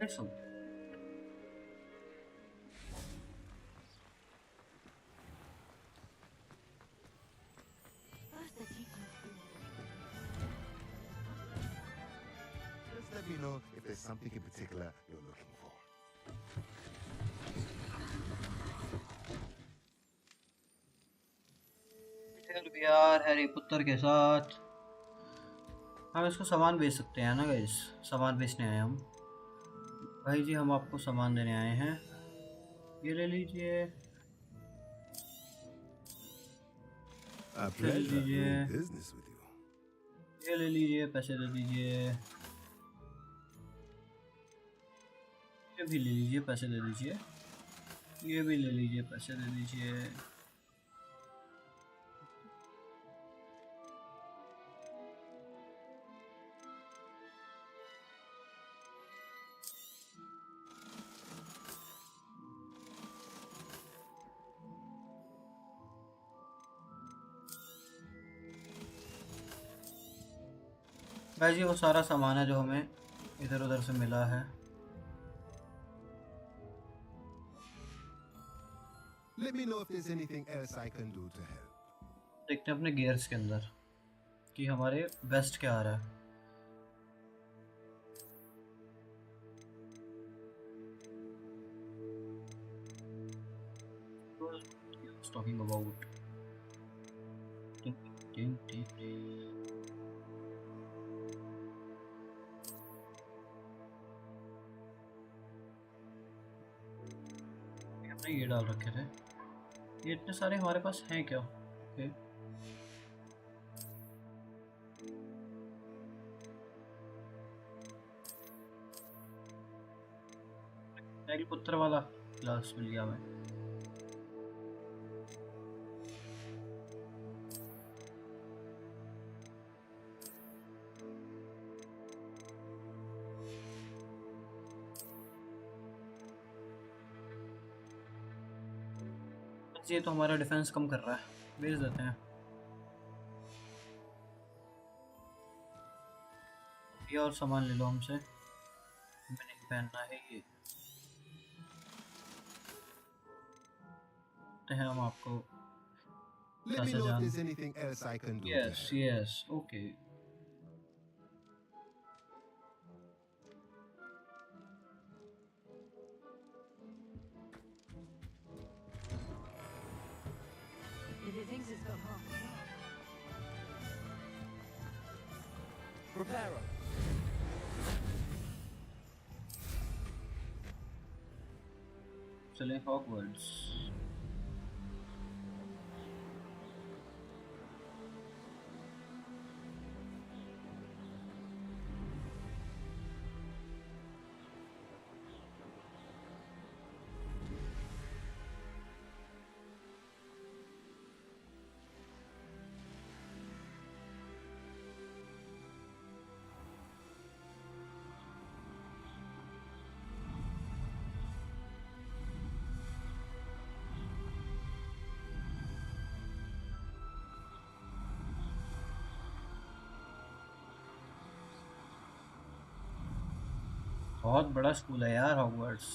सुन Just let me know if there's something in particular you're looking for. यार Harry पुत्तर के साथ हम इसको सामान बेच सकते हैं ना गाइस। सामान बेचने आए हम। भाई जी हम आपको सामान देने आए हैं, ये ले लीजिए, A ये ले pleasure लीजिए, doing business with you. ये ले लीजिए, पैसे दे दीजिए, ये भी ले लीजिए, पैसे दे दीजिए, ये भी ले लीजिए, पैसे दे दीजिए। भाई जी वो सारा सामान है जो हमें इधर उधर से मिला है। Let me know if there's anything else I can do to help. देखते हैं अपने गियर्स के अंदर कि हमारे बेस्ट क्या आ रहा है। Talking about हमने ये डाल रखे थे, ये इतने सारे हमारे पास हैं क्या? ओके पुत्र वाला क्लास मिल गया हमें। ये तो हमारा डिफेंस कम कर रहा है, बेच देते हैं। ये और सामान ले लो हमसे, हमें नहीं पहनना है ये। तो है हम आपको Let me know if there's anything else I can do. Yes, yes, okay. Prepare. चलें हॉगवर्ट्स। बहुत बड़ा स्कूल है यार Hogwarts.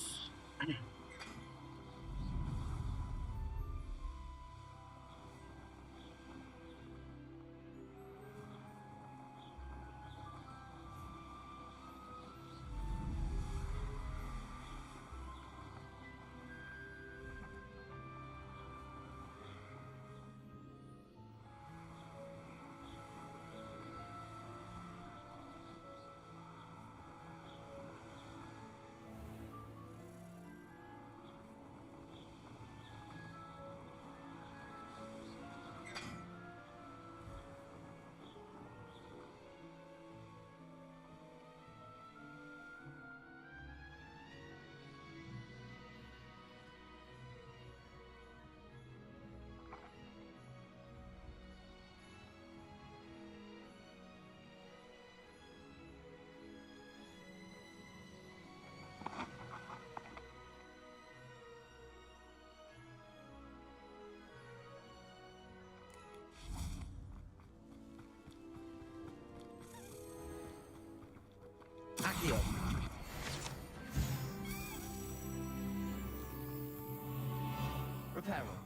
Accio. peril.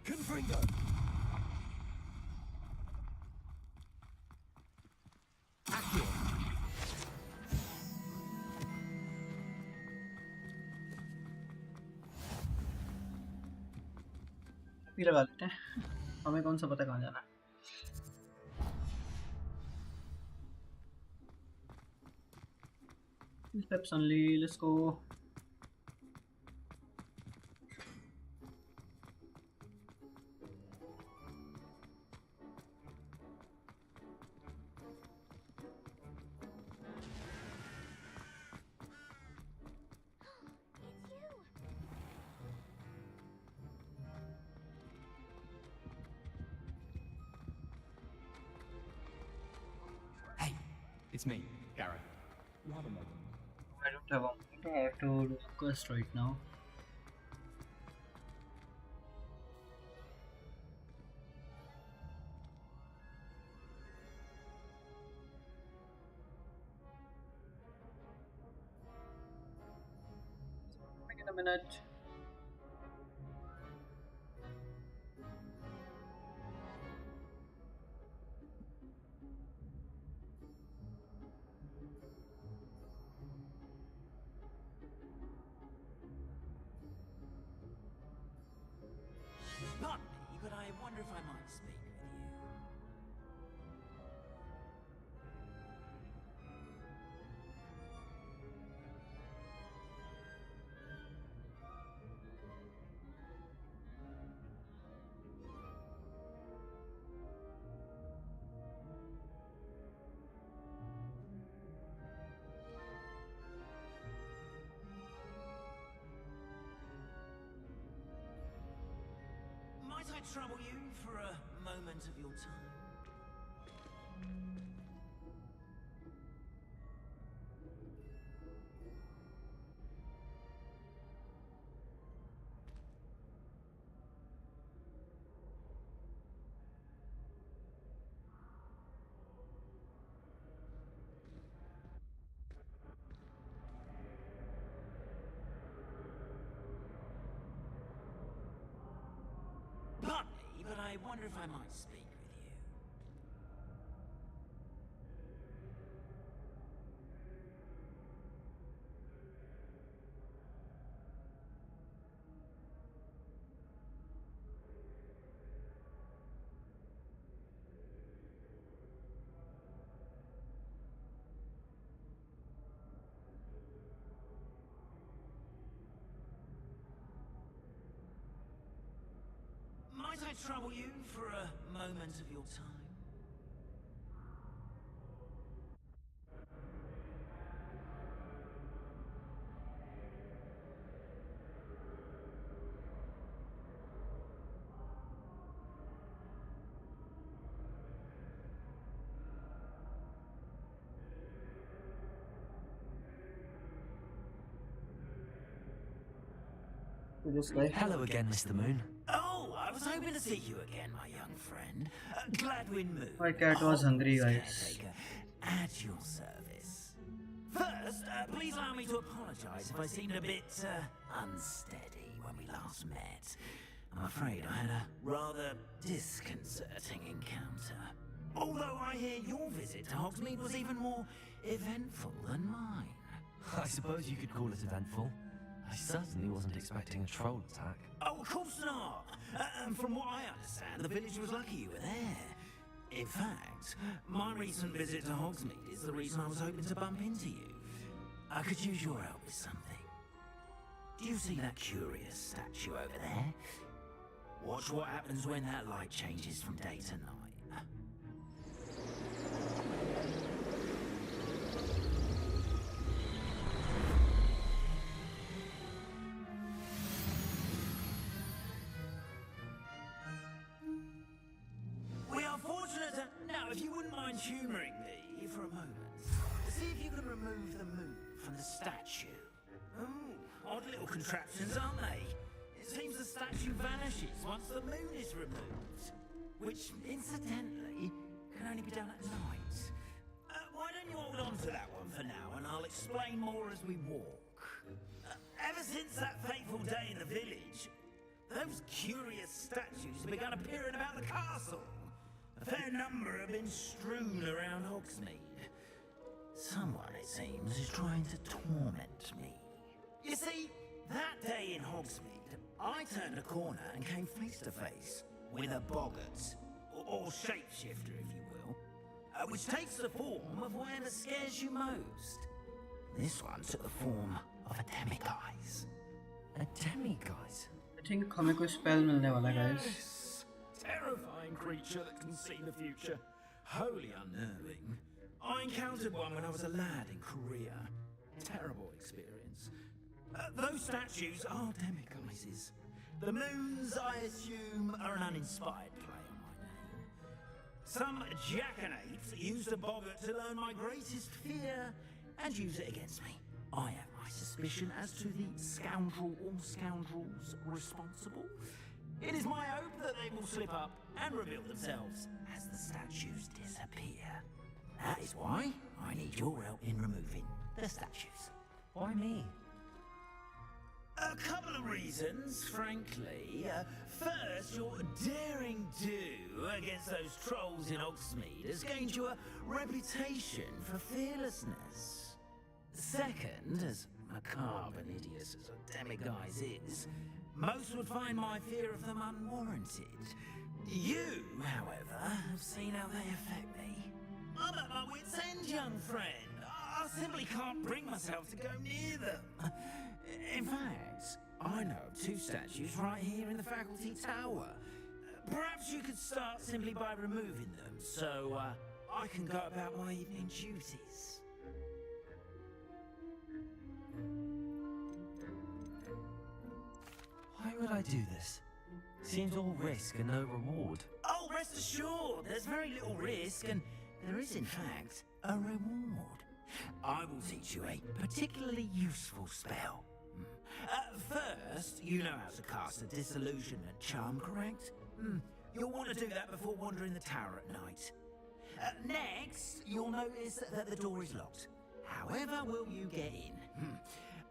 Confringo. Accio. भी लगा लेते हैं, हमें कौन सा पता कहाँ जाना है। Steps only, let's go. Hey, it's me, Garrett. You have a moment. I don't have a moment. I have to do a quest right now. In a minute. Pardon me, but I wonder if I might speak with you. Might I trouble you for a moment of your time? Pardon me, but I wonder if I might speak with you. Might I trouble you for a moment of your time? This guy. Hello again, Mr. Moon. Oh, I was hoping to see you again, my young friend. Gladwin Moon. My cat was hungry, guys. Caretaker, at your service. First, please allow me to apologize if I seemed a bit unsteady when we last met. I'm afraid I had a rather disconcerting encounter. Although I hear your visit to Hogsmeade was even more eventful than mine. I suppose you could call it eventful. I certainly wasn't expecting a troll attack. Oh, of course not. And from what I understand, the village was lucky you were there. In fact, my recent visit to Hogsmeade is the reason I was hoping to bump into you. I could use your help with something. Do you see that curious statue over there? Watch what happens when that light changes from day to night. We are fortunate to... Now, if you wouldn't mind humouring me for a moment, see if you can remove the moon from the statue. Ooh, odd little contraptions, aren't they? It seems the statue vanishes once the moon is removed. Which, incidentally, can only be done at night. Why don't you hold on to that one for now, and I'll explain more as we walk. Ever since that fateful day in the village, those curious statues have begun appearing about the castle. A fair number have been strewn around Hogsmeade. Someone, it seems, is trying to torment me. You see, that day in Hogsmeade, I turned a corner and came face to face with a boggart, or shapeshifter, if you will, which takes the form of whatever scares you most. This one took the form of a demiguise. A demiguise? I think हमें कोई spell मिलने वाला है, guys. Yes, terrifying creature that can see the future. Wholly unnerving. I encountered one when I was a lad in Korea. Terrible experience. Those statues are demiguises. The moons, I assume, are an uninspired play on my name. Some jackanapes used a boggart to learn my greatest fear and use it against me. I have my suspicion as to the scoundrel or scoundrels responsible. It is my hope that they will slip up and reveal themselves as the statues disappear. That is why I need your help in removing the statues. Why me? A couple of reasons, frankly. First, your daring do against those trolls in Hogsmeade has gained you a reputation for fearlessness. Second, as macabre and hideous as a demiguise is, most would find my fear of them unwarranted. You, however, have seen how they affect me. I'm at my wit's end, young friend. I simply can't bring myself to go near them. In fact, I know of 2 statues right here in the faculty tower. Perhaps you could start simply by removing them, so I can go about my evening duties. Why would I do this? Seems all risk and no reward. Oh, rest assured, there's very little risk, and there is, in fact, a reward. I will teach you a particularly useful spell. First, you know how to cast a disillusionment charm, correct? You'll want to do that before wandering the tower at night. Next, you'll notice that the door is locked. However will you get in?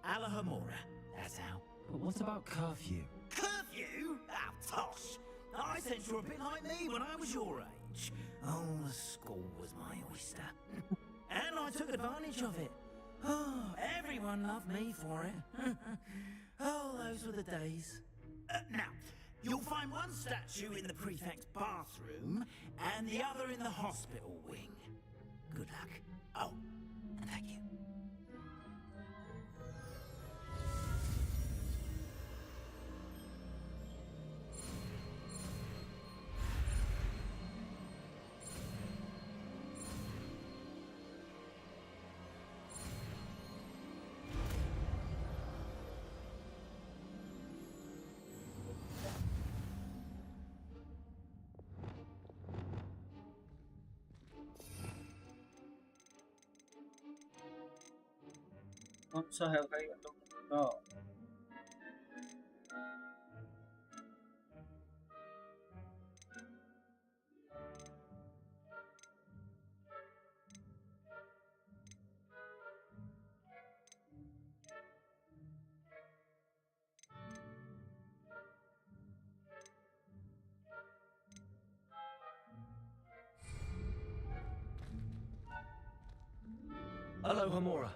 Alahomora, that's how. But what about curfew? Curfew? Ah, tosh! I sense you're a bit like me when I was your age. Oh, the school was my oyster. And I took advantage of it. Oh, everyone loved me for it. Oh, those were the days. Now, you'll find one statue in the prefect's bathroom and the other in the hospital wing. Good luck. Oh, and thank you. कौन सा है भाई? No Hello, Homora.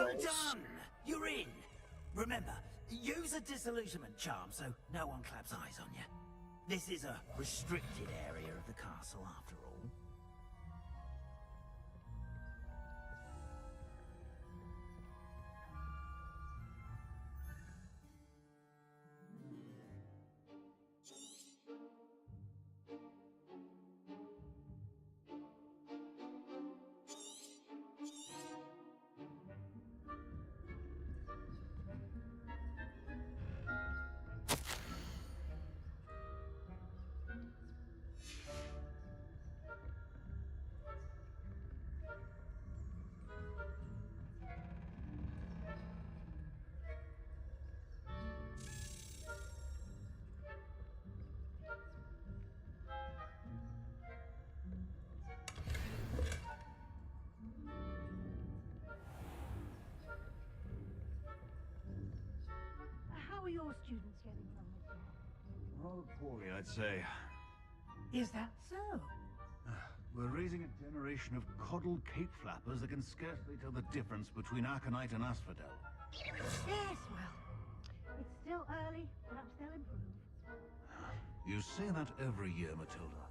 Well done! You're in. Remember, use a disillusionment charm so no one claps eyes on you. This is a restricted area of the castle after all. How are your students getting along with you? Rather poorly, I'd say. Is that so? We're raising a generation of coddled cape flappers that can scarcely tell the difference between aconite and asphodel. Yes, well, it's still early, perhaps they'll improve. You say that every year, Matilda.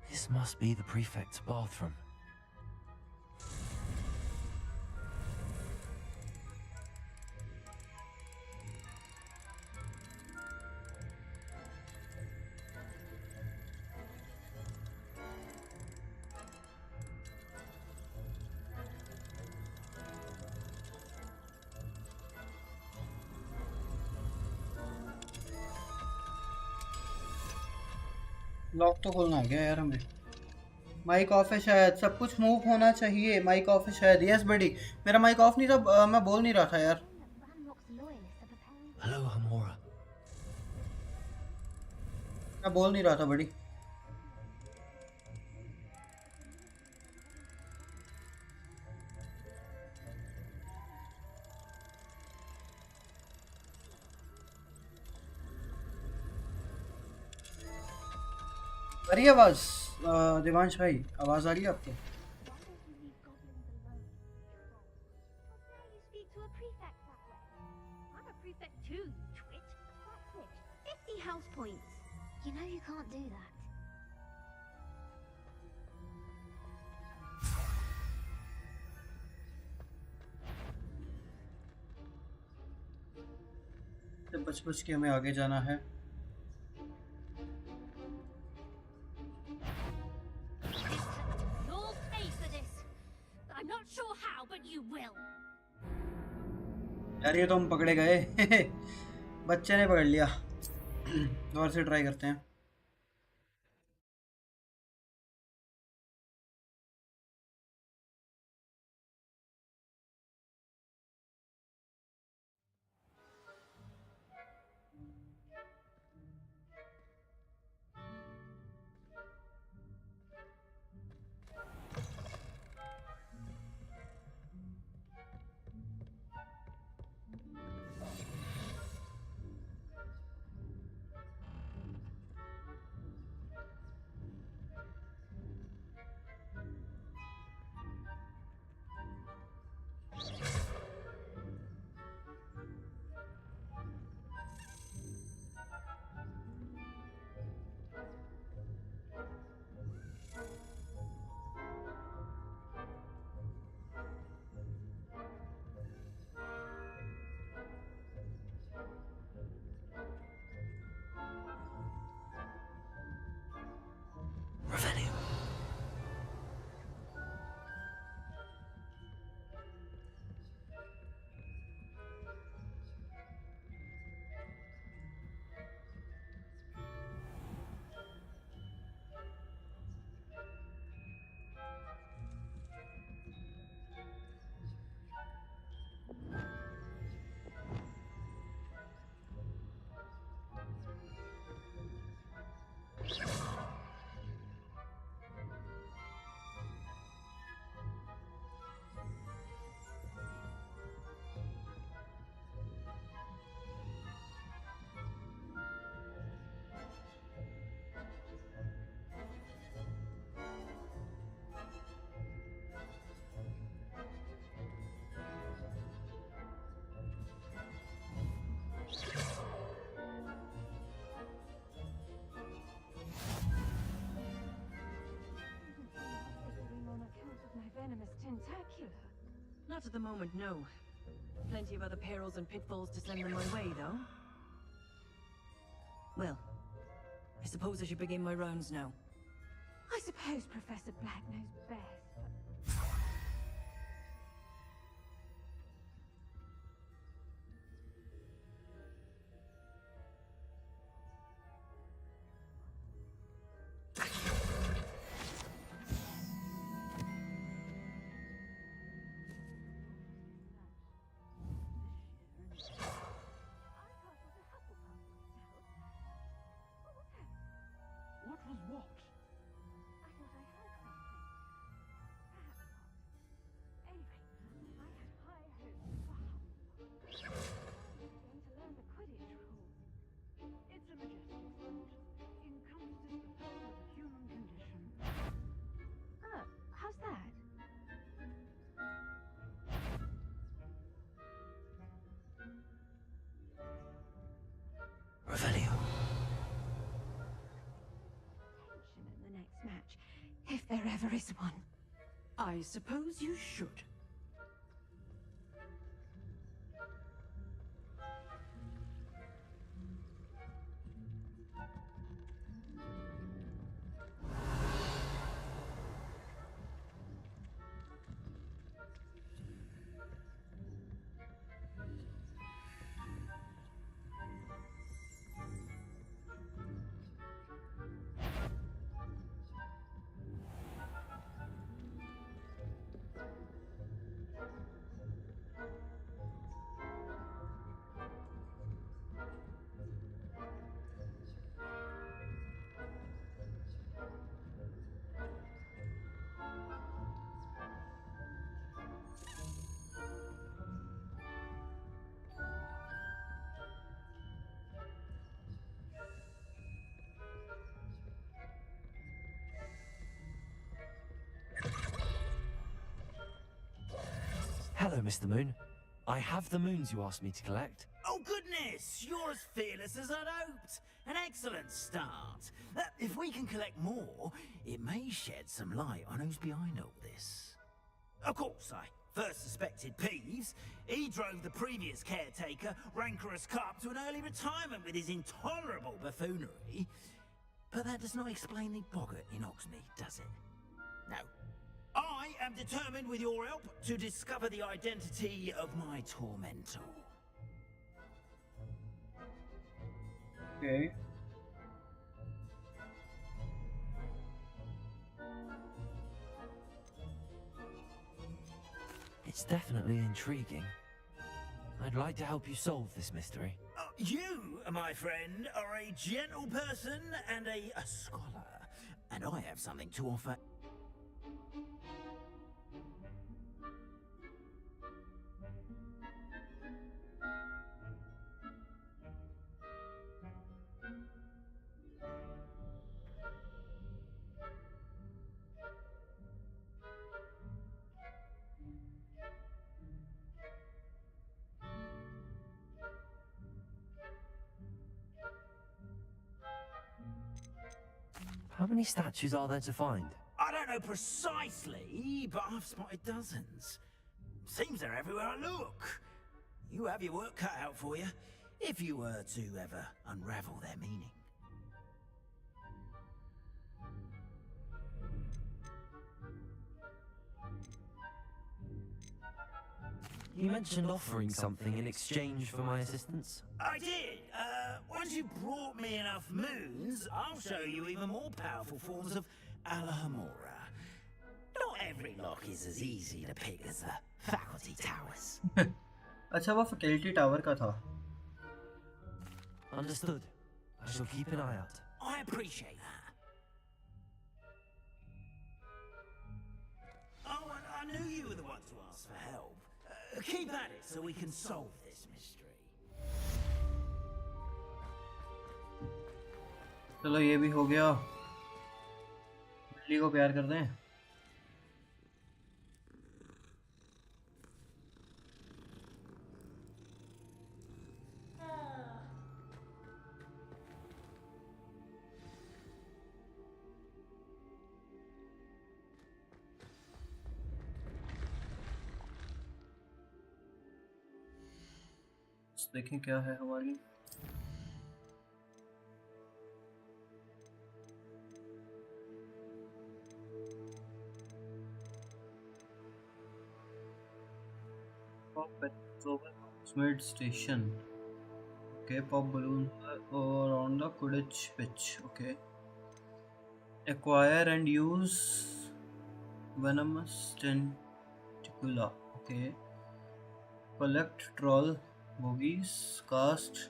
This must be the prefect's bathroom. Lock तो खोलना है क्या यार हमें? Mic off है शायद, सब कुछ मूव होना चाहिए। माइक ऑफ है शायद। यस बडी, मेरा माइक ऑफ नहीं था, मैं बोल नहीं रहा था यार। Hello, Hamora. मैं बोल नहीं रहा था बड़ी। आ रही है आवाज? देवांश भाई, आवाज आ रही है आपको? House points. You know you can't do that. बच के हमें आगे जाना है। You'll pay for this. I'm not sure how, but you will. यार ये तो हम पकड़े गए। बच्चे ने पकड़ लिया। और से ट्राई करते हैं। Not at the moment, no. Plenty of other perils and pitfalls to send them my way, though. Well, I suppose I should begin my rounds now. I suppose Professor Black knows best. What was what? I thought I heard something. Perhaps not. Anyway, I had high hopes for Hufflepuff. I'm going to learn the Quidditch rules. It's a majestic thought. Encompasses the whole of the human condition. Oh, how's that? Revelio. Tension in the next match, if there ever is one. I suppose you should. Hello, Mr. Moon. I have the moons you asked me to collect. Oh goodness, you're as fearless as I'd hoped. An excellent start. If we can collect more, it may shed some light on who's behind all this. Of course, I first suspected Peeves. He drove the previous caretaker, rancorous Cup, to an early retirement with his intolerable buffoonery. But that does not explain the boggart in Hogsmeade, does it? No. I am determined, with your help, to discover the identity of my tormentor. Okay. It's definitely intriguing. I'd like to help you solve this mystery. You, my friend, are a gentle person and a scholar, and I have something to offer. How many statues are there to find? I don't know precisely, but I've spotted dozens. Seems they're everywhere I look. You have your work cut out for you, if you were to ever unravel their meaning. You mentioned offering something in exchange for my assistance. I did. Once you brought me enough moons, I'll show you even more powerful forms of Alhamora. Not every lock is as easy to pick as the faculty towers. अच्छा वो faculty tower का था. Understood. I shall keep an eye out. I appreciate that. Oh, and I knew you were the one to ask for help. Keep at it so we can solve this mystery. चलो ये भी हो गया. बिल्ली को प्यार कर दें. देखें क्या है हमारी। Made station. Okay, pop balloons around the Quidditch pitch. Okay. Acquire and use venomous tentacula. Okay. Collect troll bogies, cast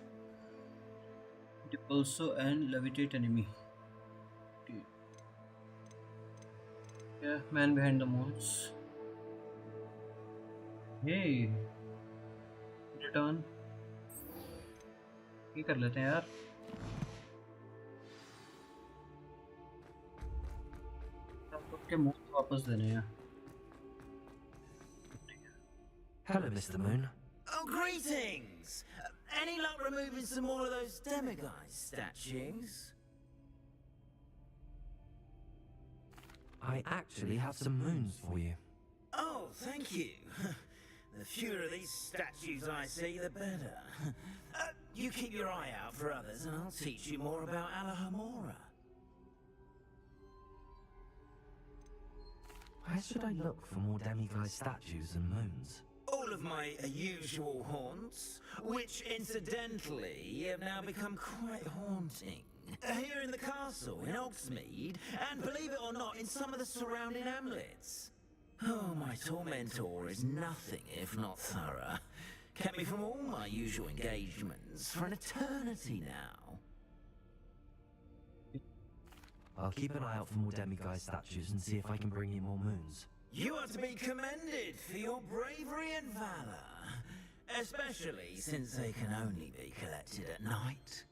Depulso and levitate enemy. Okay. Yeah, man behind the moons. Hey, return. ये कर लेते हैं यार। के moon वापस देने हैं। Hello, Mr. Moon. Oh, greetings! Any luck removing some more of those demiguise statues? I actually have some moons for you. Oh, thank you. The fewer of these statues I see, the better. You keep your eye out for others, and I'll teach you more about Alahamora. Where should I look for more demiguise statues and moons? All of my usual haunts, which incidentally have now become quite haunting. Here in the castle, in Oxmead, and believe it or not, in some of the surrounding hamlets. Oh, my tormentor is nothing if not thorough. Kept me from all my usual engagements for an eternity now. I'll keep an eye out for more demiguise statues and see if I can bring you more moons. You are to be commended for your bravery and valor, especially since they can only be collected at night.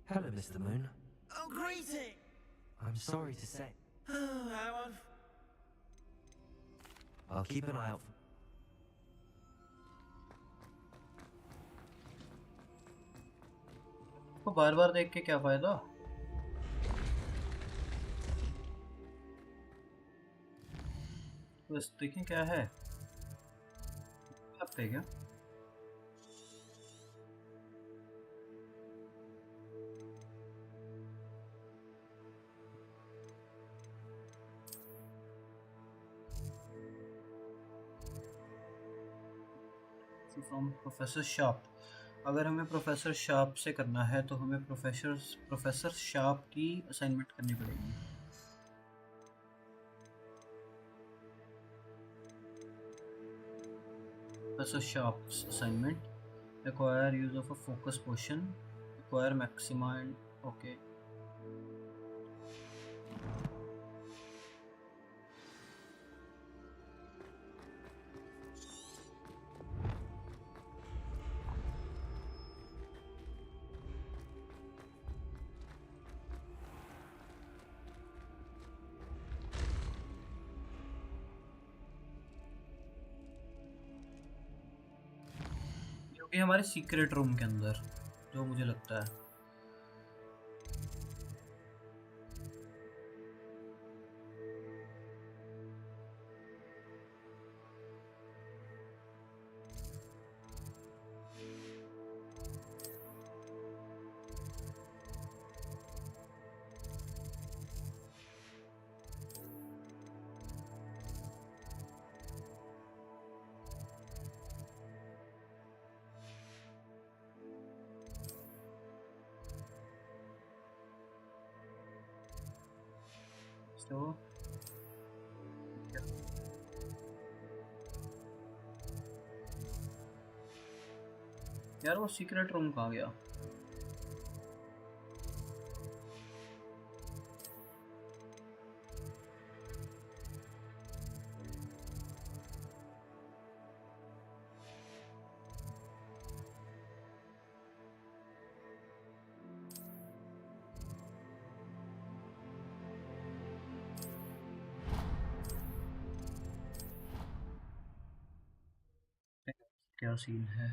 Hello, Mr. Moon. Oh, greeting! I'm sorry to say. Howard? I'll keep an eye out for... तो बार बार देख के क्या फायदा। बस देखें क्या है। लगता है क्या? From professor sharp. अगर हमें प्रोफेसर शार्प से करना है तो हमें प्रोफेसर शार्प की असाइनमेंट करनी पड़ेगी। Professor Sharp assignment acquire use of a focus potion, acquire maxima and okay. ये हमारे सीक्रेट रूम के अंदर जो मुझे लगता है। तो यार वो सीक्रेट रूम कहाँ गया? क्या सीन है?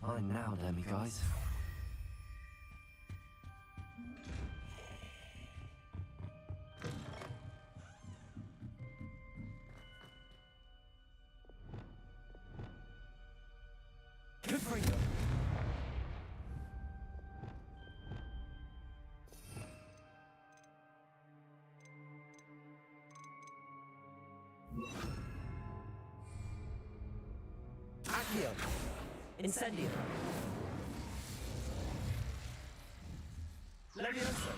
Fine now, demiguise. Good for you. Accio. Incendio. Leviosa.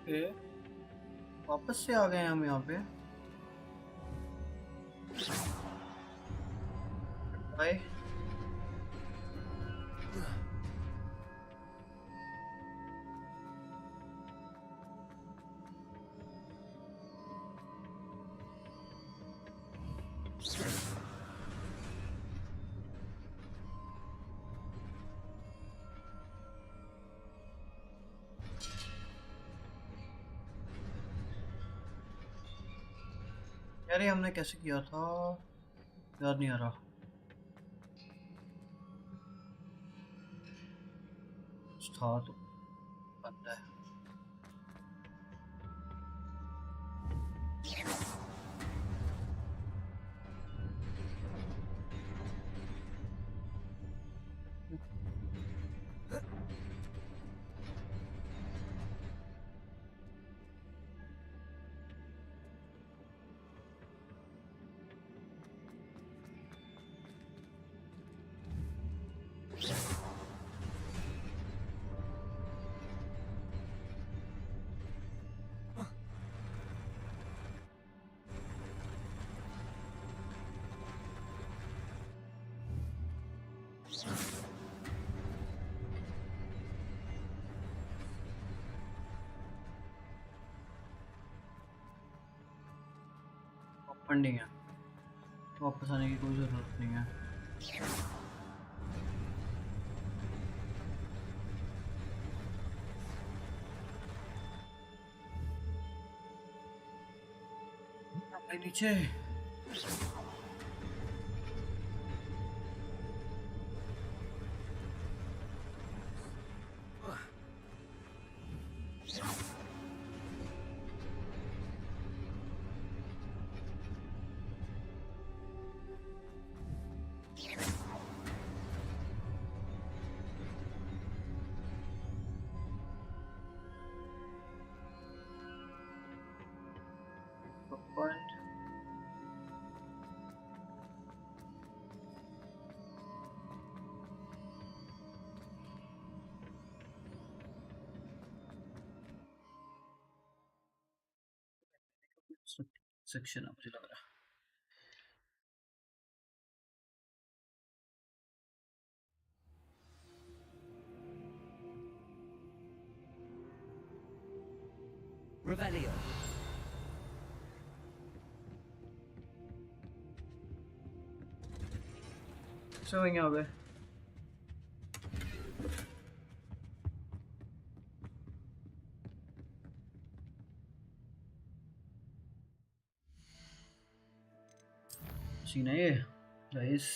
Okay, वापस से आ गए हम यहाँ पे। बाय। यार ये हमने कैसे किया था याद नहीं आ रहा। कुछ था तो बनता है। फंडिंग है, वापस आने की कोई ज़रूरत नहीं है। अपने नीचे पॉइंट। सेक्शन है मुझे लग रहा है। Revelio. Showing यहाँ पे सीन है ये गाइस।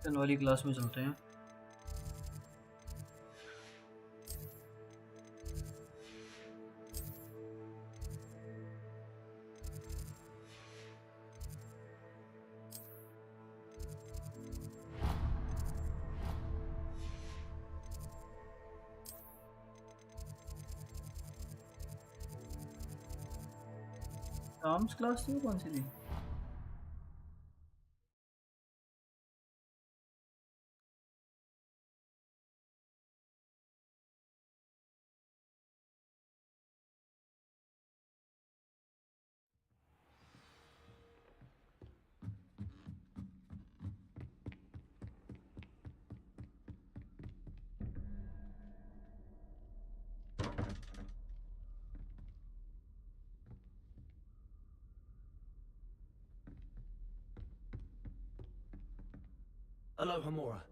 कैप्टन वाली क्लास में चलते हैं। आर्म्स क्लास थी वो कौन सी थी? Aloha Mora.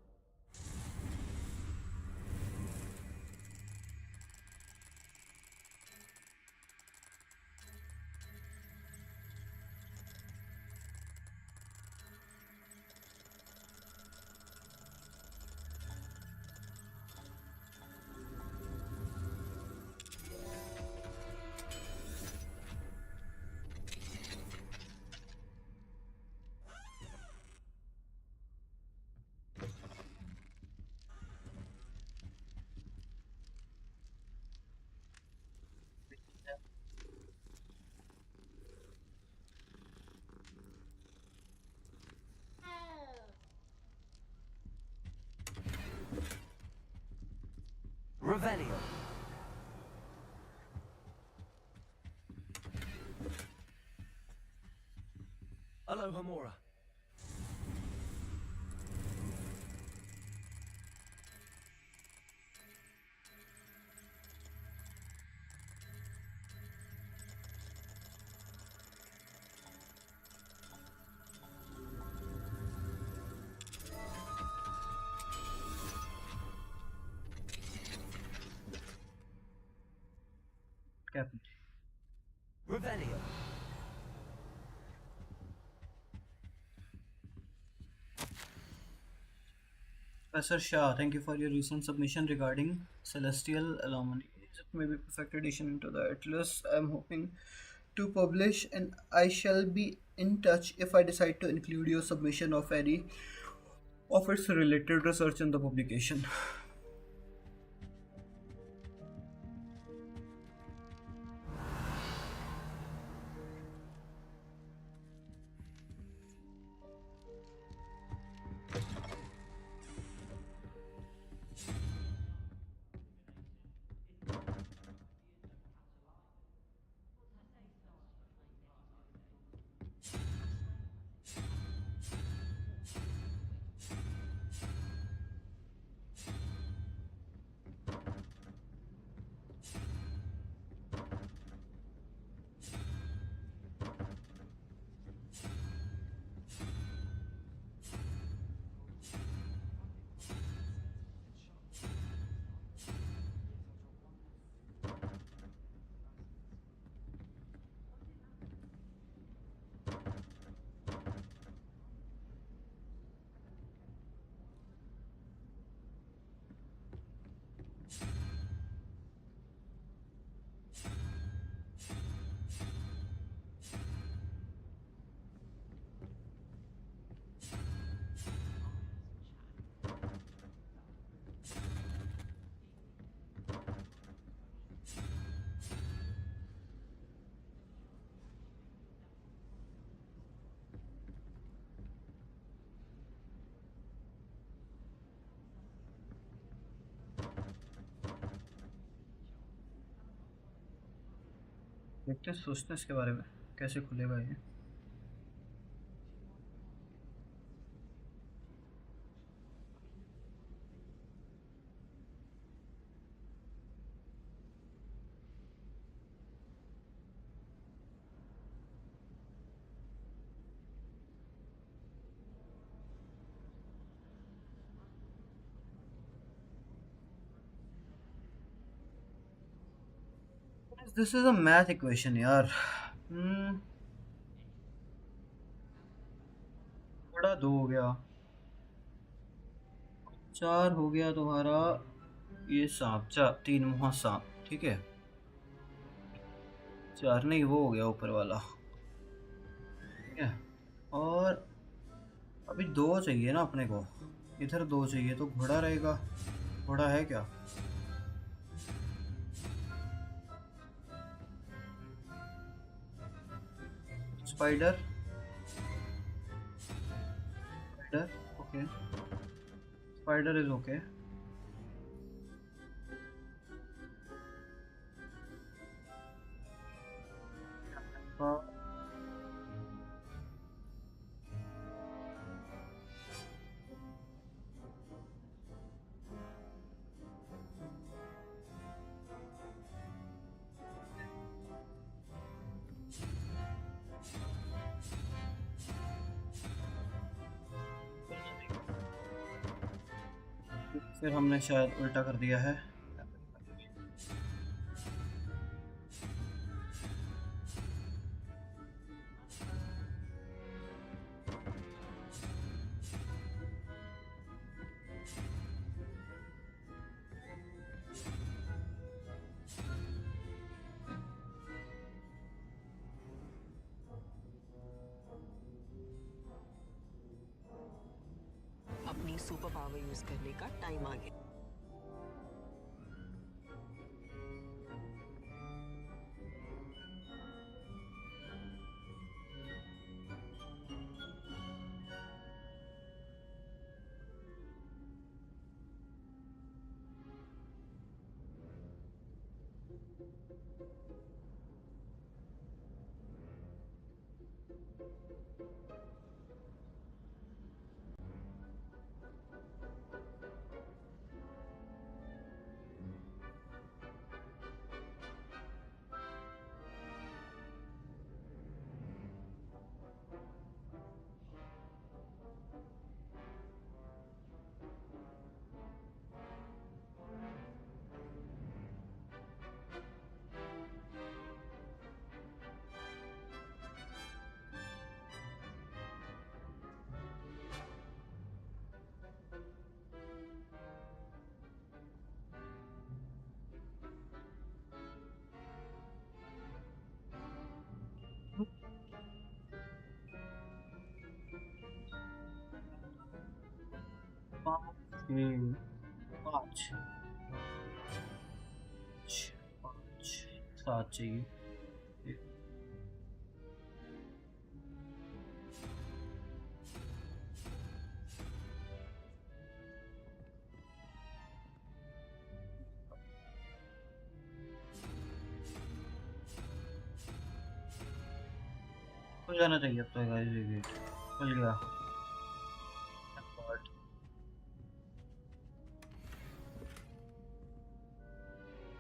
Revelio. Aloha Mora. Captain. Revelio. Professor Shah, thank you for your recent submission regarding Celestial Anomalies. It may be perfect addition into the Atlas. I'm hoping to publish, and I shall be in touch if I decide to include your submission of any of its related research in the publication. देखते हैं, सोचते हैं इसके बारे में कैसे खुलेगा ये। This is a math equation यार। बड़ा दो हो गया। 4 हो गया तुम्हारा ये सांप, 3 मुहा सांप, ठीक है। 4 नहीं, वो हो गया ऊपर वाला, ठीक है। और अभी 2 चाहिए ना अपने को, इधर 2 चाहिए, तो घोड़ा रहेगा। घोड़ा है क्या? Spider, spider, okay, spider is okay. फिर हमने शायद उल्टा कर दिया है। अपनी सुपर पावर यूज करने का टाइम आ गया। पाँच 7 चाहिए। खुल जाना चाहिए अब तो गाइस, ये गेट खुल गया।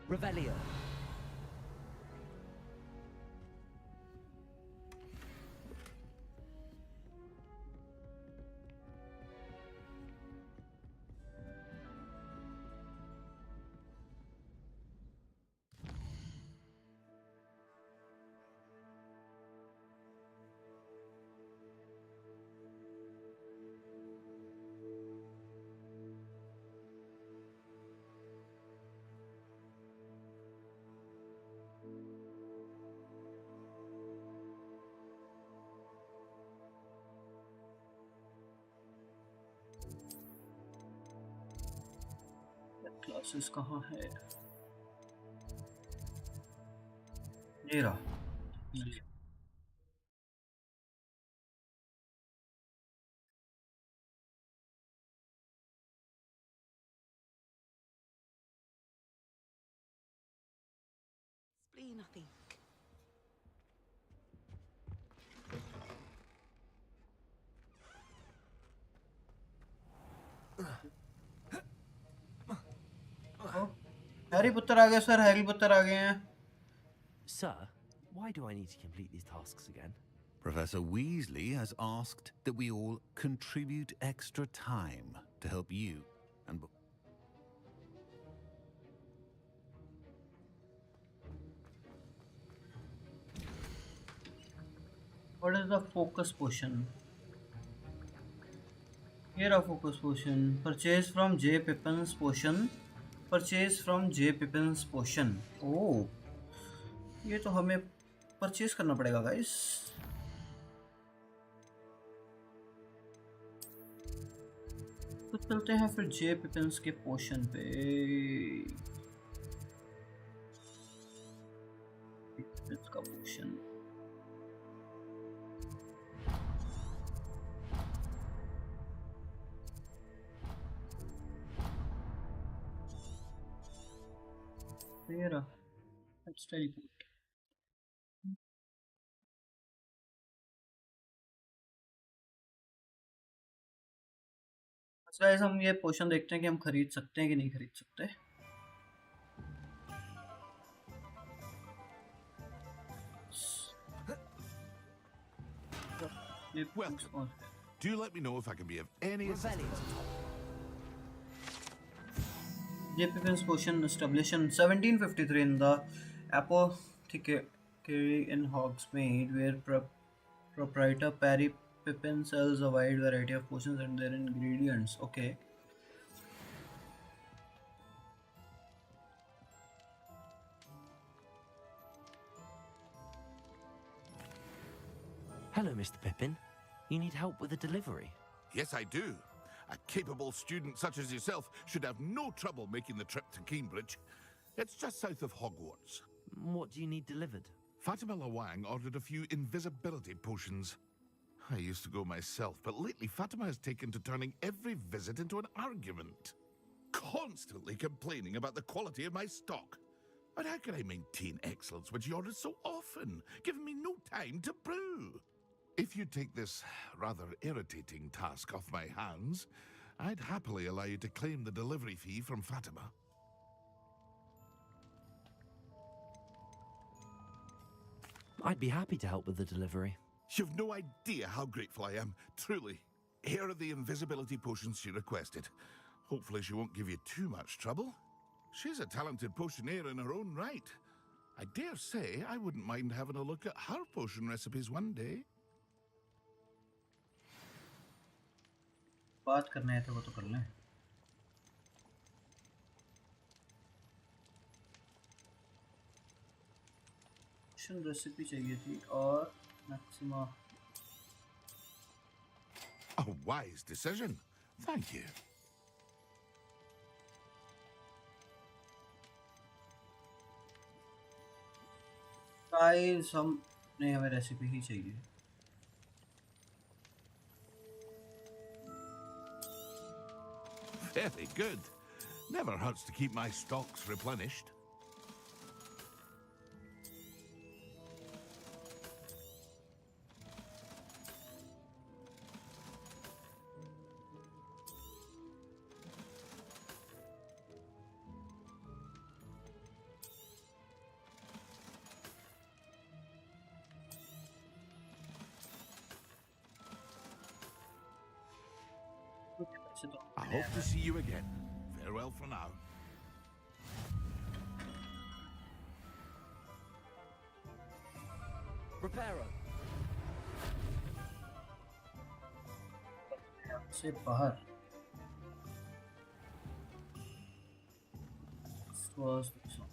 Revelio. क्लासेस कहाँ है? ये रहा। Explain nothing. हैरी पुत्तर आ गए सर, हैरी पुत्तर आ गए हैं। Sir, why do I need to complete these tasks again? Professor Weasley has asked that we all contribute extra time to help you and... What is the focus potion? Here a focus potion. Purchase from J Pippin's potion. Purchase from J Pippin's potion. Oh, ये तो हमें purchase करना पड़ेगा guys. तो चलते हैं फिर जे पिपन्स के पोशन पे. पिपन्स का पोशन. तेरा लेट्स टेलीपोर्ट. गाइस हम ये पोशन देखते हैं कि हम खरीद सकते हैं कि नहीं खरीद सकते. Welcome. Do let me know if I can be of any assistance. J Pippin's potion established in 1753 in the apothecary in Hogsmeade, where proprietor Perry Pippin sells a wide variety of potions and their ingredients. Okay. Hello, Mr. Pippin. You need help with a delivery? Yes, I do. A capable student such as yourself should have no trouble making the trip to Cambridge. It's just south of Hogwarts. What do you need delivered? Fatima Lawang ordered a few invisibility potions. I used to go myself, but lately Fatima has taken to turning every visit into an argument. Constantly complaining about the quality of my stock. But how can I maintain excellence when she orders so often, giving me no time to brew? If you take this rather irritating task off my hands, I'd happily allow you to claim the delivery fee from Fatima. I'd be happy to help with the delivery. You've no idea how grateful I am, truly. Here are the invisibility potions she requested. Hopefully she won't give you too much trouble. She's a talented potioneer in her own right. I dare say I wouldn't mind having a look at her potion recipes one day. बात करना है तो वो तो कर लें. पोशन recipe चाहिए थी और maxima. A wise decision. Thank you. Guys हम नहीं, हमें रेसिपी ही चाहिए. Very good. Never hurts to keep my stocks replenished. I hope to see you again. Farewell for now. Reparo. से बाहर. Was this one?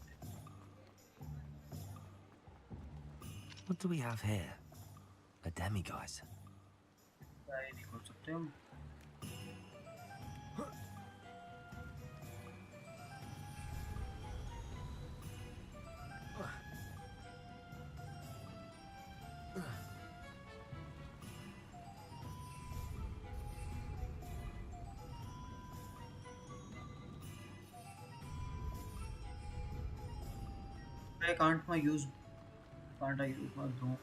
What do we have here? A demiguise. नहीं खोल सकते हम. Can't I use my drone?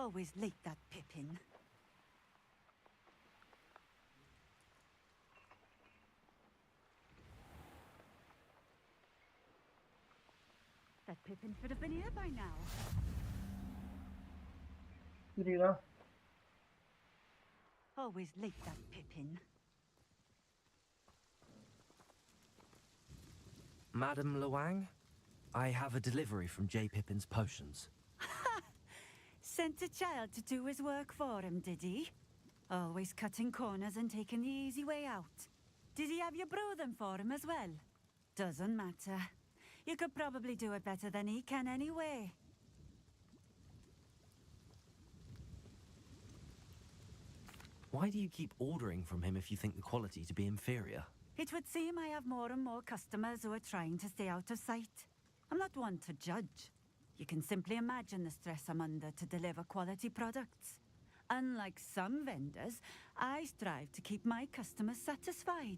Always late, that Pippin. That Pippin should have been here by now. Always late, that Pippin. Madam Luang, I have a delivery from J. Pippin's potions. Sent a child to do his work for him, did he? Always cutting corners and taking the easy way out. Did he have you brew them for him as well? Doesn't matter. You could probably do it better than he can anyway. Why do you keep ordering from him if you think the quality to be inferior? It would seem I have more and more customers who are trying to stay out of sight. I'm not one to judge. You can simply imagine the stress I'm under to deliver quality products. Unlike some vendors, I strive to keep my customers satisfied.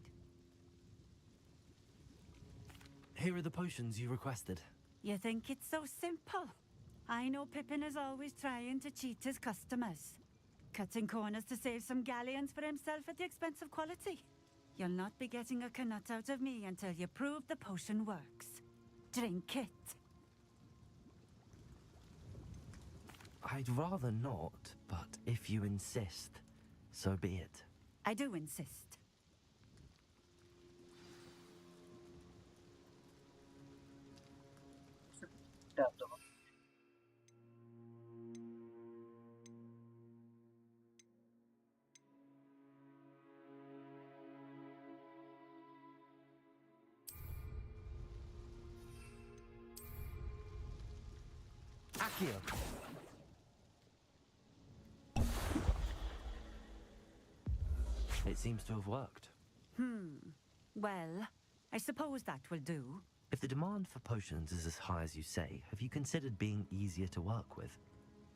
Here are the potions you requested. You think it's so simple? I know Pippin is always trying to cheat his customers. Cutting corners to save some galleons for himself at the expense of quality. You'll not be getting a canut out of me until you prove the potion works. Drink it. I'd rather not, but if you insist, so be it. I do insist. Accio. It seems to have worked. Well, I suppose that will do. If the demand for potions is as high as you say, have you considered being easier to work with?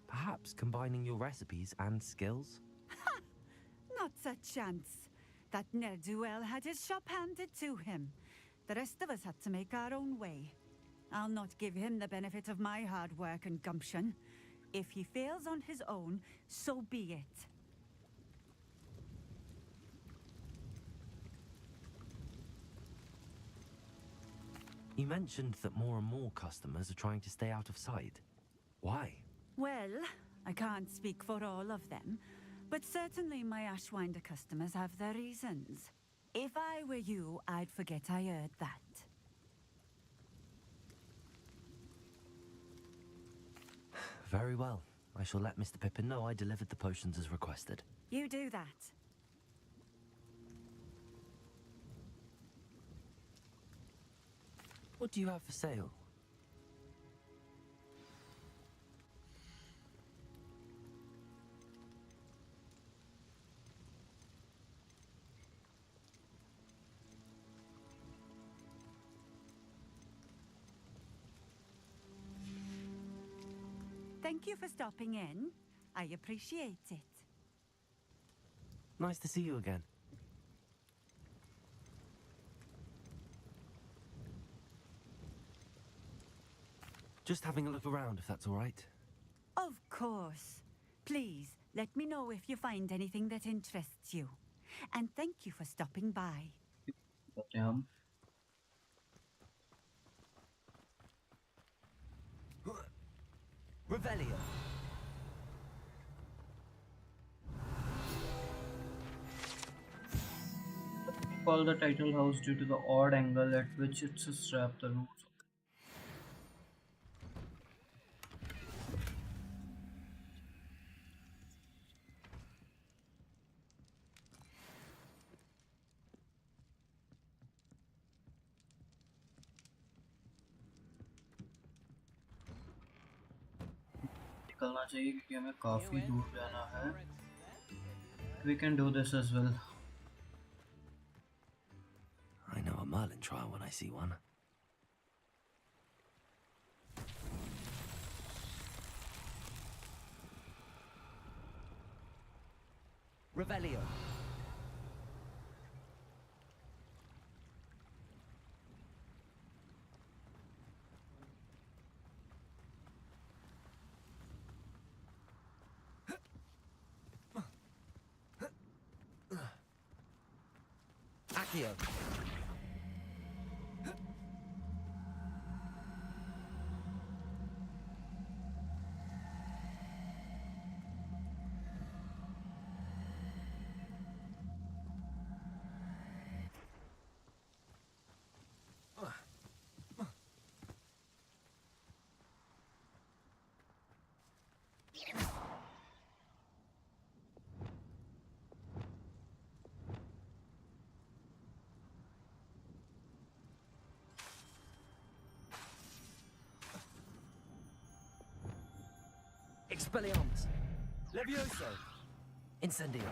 Perhaps combining your recipes and skills? Not a chance. That ne'er-do-well had his shop handed to him. The rest of us had to make our own way. I'll not give him the benefit of my hard work and gumption. If he fails on his own, so be it. You mentioned that more and more customers are trying to stay out of sight. Why? Well, I can't speak for all of them, but certainly my Ashwinder customers have their reasons. If I were you, I'd forget I heard that. Very well. I shall let Mr. Pippin know I delivered the potions as requested. You do that. What do you have for sale? Thank you for stopping in. I appreciate it. Nice to see you again. Just having a look around, if that's all right. Of course. Please, let me know if you find anything that interests you. And thank you for stopping by. Revelio. Call the title house due to the odd angle at which it's strapped the roof. निकलना चाहिए क्योंकि हमें काफी दूर जाना है. We can do this as well. I know a Merlin trial when I see one. Revelio. Accio. Expelliarmus. Levioso. Incendio.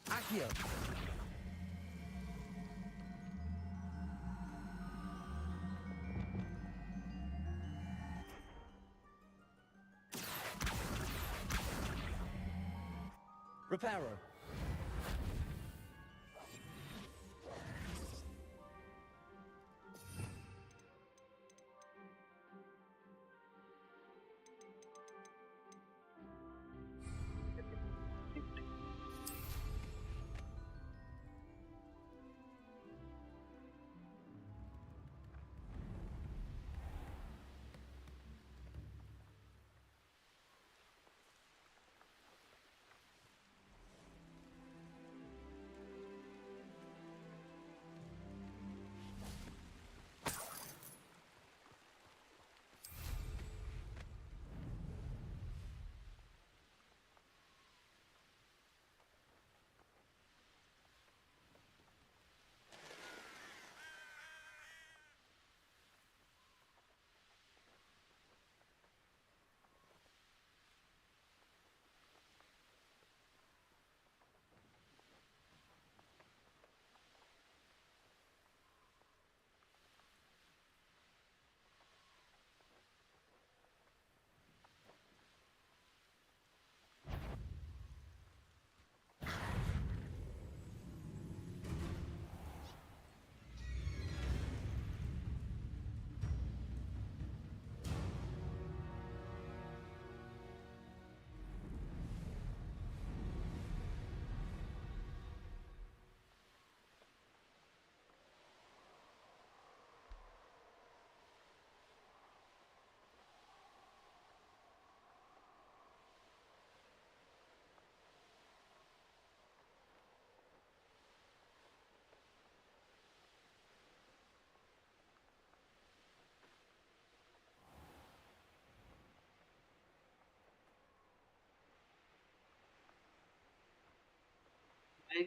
Accio. Reparo.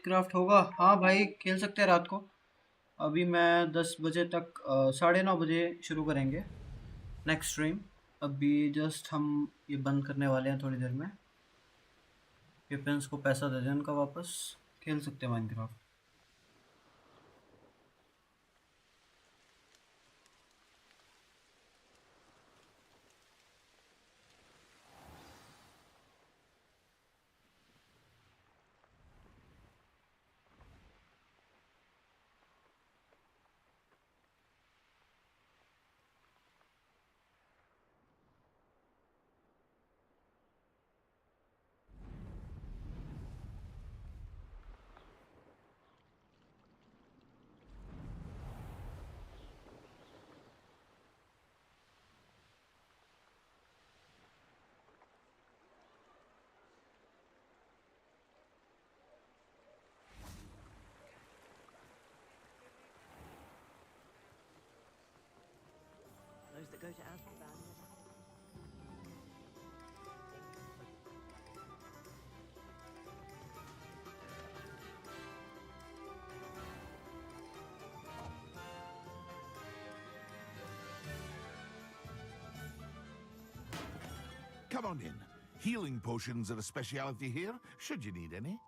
Craft होगा, हाँ भाई खेल सकते हैं रात को। अभी मैं 10 बजे तक 9:30 बजे शुरू करेंगे नेक्स्ट स्ट्रीम। अभी जस्ट हम ये बंद करने वाले हैं थोड़ी देर में। वेपन्स को पैसा दे दें उनका वापस, खेल सकते हैं Minecraft. Those that go to Azkaban. Come on in. Healing potions are a speciality here, should you need any.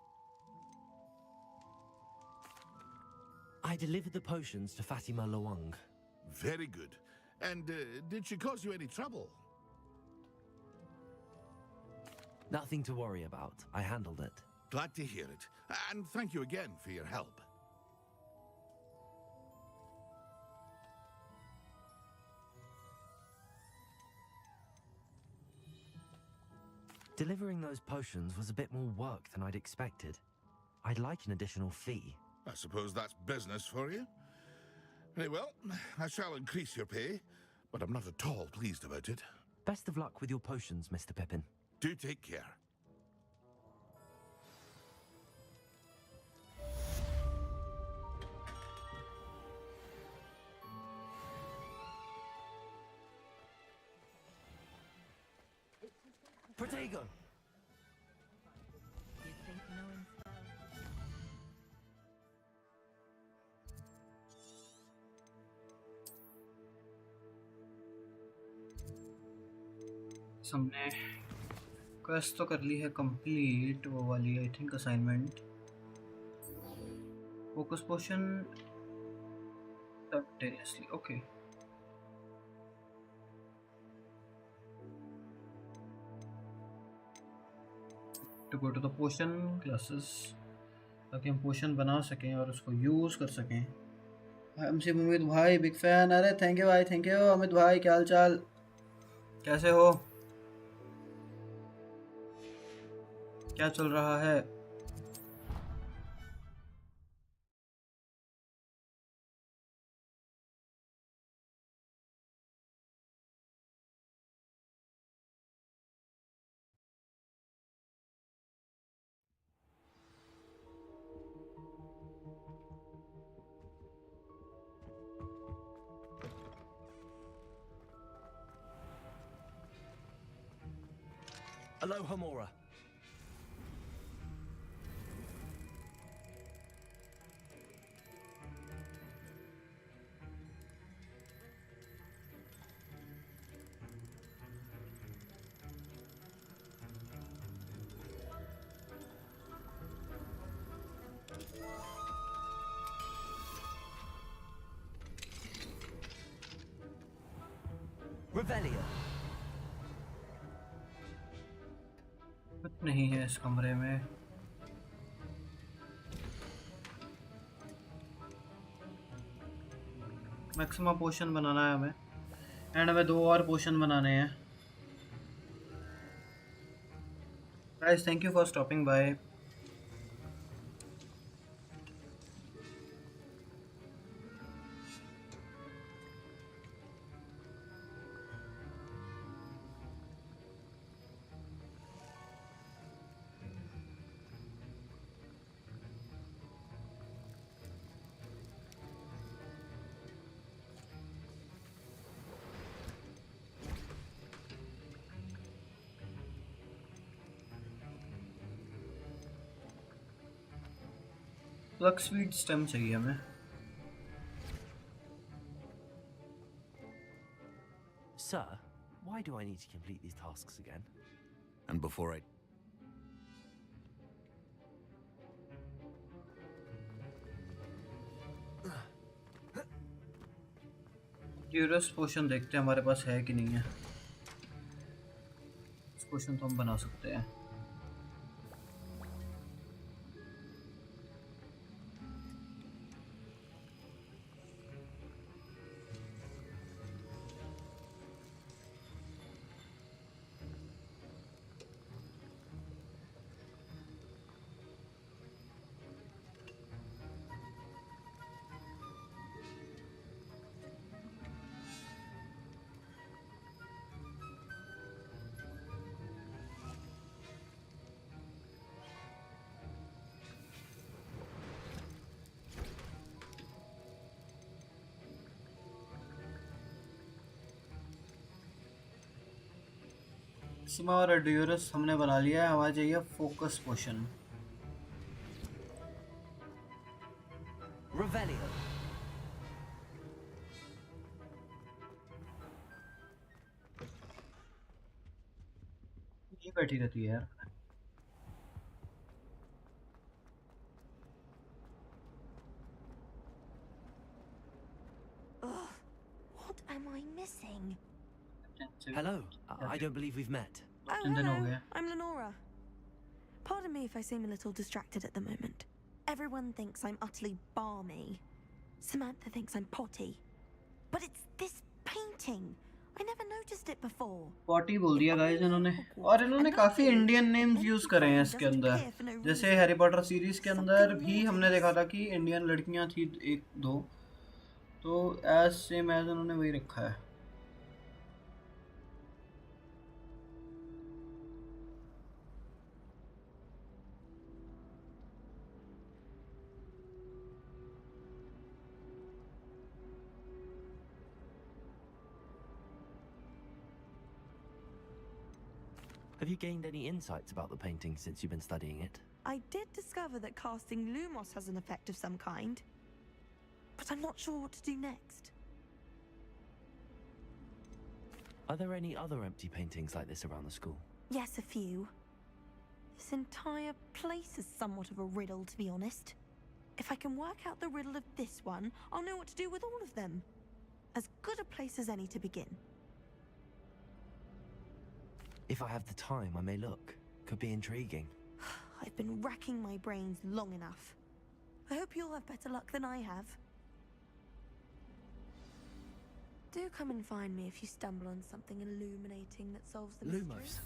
I delivered the potions to Fatima Lawang. Very good. And did she cause you any trouble? Nothing to worry about. I handled it. Glad to hear it. And thank you again for your help. Delivering those potions was a bit more work than I'd expected. I'd like an additional fee. I suppose that's business for you. Very well, I shall increase your pay, but I'm not at all pleased about it. Best of luck with your potions, Mr. Pippin. Do take care. Protego! You think no one's हमने quest तो कर ली है complete, वो वाली I think assignment. Focus potion simultaneously, okay. To go to the potion classes ताकि हम पोशन बना सकें और उसको यूज़ कर सकें। हमसे अमित भाई बिग फैन। अरे थैंक यू भाई, थैंक यू अमित भाई। क्या हाल चाल, कैसे हो, क्या चल रहा है? Aloha Mora. Revelia. कुछ नहीं है इस कमरे में। मैक्सिमम पोशन बनाना है हमें, एंड हमें 2 और पोशन बनाने हैं। Guys thank you for stopping by. Flux sweet stem चाहिए हमें। Sir, why do I need to complete these tasks again? And before I... ड्यूरस पोशन देखते हैं हमारे पास है कि नहीं है। इस पोशन तो हम बना सकते हैं। सिमा और ड्यूरस हमने बना लिया है। हमारा चाहिए फोकस पोशन। Revelio. ये बैठी रहती है यार। What am I missing? Hello. I don't believe we've met. Oh, hello. I'm Lenora. Pardon me if I seem a little distracted at the moment. Everyone thinks I'm utterly balmy. Samantha thinks I'm potty. But it's this painting. I never noticed it before. Potty बोल दिया guys इन्होंने, और इन्होंने काफ़ी Indian names use करे हैं इसके अंदर। जैसे हैरी पॉटर सीरीज़ के अंदर भी हमने देखा था कि इंडियन लड़कियां थी एक दो, तो एज सेम एज उन्होंने वही रखा है। Have you gained any insights about the painting since you've been studying it? I did discover that casting Lumos has an effect of some kind, but I'm not sure what to do next. Are there any other empty paintings like this around the school? Yes, a few. This entire place is somewhat of a riddle, to be honest. If I can work out the riddle of this one, I'll know what to do with all of them. As good a place as any to begin. If I have the time, I may look. Could be intriguing. I've been racking my brains long enough. I hope you'll have better luck than I have. Do come and find me if you stumble on something illuminating that solves the mystery. Lumos.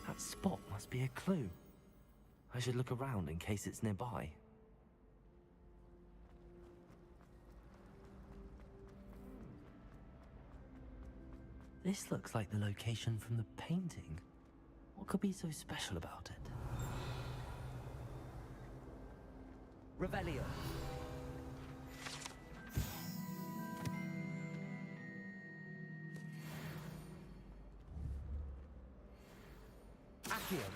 That spot must be a clue. I should look around in case it's nearby. This looks like the location from the painting. What could be so special about it? Revelio. Accio.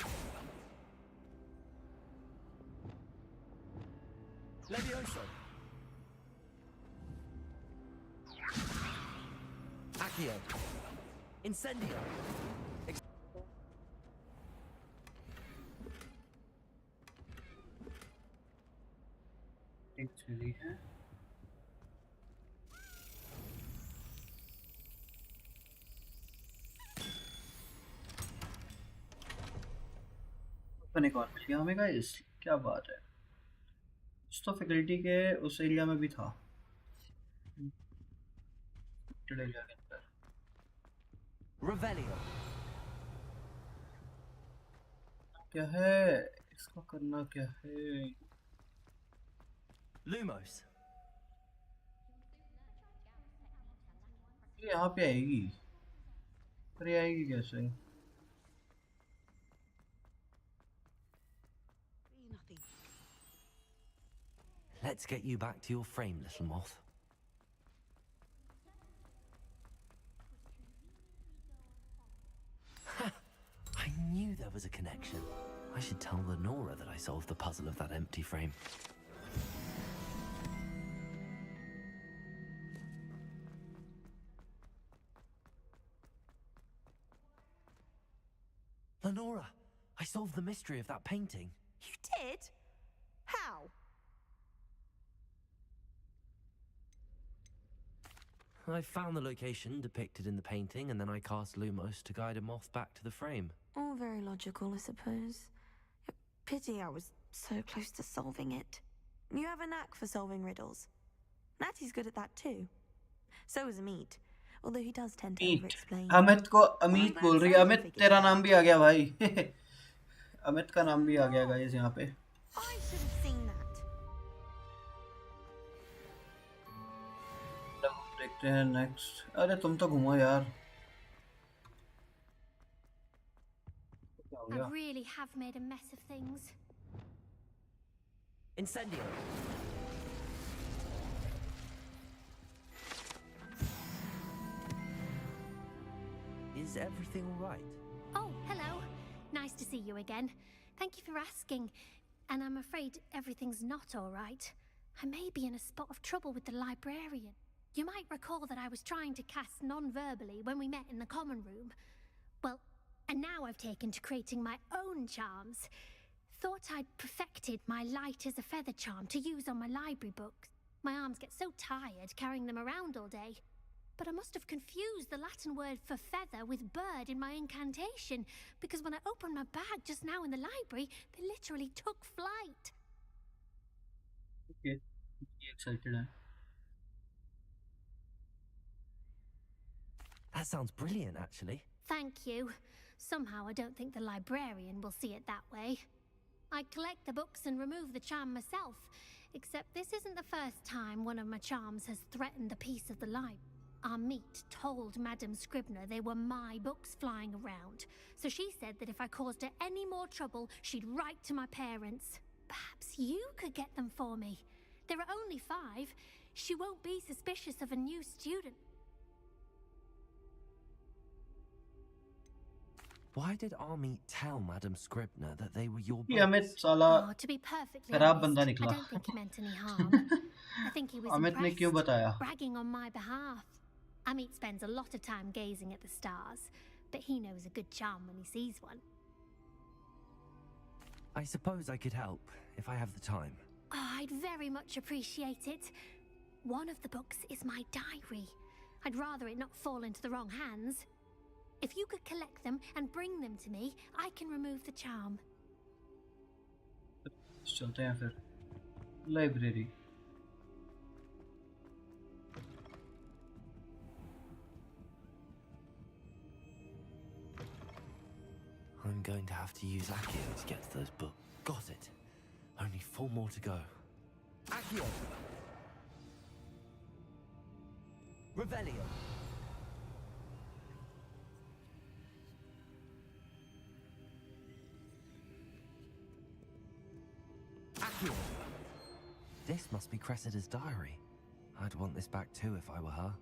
Levioso. Accio. Incendio. एक चली है। एक और मिल गया हमें guys, क्या बात है। कुछ तो फैकल्टी के उस एरिया में भी था, एरिया के अंदर। Revelio. क्या है इसको करना, क्या है? Lumos. ये यहाँ पे आएगी, पर ये आएगी कैसे? Let's get you back to your frame, little moth. I knew there was a connection. I should tell Lenora that I solved the puzzle of that empty frame. Lenora, I solved the mystery of that painting. You did? How? I found the location depicted in the painting, and then I cast Lumos to guide a moth back to the frame. All very logical, I suppose. Pity I was so close to solving it. You have a knack for solving riddles. Natty's good at that too. So is Amit, although he does tend to over-explain. Amit को अमित बोल रही है। अमित तेरा नाम भी आ गया भाई। अमित का नाम भी आ गया गाइस यहाँ पे। I should have seen that. देखते हैं नेक्स्ट। अरे तुम तो घूमो यार। I really have made a mess of things. Incendio. Is everything all right? Oh, hello. Nice to see you again. Thank you for asking. And I'm afraid everything's not all right. I may be in a spot of trouble with the librarian. You might recall that I was trying to cast non-verbally when we met in the common room. Well, and now I've taken to creating my own charms. Thought I'd perfected my light as a feather charm to use on my library books. My arms get so tired carrying them around all day. But I must have confused the Latin word for feather with bird in my incantation, because when I opened my bag just now in the library, they literally took flight. Okay, excited. That sounds brilliant, actually. Thank you. Somehow I don't think the librarian will see it that way. I collect the books and remove the charm myself, except this isn't the first time one of my charms has threatened the peace of the library. Our meet told Madame Scribner they were my books flying around, so she said that if I caused her any more trouble, she'd write to my parents. Perhaps you could get them for me. There are only 5. She won't be suspicious of a new student. Why did Army tell Madame Scribner that they were your ये Amit books? साला To be perfectly खराब honest, बंदा I निकला don't think he meant any harm. I think he was Amit ने क्यों impressed, बताया bragging on my behalf. Amit spends a lot of time gazing at the stars, but he knows a good charm when he sees one. I suppose I could help, if I have the time. Oh, I'd very much appreciate it. One of the books is my diary. I'd rather it not fall into the wrong hands. If you could collect them and bring them to me, I can remove the charm. चलते हैं फिर library I'm going to have to use Accio to get to those books. Got it. Only 4 more to go. Accio! Revelio! Accio! This must be Cressida's diary. I'd want this back too if I were her.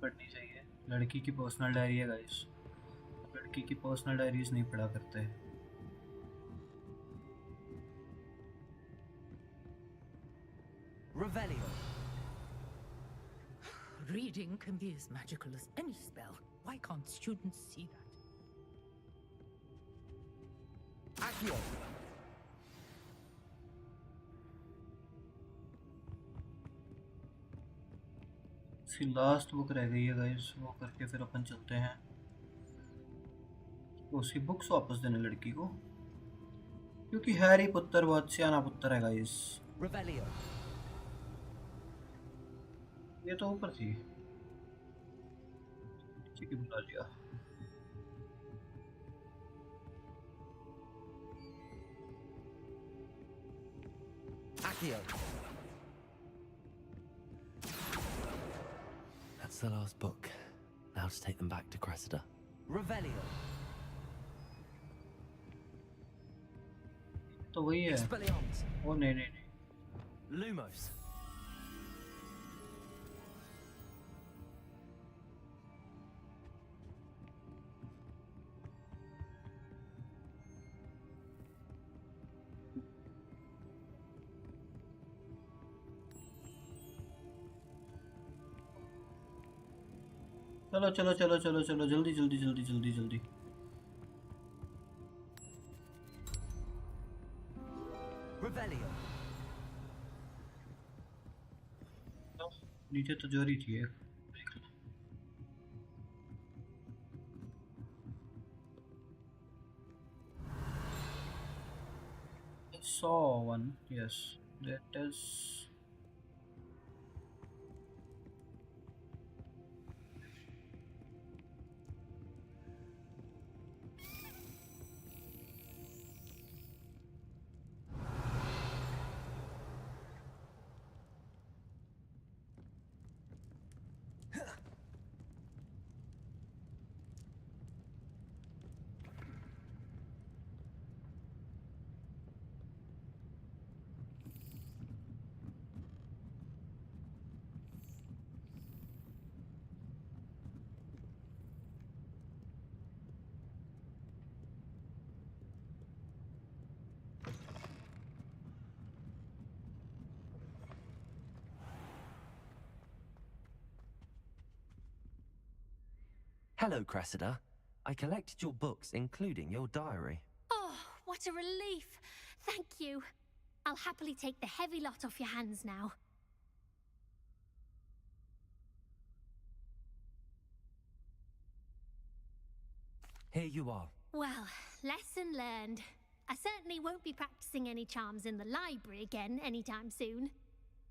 पढ़नी चाहिए लड़की की personal diary है guys लड़की की personal diaries नहीं पढ़ा करते Revelio. Reading can be as magical as any spell. Why can't students see that? Accio. इसकी लास्ट बुक रह गई है गाइस वो करके फिर अपन चलते हैं उसकी बुक्स वापस देने लड़की को क्योंकि हैरी पुत्तर बहुत सियाना पुत्तर है गाइस Revelio. ये तो ऊपर थी ठीक है बुला लिया Accio. That's the last book. Now to take them back to Cressida. Revelio. तो वही है Expelliarmus. ओ नहीं नहीं नहीं Lumos. चलो चलो चलो चलो चलो जल्दी जल्दी जल्दी जल्दी जल्दी Revelio. नीचे तो जोरी थी एक I saw one yes that is Hello, Cressida. I collected your books, including your diary. Oh, what a relief. Thank you. I'll happily take the heavy lot off your hands now. Here you are. Well, lesson learned. I certainly won't be practicing any charms in the library again anytime soon.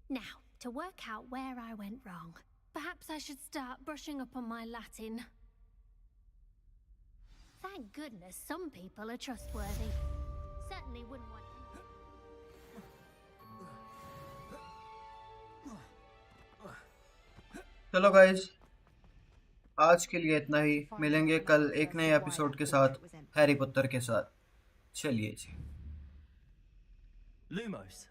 Now, to work out where I went wrong. Perhaps I should start brushing up on my Latin. Thank goodness some people are trustworthy. Certainly wouldn't want... चलो guys, आज के लिए इतना ही। मिलेंगे कल एक नए episode के साथ, हैरी पॉटर के साथ। चलिए जी। Lumos.